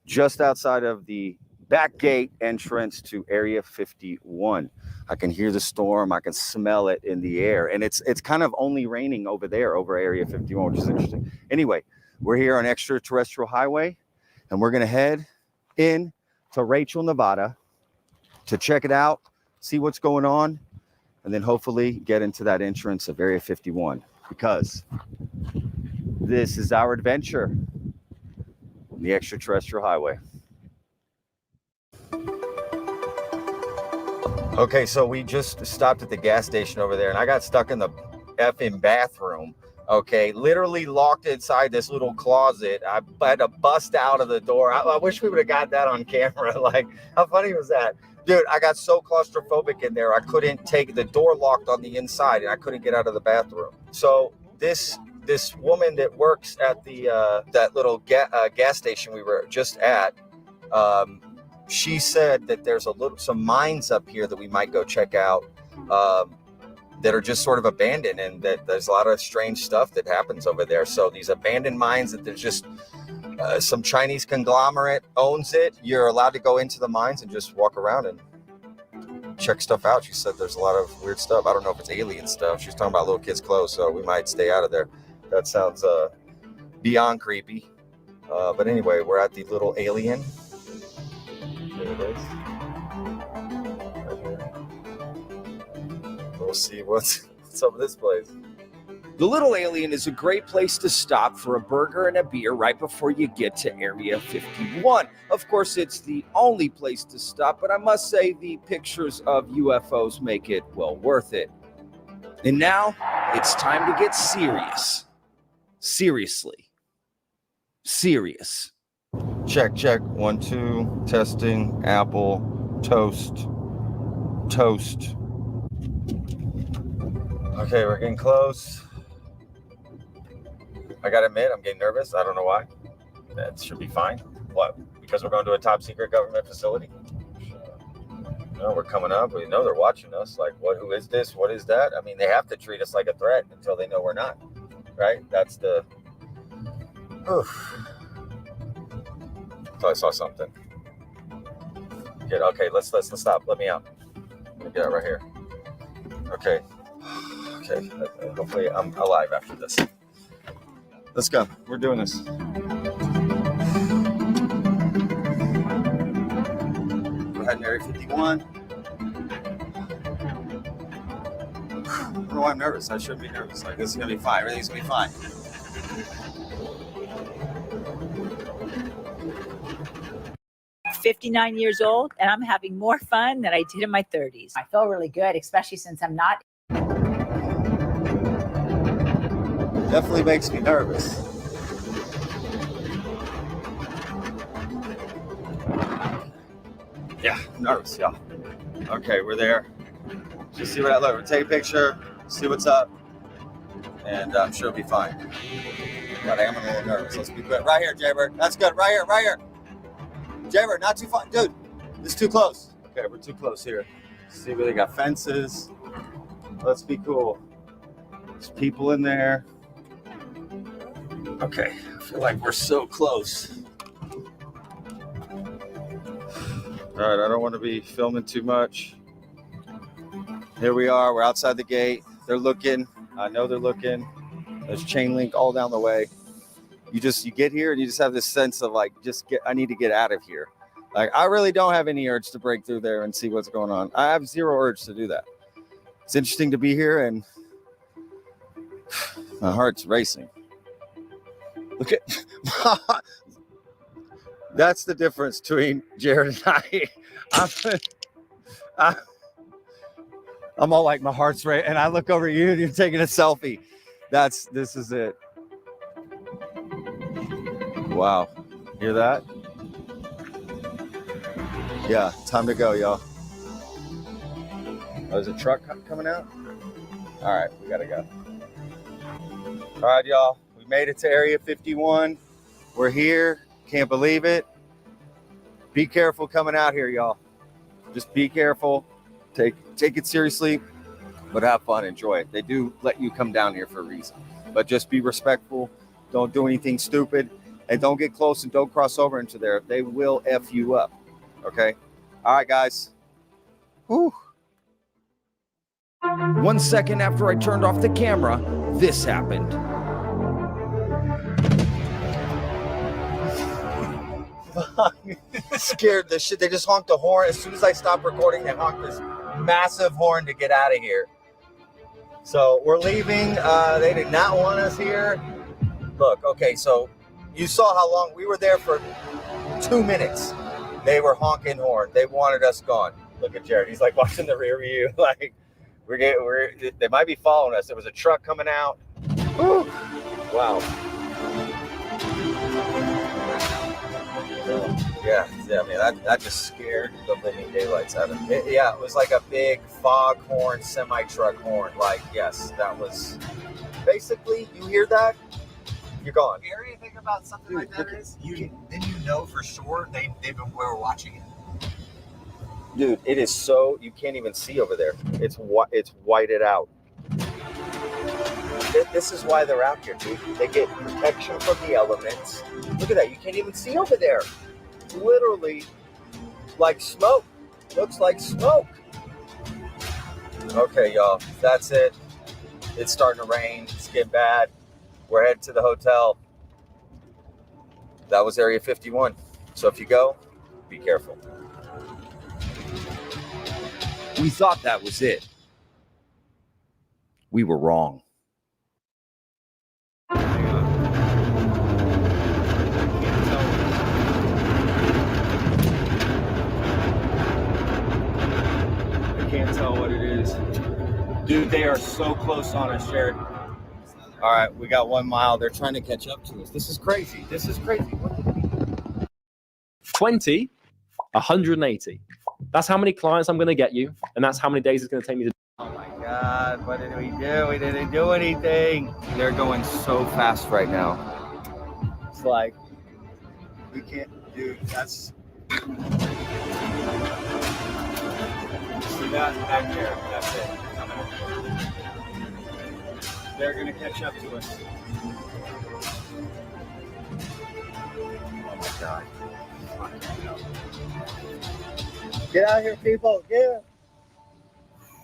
Speaker 2: just outside of the back gate entrance to Area 51. I can hear the storm. I can smell it in the air. And it's kind of only raining over there, over Area 51, which is interesting. Anyway, we're here on Extraterrestrial Highway, and we're going to head in to Rachel, Nevada to check it out, see what's going on, and then hopefully get into that entrance of Area 51, because this is our adventure on the Extraterrestrial Highway. Okay, so we just stopped at the gas station over there, and I got stuck in the effing bathroom. Okay, literally locked inside this little closet. I had to bust out of the door. I wish we would have got that on camera. Like, how funny was that? Dude, I got so claustrophobic in there, I couldn't take the door locked on the inside, and I couldn't get out of the bathroom. So this woman that works at the that little gas station we were just at, she said that there's some mines up here that we might go check out that are just sort of abandoned, and that there's a lot of strange stuff that happens over there. So these abandoned mines that there's just some Chinese conglomerate owns it. You're allowed to go into the mines and just walk around and check stuff out. She said there's a lot of weird stuff. I don't know if it's alien stuff. She's talking about little kids' clothes, so we might stay out of there. That sounds beyond creepy. But anyway, we're at the little alien. There it is. Right here. We'll see what's up with this place. The Little Alien is a great place to stop for a burger and a beer right before you get to Area 51. Of course, it's the only place to stop, but I must say the pictures of UFOs make it well worth it. And now it's time to get serious. Seriously. Serious. Check. 1, 2, testing, apple, toast. Okay, we're getting close. I gotta admit, I'm getting nervous. I don't know why. That should be fine. What? Because we're going to a top secret government facility? No, we're coming up. We know they're watching us. Like, what? Who is this? What is that? I mean, they have to treat us like a threat until they know we're not. Right? That's the... Oof. Thought I saw something. Good. Okay, let's stop. Let me out. Let me get out right here. Okay. Hopefully I'm alive after this. Let's go. We're doing this. We're heading to Area 51. I don't know why I'm nervous. I shouldn't be nervous. Like, this is gonna be fine. Everything's gonna be fine.
Speaker 15: 59 years old, and I'm having more fun than I did in my 30s.
Speaker 13: I feel really good, especially since I'm not.
Speaker 2: Definitely makes me nervous. Yeah, I'm nervous, y'all. Okay, we're there. Just see what I look. Take a picture, see what's up, and I'm sure it'll be fine. But I am a little nervous. Let's be quick. Right here, Jaybird. That's good. Right here. Jaybird, not too far. Dude, it's too close. Okay, we're too close here. See where they got fences. Let's be cool. There's people in there. Okay, I feel like we're so close. All right, I don't want to be filming too much. Here we are. We're outside the gate. They're looking. I know they're looking. There's chain link all down the way. You get here and you just have this sense of like, I need to get out of here.
Speaker 10: Like, I really don't have any urge to break through there and see what's going on. I have zero urge to do that. It's interesting to be here, and my heart's racing. Look at that's the difference between Jared and I. I'm all like, my heart's racing, and I look over at you and you're taking a selfie. This is it. Wow. Hear that? Yeah, time to go, y'all. Oh, there's a truck coming out? All right, we gotta go. All right, y'all. We made it to Area 51. We're here. Can't believe it. Be careful coming out here, y'all. Just be careful. Take it seriously, but have fun. Enjoy it. They do let you come down here for a reason. But just be respectful. Don't do anything stupid. And don't get close and don't cross over into there. They will F you up. Okay? All right, guys. Whew.
Speaker 2: 1 second after I turned off the camera, this happened.
Speaker 10: Scared the shit. They just honked the horn. As soon as I stopped recording, they honked this massive horn to get out of here. So we're leaving. They did not want us here. Look, okay, so you saw how long we were there for 2 minutes. They were honking horn. They wanted us gone. Look at Jared. He's like watching the rear view. Like they might be following us. There was a truck coming out. Woo. Wow. Yeah, I mean, that just scared the living daylights out of me. It was like a big fog horn, semi-truck horn. Like, yes, that was basically, you hear that, you're gone.
Speaker 16: The scary thing about something like that is you know for sure we were watching it.
Speaker 10: Dude, it is so, you can't even see over there. It's whited out. This is why they're out here, dude. They get protection from the elements. Look at that. You can't even see over there. It's literally like smoke. Looks like smoke. Okay, y'all. That's it. It's starting to rain. It's getting bad. We're headed to the hotel. That was Area 51. So if you go, be careful.
Speaker 2: We thought that was it. We were wrong.
Speaker 10: Can't tell what it is. Dude, they are so close on us, Jared. All right, we got 1 mile. They're trying to catch up to us. This is crazy.
Speaker 17: 20, 180. That's how many clients I'm going to get you, and that's how many days it's going to take me to.
Speaker 10: Oh my God, what did we do? We didn't do anything. They're going so fast right now. It's like, we can't, dude, that's. See that back there? That's it. They're gonna catch up to us. Oh my God! Get out here, people! Get!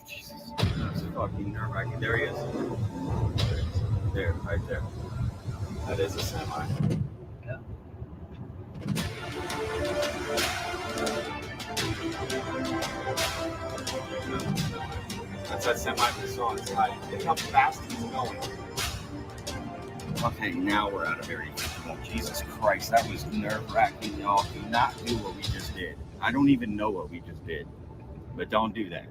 Speaker 10: Jesus, that's fucking nerve-wracking. There he is. There, right there. That is a semi. Yeah. That's that semi on its side. Look how fast he's going. Okay, now we're out of Area 51. Oh, Jesus Christ, that was nerve-wracking, y'all. Do not do what we just did. I don't even know what we just did, but don't do that.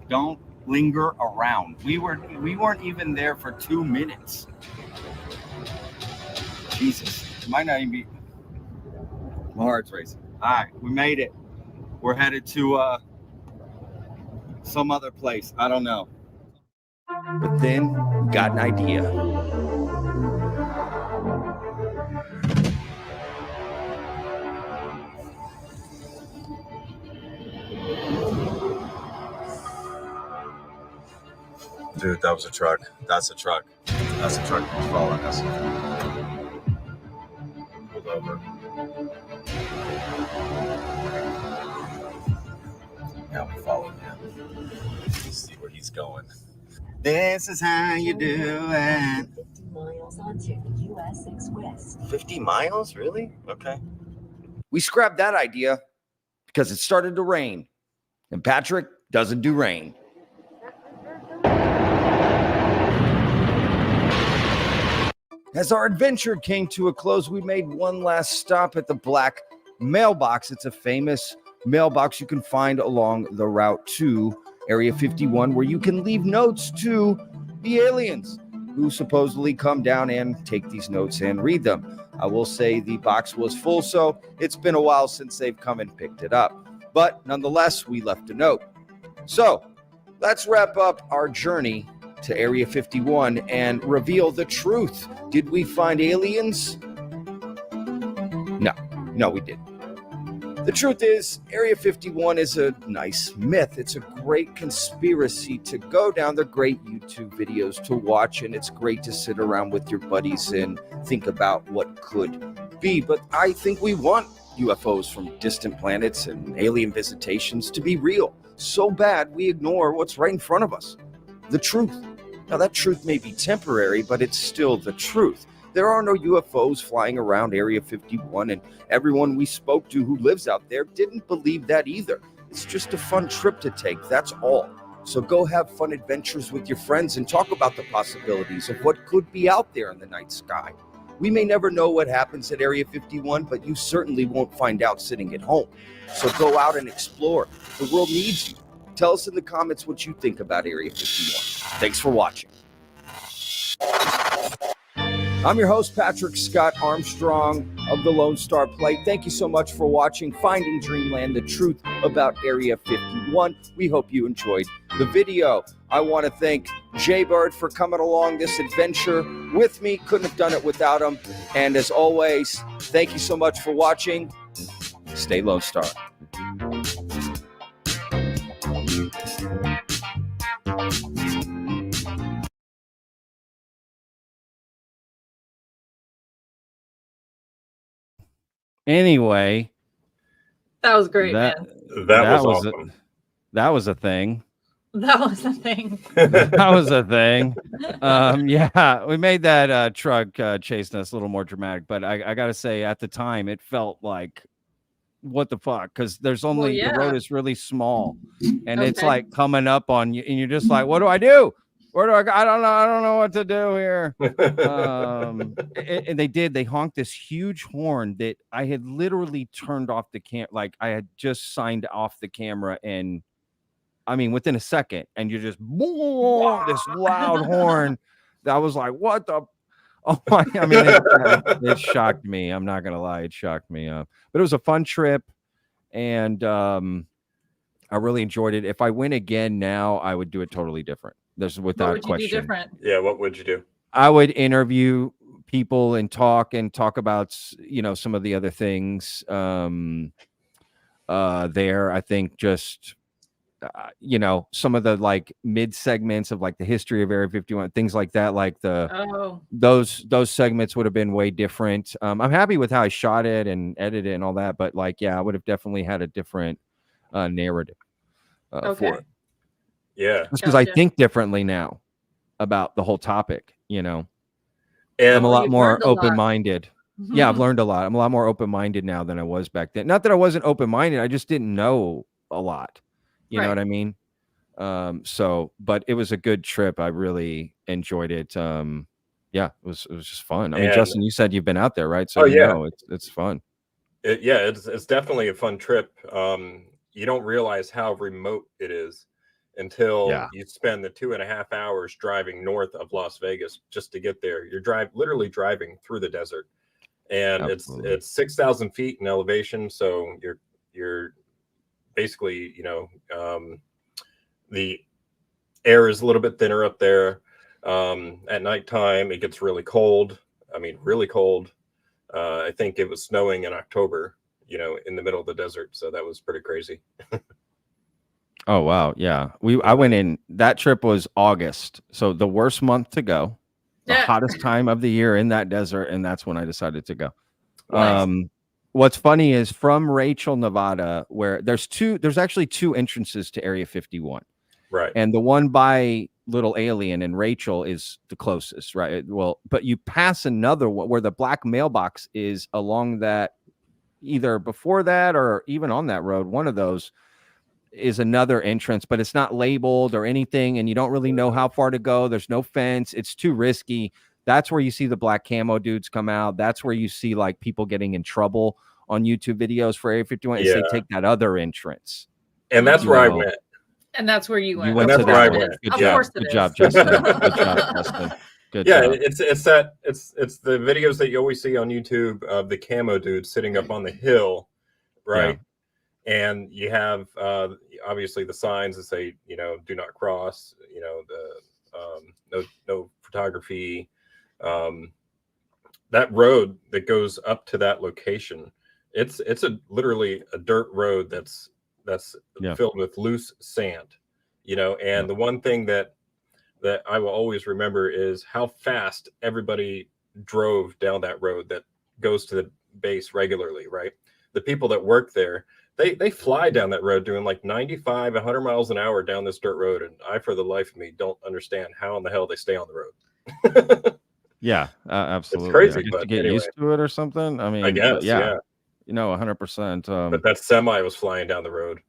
Speaker 10: Don't linger around. We weren't even there for 2 minutes. Jesus, it might not even be. My heart's racing. All right, we made it. We're headed to some other place. I don't know.
Speaker 2: But then we got an idea.
Speaker 10: Dude, that was a truck. That's a truck. That's a truck that's following us. Pulled over. Now we follow him. Let's see where he's going. This is how you do it.
Speaker 18: 50 miles onto US 6 West.
Speaker 10: 50 miles? Really? Okay.
Speaker 2: We scrapped that idea because it started to rain, and Patrick doesn't do rain. As our adventure came to a close, we made one last stop at the Black Mailbox. It's a famous mailbox you can find along the route to Area 51, where you can leave notes to the aliens who supposedly come down and take these notes and read them. I will say the box was full, so it's been a while since they've come and picked it up. But nonetheless, we left a note. So let's wrap up our journey to Area 51 and reveal the truth. Did we find aliens? No, we didn't. The truth is, Area 51 is a nice myth. It's a great conspiracy to go down. They're great YouTube videos to watch, and it's great to sit around with your buddies and think about what could be. But I think we want UFOs from distant planets and alien visitations to be real. So bad we ignore what's right in front of us. The truth. Now, that truth may be temporary, but it's still the truth. There are no UFOs flying around Area 51, and everyone we spoke to who lives out there didn't believe that either. It's just a fun trip to take, that's all. So go have fun adventures with your friends and talk about the possibilities of what could be out there in the night sky. We may never know what happens at Area 51, but you certainly won't find out sitting at home. So go out and explore. The world needs you. Tell us in the comments what you think about Area 51. Thanks for watching. I'm your host, Patrick Scott Armstrong of the Lone Star Plate. Thank you so much for watching Finding Dreamland, the truth about Area 51. We hope you enjoyed the video. I want to thank Jay Bird for coming along this adventure with me. Couldn't have done it without him. And as always, thank you so much for watching. Stay Lone Star. Anyway,
Speaker 3: That was great, man.
Speaker 4: That was awesome.
Speaker 2: That was a thing.
Speaker 3: That was the thing.
Speaker 2: That was a thing. Yeah, we made that truck chasing us a little more dramatic, but I gotta say, at the time, it felt like, what the fuck? Because there's only the road is really small, and it's like coming up on you, and you're just like, what do I do? Where do I go? I don't know what to do here. And they honked this huge horn that I had literally turned off the like I had just signed off the camera, and I mean within a second, and you're just this loud horn. That was like, what the? Oh my! I mean, it shocked me. I'm not gonna lie, it shocked me. But it was a fun trip, and I really enjoyed it. If I went again now, I would do it totally different. There's without question. What would you do different?
Speaker 4: Yeah, what would you do?
Speaker 2: I would interview people and talk about some of the other things there. I think just some of the like mid segments of like the history of Area 51, things like that, like those segments would have been way different. I'm happy with how I shot it and edited it and all that, but like I would have definitely had a different narrative for it.
Speaker 4: Yeah,
Speaker 2: just because I think differently now about the whole topic, and I'm a lot more open-minded. Yeah, I've learned a lot. I'm a lot more open-minded now than I was back then. Not that I wasn't open-minded, I just didn't know a lot. You know what I mean? But it was a good trip. I really enjoyed it. Yeah, it was just fun. I mean, Justin, you said you've been out there, right? So it's fun.
Speaker 4: It's definitely a fun trip. You don't realize how remote it is until you spend the 2.5 hours driving north of Las Vegas just to get there. You're literally driving through the desert, and it's 6,000 feet in elevation. So you're basically, the air is a little bit thinner up there. At nighttime, it gets really cold. I mean, really cold. I think it was snowing in October, in the middle of the desert. So that was pretty crazy.
Speaker 2: Oh, wow. Yeah. I went in, that trip was August. So the worst month to go, the hottest time of the year in that desert. And that's when I decided to go. Nice. What's funny is from Rachel, Nevada, where there's actually two entrances to Area 51.
Speaker 4: Right.
Speaker 2: And the one by Little Alien and Rachel is the closest, right? Well, but you pass another one where the black mailbox is along that, either before that or even on that road, one of those is another entrance, but it's not labeled or anything, and you don't really know how far to go. There's no fence. It's too risky. That's where you see the black camo dudes come out. That's where you see like people getting in trouble on YouTube videos for Area 51. Is they take that other entrance.
Speaker 4: And that's where I went.
Speaker 3: And that's where you went.
Speaker 2: You went
Speaker 4: that's
Speaker 2: to
Speaker 4: where I
Speaker 2: that one.
Speaker 4: went.
Speaker 2: Good
Speaker 3: Of
Speaker 2: job.
Speaker 3: course it
Speaker 2: Good
Speaker 3: is.
Speaker 2: job, Justin. Good job, Justin. Good
Speaker 4: Yeah,
Speaker 2: job.
Speaker 4: it's the videos that you always see on YouTube of the camo dude sitting up on the hill, right? And you have obviously the signs that say, you know, do not cross, you know, the no photography. That road that goes up to that location, it's literally a dirt road that's filled with loose sand, you know. And the one thing that I will always remember is how fast everybody drove down that road that goes to the base regularly, right? The people that work there, they fly down that road doing like 95, 100 miles an hour down this dirt road. And I, for the life of me, don't understand how in the hell they stay on the road.
Speaker 2: Yeah, absolutely.
Speaker 4: It's crazy,
Speaker 2: I guess
Speaker 4: but
Speaker 2: to get
Speaker 4: anyway.
Speaker 2: used to it or something. I mean,
Speaker 4: I guess,
Speaker 2: but
Speaker 4: yeah.
Speaker 2: You know, 100%.
Speaker 4: But that semi was flying down the road.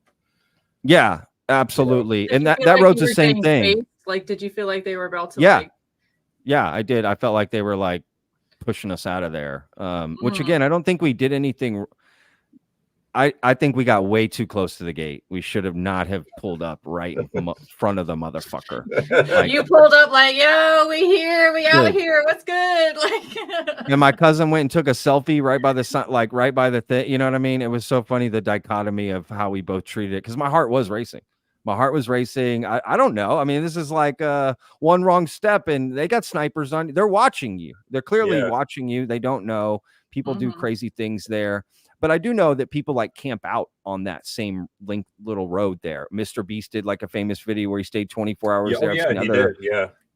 Speaker 2: Yeah, absolutely.
Speaker 3: Did
Speaker 2: And
Speaker 3: you
Speaker 2: that
Speaker 3: feel like
Speaker 2: road's
Speaker 3: you
Speaker 2: the
Speaker 3: were
Speaker 2: same
Speaker 3: getting
Speaker 2: thing.
Speaker 3: chased? Like, did you feel like they were about to
Speaker 2: Yeah.
Speaker 3: like?
Speaker 2: Yeah, I did. I felt like they were like pushing us out of there. Which again, I don't think we did anything. I think we got way too close to the gate. We should have not have pulled up right in front of the motherfucker. Like,
Speaker 3: You pulled up like, yo, we here, we out
Speaker 2: Good.
Speaker 3: here. What's good? Like,
Speaker 2: and my cousin went and took a selfie right by the sun, like right by the thing. You know what I mean? It was so funny, the dichotomy of how we both treated it, because my heart was racing. My heart was racing. I don't know. I mean, this is like one wrong step and they got snipers on. They're watching you. They're clearly watching you. They don't know. People do crazy things there. But I do know that people like camp out on that same little road there. Mr. Beast did like a famous video where he stayed 24 hours there.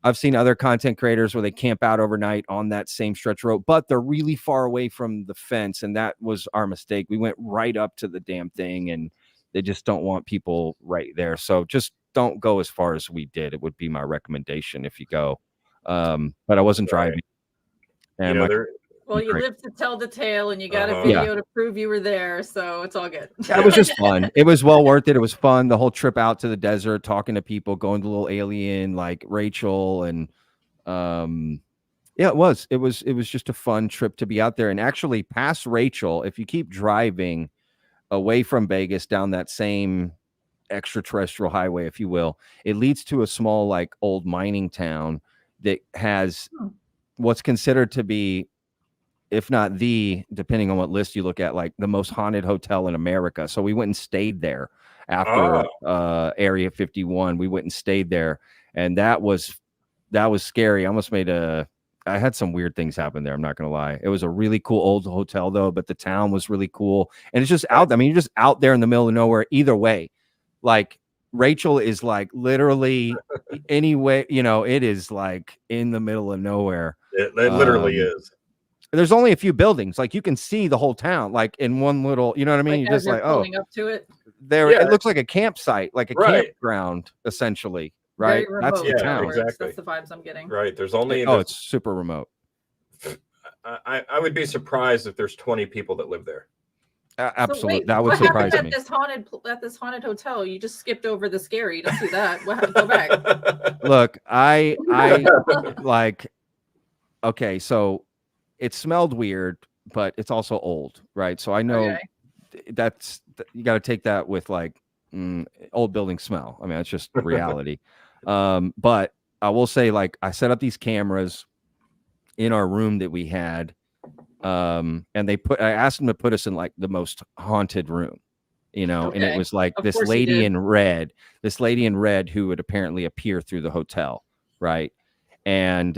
Speaker 2: I've seen other content creators where they camp out overnight on that same stretch road, but they're really far away from the fence. And that was our mistake. We went right up to the damn thing and they just don't want people right there. So just don't go as far as we did. It would be my recommendation if you go. But I wasn't driving. And
Speaker 3: well, you live to tell the tale, and you got a video to prove you were there, so it's all good.
Speaker 2: It was just fun. It was well worth it. It was fun. The whole trip out to the desert, talking to people, going to little alien like Rachel, and it was just a fun trip to be out there. And actually, past Rachel, if you keep driving away from Vegas down that same extraterrestrial highway, if you will, it leads to a small like old mining town that has what's considered to be, if not the, depending on what list you look at, like the most haunted hotel in America. So we went and stayed there after Area 51. We went and stayed there, and that was scary. I almost I had some weird things happen there. I'm not gonna lie. It was a really cool old hotel though, but the town was really cool, and it's just out. I mean, you're just out there in the middle of nowhere. Either way, like Rachel is like literally anyway. You know, it is like in the middle of nowhere.
Speaker 4: It literally is.
Speaker 2: There's only a few buildings. Like you can see the whole town, like in one little, you know what I mean?
Speaker 3: Like,
Speaker 2: you're just like,
Speaker 3: pulling up to it.
Speaker 2: It looks like a campsite, like a campground, essentially. Right.
Speaker 3: Very
Speaker 2: That's
Speaker 3: remote,
Speaker 2: the town.
Speaker 4: Exactly.
Speaker 3: That's the vibes I'm getting.
Speaker 4: Right. There's only
Speaker 2: it's super remote.
Speaker 4: I would be surprised if there's 20 people that live there.
Speaker 2: Absolutely. That would surprise me.
Speaker 3: At this haunted hotel, you just skipped over the scary. Don't do that. What happened? Go back.
Speaker 2: Look, I like, okay, so it smelled weird, but it's also old, right? So I know you got to take that with like old building smell. I mean, it's just reality. But I will say, like, I set up these cameras in our room that we had, and I asked them to put us in like the most haunted room, you know, and it was like this lady in red who would apparently appear through the hotel, right? And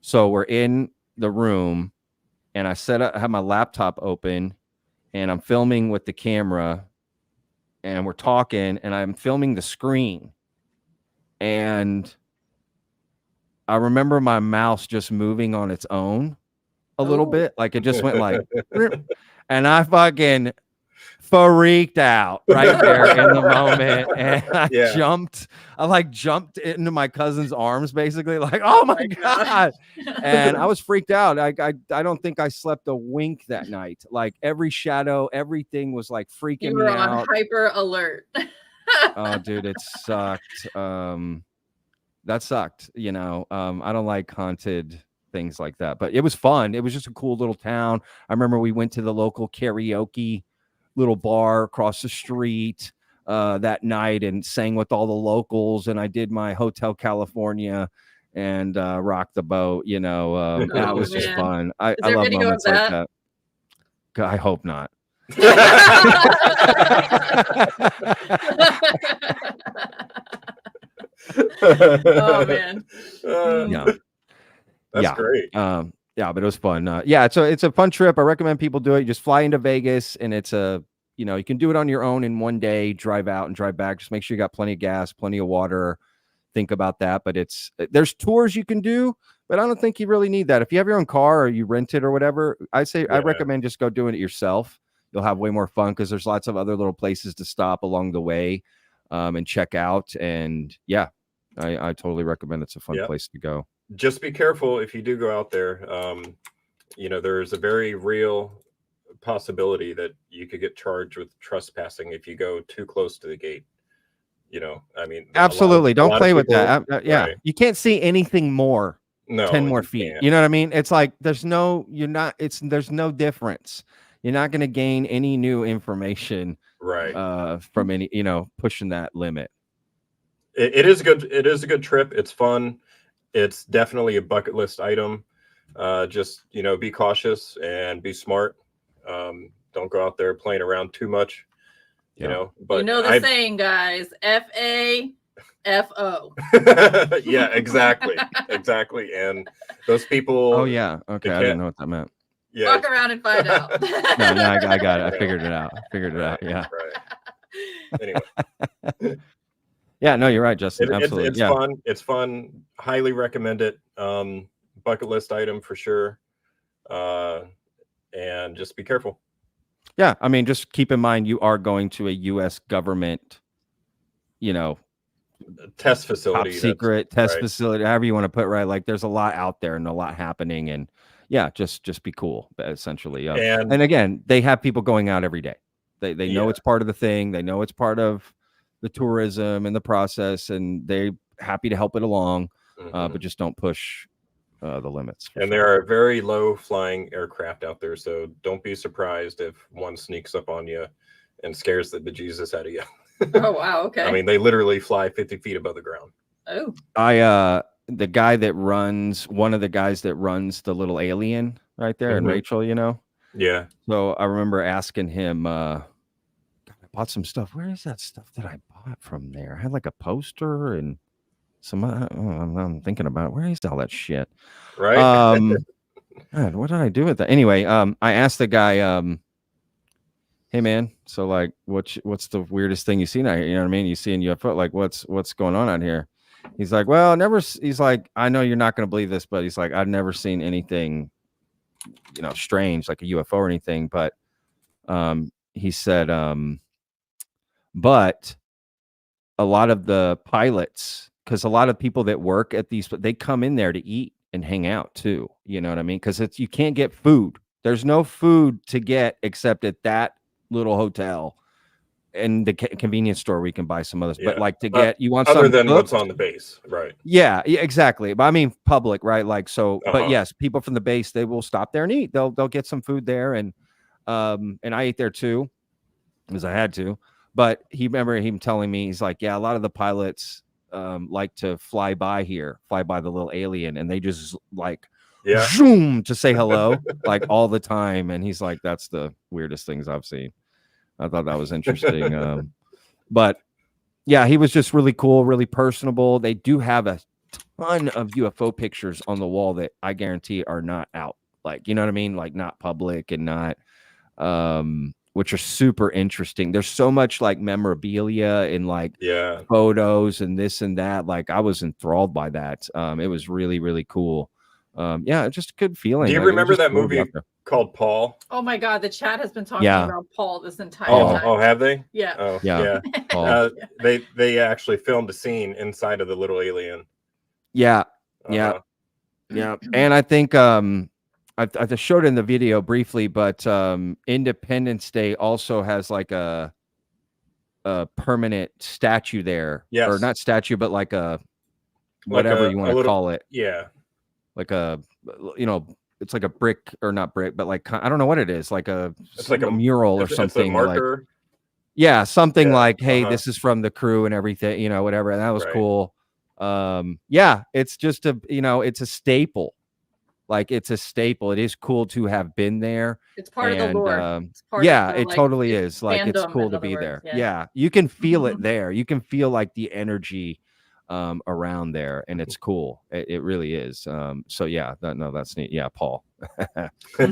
Speaker 2: so we're in the room, and I have my laptop open, and I'm filming with the camera, and we're talking, and I'm filming the screen, and I remember my mouse just moving on its own a little bit, like it just went like, and I fucking freaked out right there in the moment, and I
Speaker 4: Yeah.
Speaker 2: jumped into my cousin's arms, basically, like, oh my god, and I was freaked out. I don't think I slept a wink that night. Like every shadow, everything was like freaking
Speaker 3: You
Speaker 2: me
Speaker 3: were on
Speaker 2: out.
Speaker 3: hyper alert.
Speaker 2: Oh, dude, it sucked. That sucked. You know, I don't like haunted things like that, but it was fun. It was just a cool little town. I remember we went to the local karaoke little bar across the street that night and sang with all the locals, and I did my Hotel California and rock the boat. You know, that was just fun. I
Speaker 3: there
Speaker 2: love
Speaker 3: video of
Speaker 2: moments like
Speaker 3: that?
Speaker 2: that. God, I hope not.
Speaker 3: Oh man.
Speaker 2: Yeah.
Speaker 4: That's great.
Speaker 2: Yeah, but it was fun. Yeah, it's a fun trip. I recommend people do it. You just fly into Vegas, and it's you can do it on your own in one day, drive out and drive back. Just make sure you got plenty of gas, plenty of water. Think about that. But there's tours you can do, but I don't think you really need that. If you have your own car or you rent it or whatever, I recommend just go doing it yourself. You'll have way more fun because there's lots of other little places to stop along the way and check out. And yeah, I totally recommend. It's a fun place to go.
Speaker 4: Just be careful if you do go out there. There's a very real possibility that you could get charged with trespassing if you go too close to the gate.
Speaker 2: Absolutely. Don't play with that. Yeah.
Speaker 4: Right.
Speaker 2: You can't see anything more.
Speaker 4: No,
Speaker 2: 10 more feet.
Speaker 4: can't.
Speaker 2: You know what I mean? It's like there's no difference. You're not going to gain any new information from any, pushing that limit.
Speaker 4: It is good. It is a good trip. It's fun. It's definitely a bucket list item. Just, be cautious and be smart. Don't go out there playing around too much, but
Speaker 3: the saying, guys, FAFO.
Speaker 4: Yeah, exactly. Exactly. And those people.
Speaker 2: Oh yeah. Okay. I didn't know what that meant.
Speaker 4: Yeah.
Speaker 3: Walk around and find out.
Speaker 2: No, I got it. I figured it out. Yeah.
Speaker 4: Right. Anyway.
Speaker 2: Yeah, no, you're right, Justin. Absolutely.
Speaker 4: It's fun. It's fun. Highly recommend it. Bucket list item for sure. And just be careful.
Speaker 2: Yeah, I mean, just keep in mind you are going to a U.S. government,
Speaker 4: test facility,
Speaker 2: top secret test facility, however you want to put it, right? Like, there's a lot out there and a lot happening, and yeah, just be cool, essentially. And again, they have people going out every day. They know it's part of the thing. They know it's part of the tourism and the process, and they're happy to help it along, but just don't push the limits.
Speaker 4: And there are very low flying aircraft out there, so don't be surprised if one sneaks up on you and scares the bejesus out of you.
Speaker 3: Oh wow, okay.
Speaker 4: I mean, they literally fly 50 feet above the ground.
Speaker 3: Oh.
Speaker 2: The guy that runs, one of the guys that runs the little alien right there, and Rachel,
Speaker 4: Yeah.
Speaker 2: So I remember asking him, I bought some stuff. Where is that stuff that I bought from there? I had like a poster and some. I'm thinking about where is all that shit.
Speaker 4: Right.
Speaker 2: God, what did I do with that? Anyway, I asked the guy, hey man, so like, what's the weirdest thing you seen out here? You know what I mean? You see in UFO, like what's going on out here? He's like, well, he's like, I know you're not going to believe this, but he's like, I've never seen anything, strange, like a UFO or anything. But he said, but a lot of the pilots, because a lot of people that work at these, they come in there to eat and hang out too. You know what I mean? Because you can't get food. There's no food to get except at that little hotel and the convenience store we can buy some others. But like to get, you want
Speaker 4: other
Speaker 2: something
Speaker 4: than
Speaker 2: cooked?
Speaker 4: what's on the base, right?
Speaker 2: Yeah, exactly. But I mean public, right? Like so. But yes, people from the base, they will stop there and eat. They'll get some food there, and I ate there too, because I had to. But remember him telling me, he's like, yeah, a lot of the pilots like to fly by the little alien, and they just like zoom to say hello like all the time. And he's like, that's the weirdest things I've seen. I thought that was interesting. But yeah, he was just really cool, really personable. They do have a ton of UFO pictures on the wall that I guarantee are not out. Like, you know what I mean? Like not public and not, which are super interesting. There's so much like memorabilia and like photos and this and that. Like I was enthralled by that. It was really, really cool. Yeah, just a good feeling.
Speaker 4: Do you
Speaker 2: Like, it was
Speaker 4: remember
Speaker 2: just
Speaker 4: that
Speaker 2: cool to be
Speaker 4: movie
Speaker 2: out there.
Speaker 4: called Paul?
Speaker 3: Oh my God, the chat has been talking
Speaker 2: Yeah.
Speaker 3: about Paul this entire
Speaker 4: Oh,
Speaker 3: time.
Speaker 4: have they?
Speaker 3: Yeah.
Speaker 4: Oh,
Speaker 2: Yeah.
Speaker 4: yeah.
Speaker 2: Paul.
Speaker 4: They actually filmed a scene inside of the little alien.
Speaker 2: Yeah. Yeah.
Speaker 4: Uh-huh.
Speaker 2: Yeah. And I think I showed it in the video briefly, but Independence Day also has like a permanent statue there.
Speaker 4: Yes.
Speaker 2: Or not statue, but like a
Speaker 4: Like
Speaker 2: whatever
Speaker 4: a-
Speaker 2: you
Speaker 4: a
Speaker 2: want to
Speaker 4: little-
Speaker 2: call it.
Speaker 4: Yeah.
Speaker 2: Like a, you know, it's like a brick, or not brick, but like, I don't know what it is, like
Speaker 4: It's like a
Speaker 2: mural or
Speaker 4: it's a
Speaker 2: something. Like,
Speaker 4: marker.
Speaker 2: yeah, something
Speaker 4: Yeah,
Speaker 2: like, hey,
Speaker 4: uh-huh.
Speaker 2: this is from the crew and everything, you know, whatever. And that was
Speaker 4: Right.
Speaker 2: cool. Yeah, it's just a, you know, it's a staple. Like, it's a staple. It is cool to have been there.
Speaker 3: It's part of the lore. It's part of
Speaker 2: Yeah,
Speaker 3: the,
Speaker 2: it
Speaker 3: like,
Speaker 2: totally is. Like, it's
Speaker 3: fandom,
Speaker 2: cool
Speaker 3: in
Speaker 2: to
Speaker 3: other
Speaker 2: be
Speaker 3: words,
Speaker 2: there.
Speaker 3: yeah.
Speaker 2: Yeah, you can feel it there. You can feel like the energy around there, and it's cool. It really is. So yeah, that's neat. Yeah, Paul. Yeah.
Speaker 4: I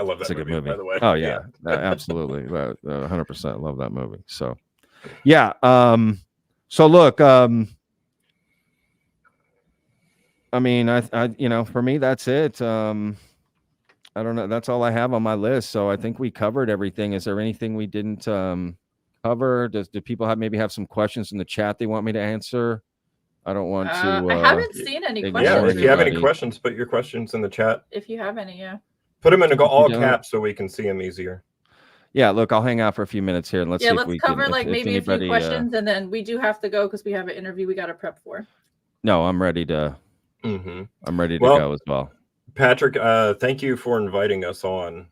Speaker 4: love that
Speaker 2: It's a good
Speaker 4: movie,
Speaker 2: movie.
Speaker 4: by the way.
Speaker 2: Oh yeah, absolutely, 100%. Love that movie. So yeah. So look, I mean, I you know, for me, that's it. I don't know. That's all I have on my list. So I think we covered everything. Is there anything we didn't cover? Do people have some questions in the chat they want me to answer? I don't want to.
Speaker 3: I haven't seen any
Speaker 2: ignore
Speaker 4: Yeah,
Speaker 3: questions.
Speaker 4: if you have any
Speaker 2: anybody.
Speaker 4: questions, put your questions in the chat.
Speaker 3: If you have any, yeah.
Speaker 4: Put them in all
Speaker 2: don't-
Speaker 4: caps so we can see them easier.
Speaker 2: Yeah, look, I'll hang out for a few minutes here and let's see if
Speaker 3: Let's
Speaker 2: we
Speaker 3: cover
Speaker 2: can.
Speaker 3: like
Speaker 2: if
Speaker 3: maybe a few
Speaker 2: anybody,
Speaker 3: questions, and then we do have to go because we have an interview we got to prep for.
Speaker 2: No, I'm ready to.
Speaker 4: Mm-hmm.
Speaker 2: I'm ready to
Speaker 4: Well,
Speaker 2: go as well.
Speaker 4: Patrick, thank you for inviting us on.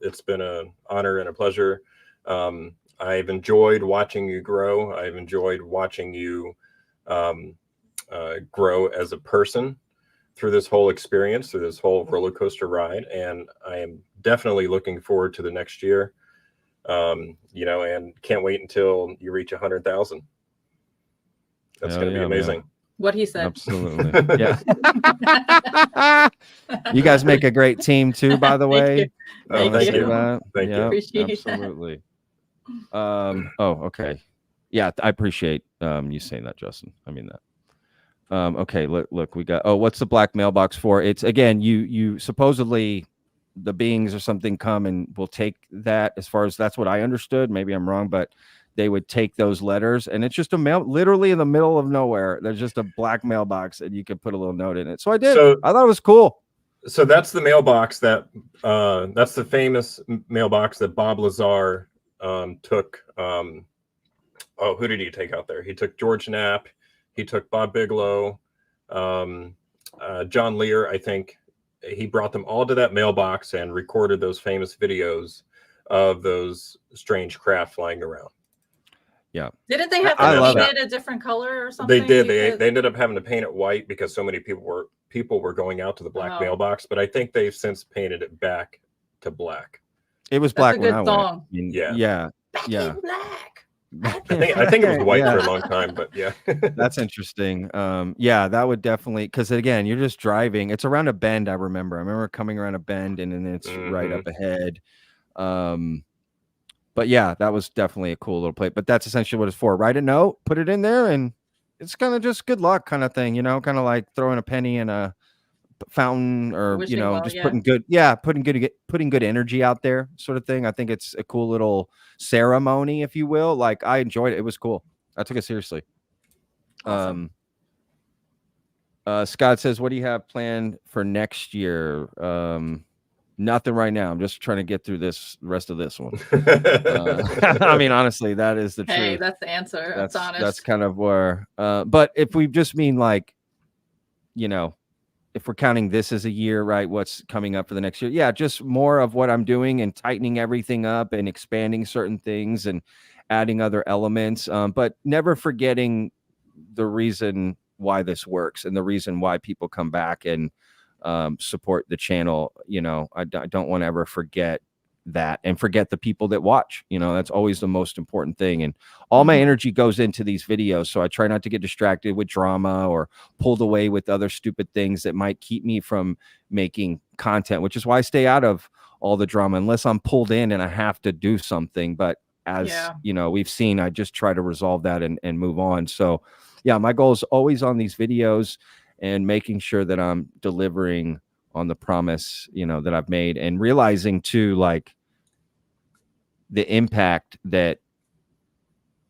Speaker 4: It's been an honor and a pleasure. I've enjoyed watching you grow. I've enjoyed watching you grow as a person through this whole experience, through this whole roller coaster ride. And I am definitely looking forward to the next year, you know, and can't wait until you reach 100,000. That's going to be amazing.
Speaker 3: Man. What he said.
Speaker 2: Absolutely. Yeah. You guys make a great team too, by the way.
Speaker 4: Thank you.
Speaker 2: Thank
Speaker 4: you.
Speaker 3: Appreciate
Speaker 2: absolutely. Oh, okay. Yeah, I appreciate you saying that, Justin. I mean that. Okay, look, we got. Oh, what's the black mailbox for? It's again, you supposedly the beings or something come and will take that. As far as that's what I understood. Maybe I'm wrong, but they would take those letters, and it's just a mail, literally in the middle of nowhere. There's just a black mailbox, and you can put a little note in it. So I did. I thought it was cool.
Speaker 4: So that's the mailbox that's the famous mailbox that Bob Lazar took. Who did he take out there? He took George Knapp. He took Bob Bigelow, John Lear, I think. He brought them all to that mailbox and recorded those famous videos of those strange craft flying around.
Speaker 2: Yeah.
Speaker 3: Didn't they have
Speaker 2: I
Speaker 3: to
Speaker 2: love
Speaker 3: paint it a different color or something?
Speaker 4: They did. They ended up having to paint it white because so many people were going out to the black mailbox. But I think they've since painted it back to black.
Speaker 2: It was black when I went. I mean,
Speaker 4: Yeah.
Speaker 2: Yeah.
Speaker 4: I think it was white for a long time, but yeah.
Speaker 2: That's interesting. Yeah, that would definitely, because again, you're just driving. It's around a bend. I remember coming around a bend, and then it's right up ahead. But yeah, that was definitely a cool little plate. But that's essentially what it's for. Write a note, put it in there, and it's kind of just good luck kind of thing, you know, kind of like throwing a penny in a fountain, or
Speaker 3: Wishing
Speaker 2: you know,
Speaker 3: well,
Speaker 2: just
Speaker 3: yeah.
Speaker 2: putting good energy out there, sort of thing. I think it's a cool little ceremony, if you will. Like, I enjoyed it. It was cool. I took it seriously.
Speaker 3: Awesome.
Speaker 2: Scott says, what do you have planned for next year? Nothing right now. I'm just trying to get through this rest of this one. I mean, honestly, that is the truth.
Speaker 3: Hey, that's the answer. That's honest.
Speaker 2: That's kind of where. But if we just mean like, you know, if we're counting this as a year, right? What's coming up for the next year? Yeah, just more of what I'm doing and tightening everything up and expanding certain things and adding other elements. But never forgetting the reason why this works and the reason why people come back and support the channel. You know, I don't want to ever forget that and forget the people that watch. You know, that's always the most important thing. And all my energy goes into these videos. So I try not to get distracted with drama or pulled away with other stupid things that might keep me from making content, which is why I stay out of all the drama unless I'm pulled in and I have to do something. But as you know, we've seen, I just try to resolve that and move on. So yeah, my goal is always on these videos. and making sure that I'm delivering on the promise, that I've made, and realizing too, like, the impact that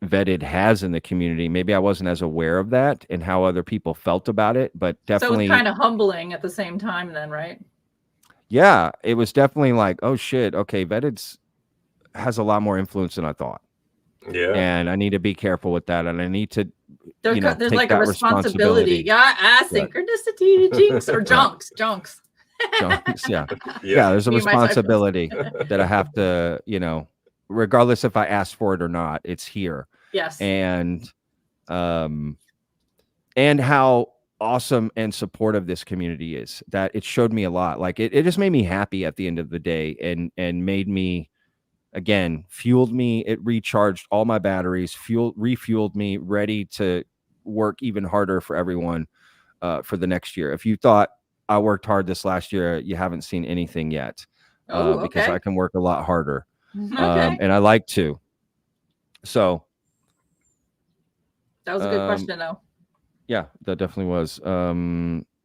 Speaker 2: Vetted has in the community. Maybe I wasn't as aware of that and how other people felt about it, but definitely
Speaker 3: So it's kind of humbling at the same time then, right?
Speaker 2: Yeah, it was definitely like, oh shit, okay, Vetted has a lot more influence than I thought.
Speaker 4: Yeah.
Speaker 2: And I need to be careful with that, and I need to
Speaker 3: There's
Speaker 2: take
Speaker 3: like a
Speaker 2: that
Speaker 3: responsibility. Yeah, synchronicity, jinx or junks.
Speaker 2: Junks, yeah. Yeah, there's a
Speaker 3: Me and my typos.
Speaker 2: responsibility that I have to, regardless if I asked for it or not, it's here.
Speaker 3: Yes.
Speaker 2: And how awesome and supportive this community is, that it showed me a lot. Like it just made me happy at the end of the day, and made me, again, fueled me. It recharged all my batteries, refueled me, ready to work even harder for everyone for the next year. If you thought I worked hard this last year, you haven't seen anything yet, because I can work a lot harder. And I like to. So
Speaker 3: that was a good question, though.
Speaker 2: Yeah, that definitely was.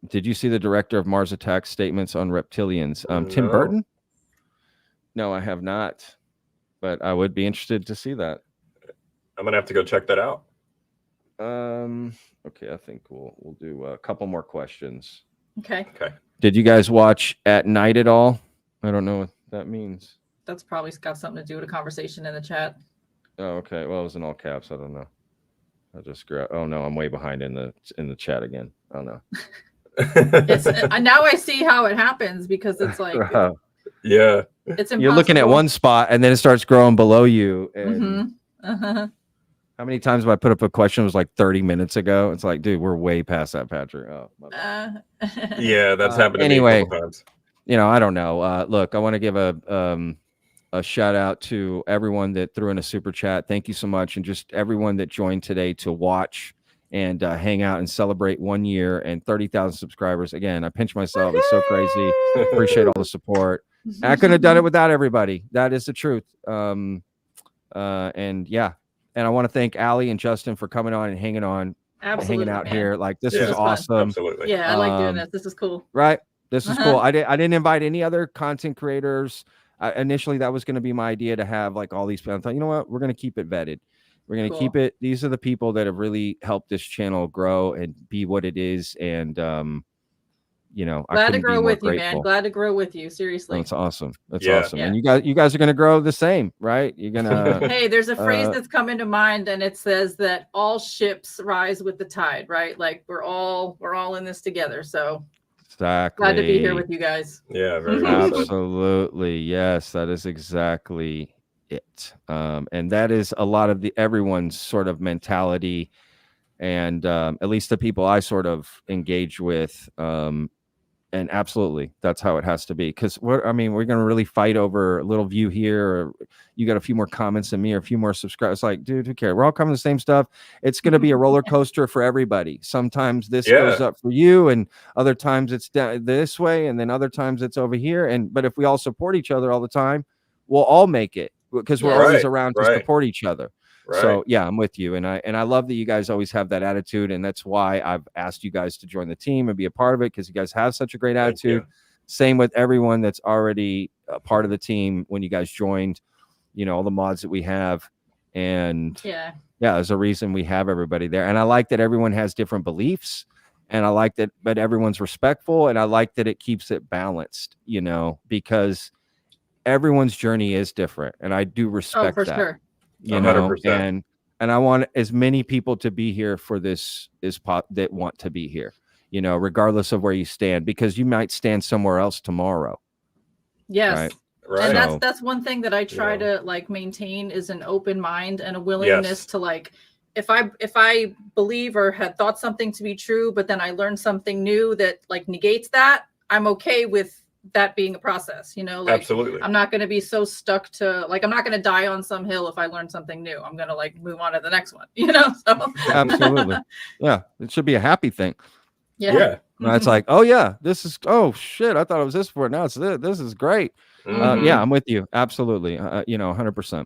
Speaker 2: Did you see the director of Mars Attacks statements on reptilians? Tim
Speaker 4: No.
Speaker 2: Burton? No, I have not, but I would be interested to see that.
Speaker 4: I'm gonna have to go check that out.
Speaker 2: Okay, I think we'll do a couple more questions.
Speaker 3: Okay.
Speaker 2: Did you guys watch At Night at all? I don't know what that means.
Speaker 3: That's probably got something to do with a conversation in the chat.
Speaker 2: Oh, okay. Well, it was in all caps. I don't know. I just oh no, I'm way behind in the chat again. I don't know.
Speaker 3: Now I see how it happens, because it's like
Speaker 4: yeah,
Speaker 3: it's
Speaker 2: you're looking at
Speaker 3: impossible.
Speaker 2: one spot and then it starts growing below you. And
Speaker 3: Uh-huh.
Speaker 2: how many times have I put up a question? It was like 30 minutes ago. It's like, dude, we're way past that, Patrick. Oh, my bad.
Speaker 4: Yeah, that's happened to
Speaker 2: anyway,
Speaker 4: me a couple times.
Speaker 2: I don't know. Look, I want to give a shout out to everyone that threw in a super chat. Thank you so much. And just everyone that joined today to watch and hang out and celebrate 1 year and 30,000 subscribers. Again, I pinch myself. It's so crazy. Appreciate all the support. I couldn't have done it without everybody. That is the truth. And yeah. And I want to thank Allie and Justin for coming on and hanging
Speaker 3: Absolutely,
Speaker 2: out
Speaker 3: man.
Speaker 2: here. Like, this
Speaker 3: This
Speaker 2: is
Speaker 3: is fun.
Speaker 2: awesome.
Speaker 4: Absolutely.
Speaker 3: Yeah, I like doing this. This is cool.
Speaker 2: Right. This is cool. I didn't invite any other content creators. Initially, that was going to be my idea, to have like all these people. I thought, you know what? We're going to keep it vetted. We're going to keep it. These are the people that have really helped this channel grow and be what it is. And,
Speaker 3: Glad to grow with you, man. Glad to grow with you. Seriously.
Speaker 2: That's awesome. That's
Speaker 4: Yeah.
Speaker 2: awesome. And you guys are going to grow the same, right? You're going to.
Speaker 3: Hey, there's a phrase that's come into mind, and it says that all ships rise with the tide, right? Like we're all in this together. So
Speaker 2: exactly.
Speaker 3: glad to be here with you guys.
Speaker 4: Yeah, very well said.
Speaker 2: Absolutely. Yes, that is exactly it. And that is a lot of everyone's sort of mentality, and at least the people I sort of engage with. And absolutely, that's how it has to be. Because we're going to really fight over a little view here, or you got a few more comments than me, or a few more subscribers. Like, dude, who cares? We're all coming to the same stuff. It's going to be a roller coaster for everybody. Sometimes this goes up for you, and other times it's down this way, and then other times it's over here. But if we all support each other all the time, we'll all make it, because we're always around to support each other.
Speaker 4: Right.
Speaker 2: So yeah, I'm with you, and I love that you guys always have that attitude, and that's why I've asked you guys to join the team and be a part of it, because you guys have such a great attitude. Same with everyone that's already a part of the team when you guys joined. All the mods that we have, and yeah, there's a reason we have everybody there. And I like that everyone has different beliefs, and I like that, but everyone's respectful, and I like that it keeps it balanced. Because everyone's journey is different, and I do respect
Speaker 3: for
Speaker 2: that.
Speaker 3: Sure.
Speaker 4: 100%.
Speaker 2: And I want as many people to be here for this that want to be here, regardless of where you stand, because you might stand somewhere else tomorrow.
Speaker 3: Yes.
Speaker 4: Right.
Speaker 3: And that's one thing that I try to like maintain, is an open mind and a willingness to like, if I believe or had thought something to be true, but then I learned something new that like negates that, I'm okay with that being a process,
Speaker 4: Absolutely.
Speaker 3: I'm not going to be so stuck to like, I'm not going to die on some hill if I learn something new. I'm going to like move on to the next one, so
Speaker 2: Absolutely. Yeah, it should be a happy thing.
Speaker 3: Yeah.
Speaker 2: It's like, oh yeah, oh shit, I thought it was this before, now it's this is great. Yeah, I'm with you. Absolutely. 100%.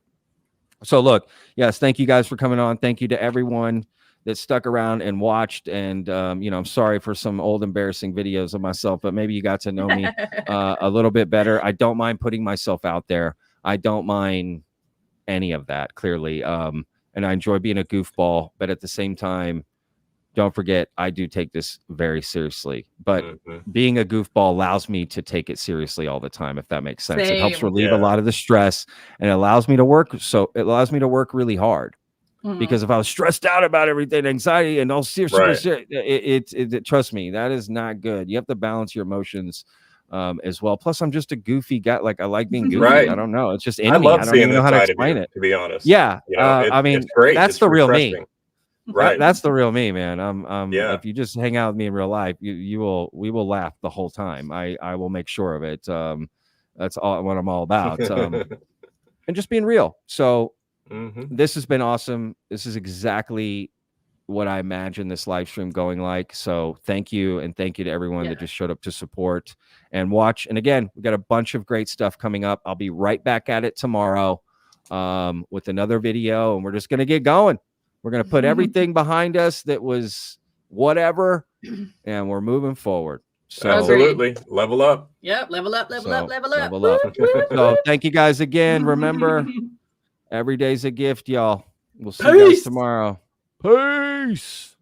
Speaker 2: So look, yes, thank you guys for coming on. Thank you to everyone that stuck around and watched. And I'm sorry for some old embarrassing videos of myself, but maybe you got to know me a little bit better. I don't mind putting myself out there. I don't mind any of that, clearly. And I enjoy being a goofball, but at the same time, don't forget, I do take this very seriously, but being a goofball allows me to take it seriously all the time, if that makes sense. It helps relieve a lot of the stress, and it allows me to work. So it allows me to work really hard, because if I was stressed out about everything, anxiety and all serious, trust me, that is not good. You have to balance your emotions as well. Plus, I'm just a goofy guy. Like, I like being goofy. I don't know. It's just in me. I don't even know how to explain it,
Speaker 4: to be honest.
Speaker 2: Yeah.
Speaker 4: I mean,
Speaker 2: it's great. That's the real me.
Speaker 4: Right.
Speaker 2: That's the real me, man. If you just hang out with me in real life, we will laugh the whole time. I will make sure of it. That's all what I'm all about. And just being real. So this has been awesome. This is exactly what I imagine this live stream going like. So thank you. And thank you to everyone that just showed up to support and watch. And again, we got a bunch of great stuff coming up. I'll be right back at it tomorrow with another video, and we're just going to get going. We're going to put everything behind us that was whatever, and we're moving forward. So
Speaker 4: absolutely. Level up.
Speaker 3: Yep. Level up.
Speaker 2: So thank you guys again. Remember, every day's a gift, y'all. We'll see you guys tomorrow. Peace.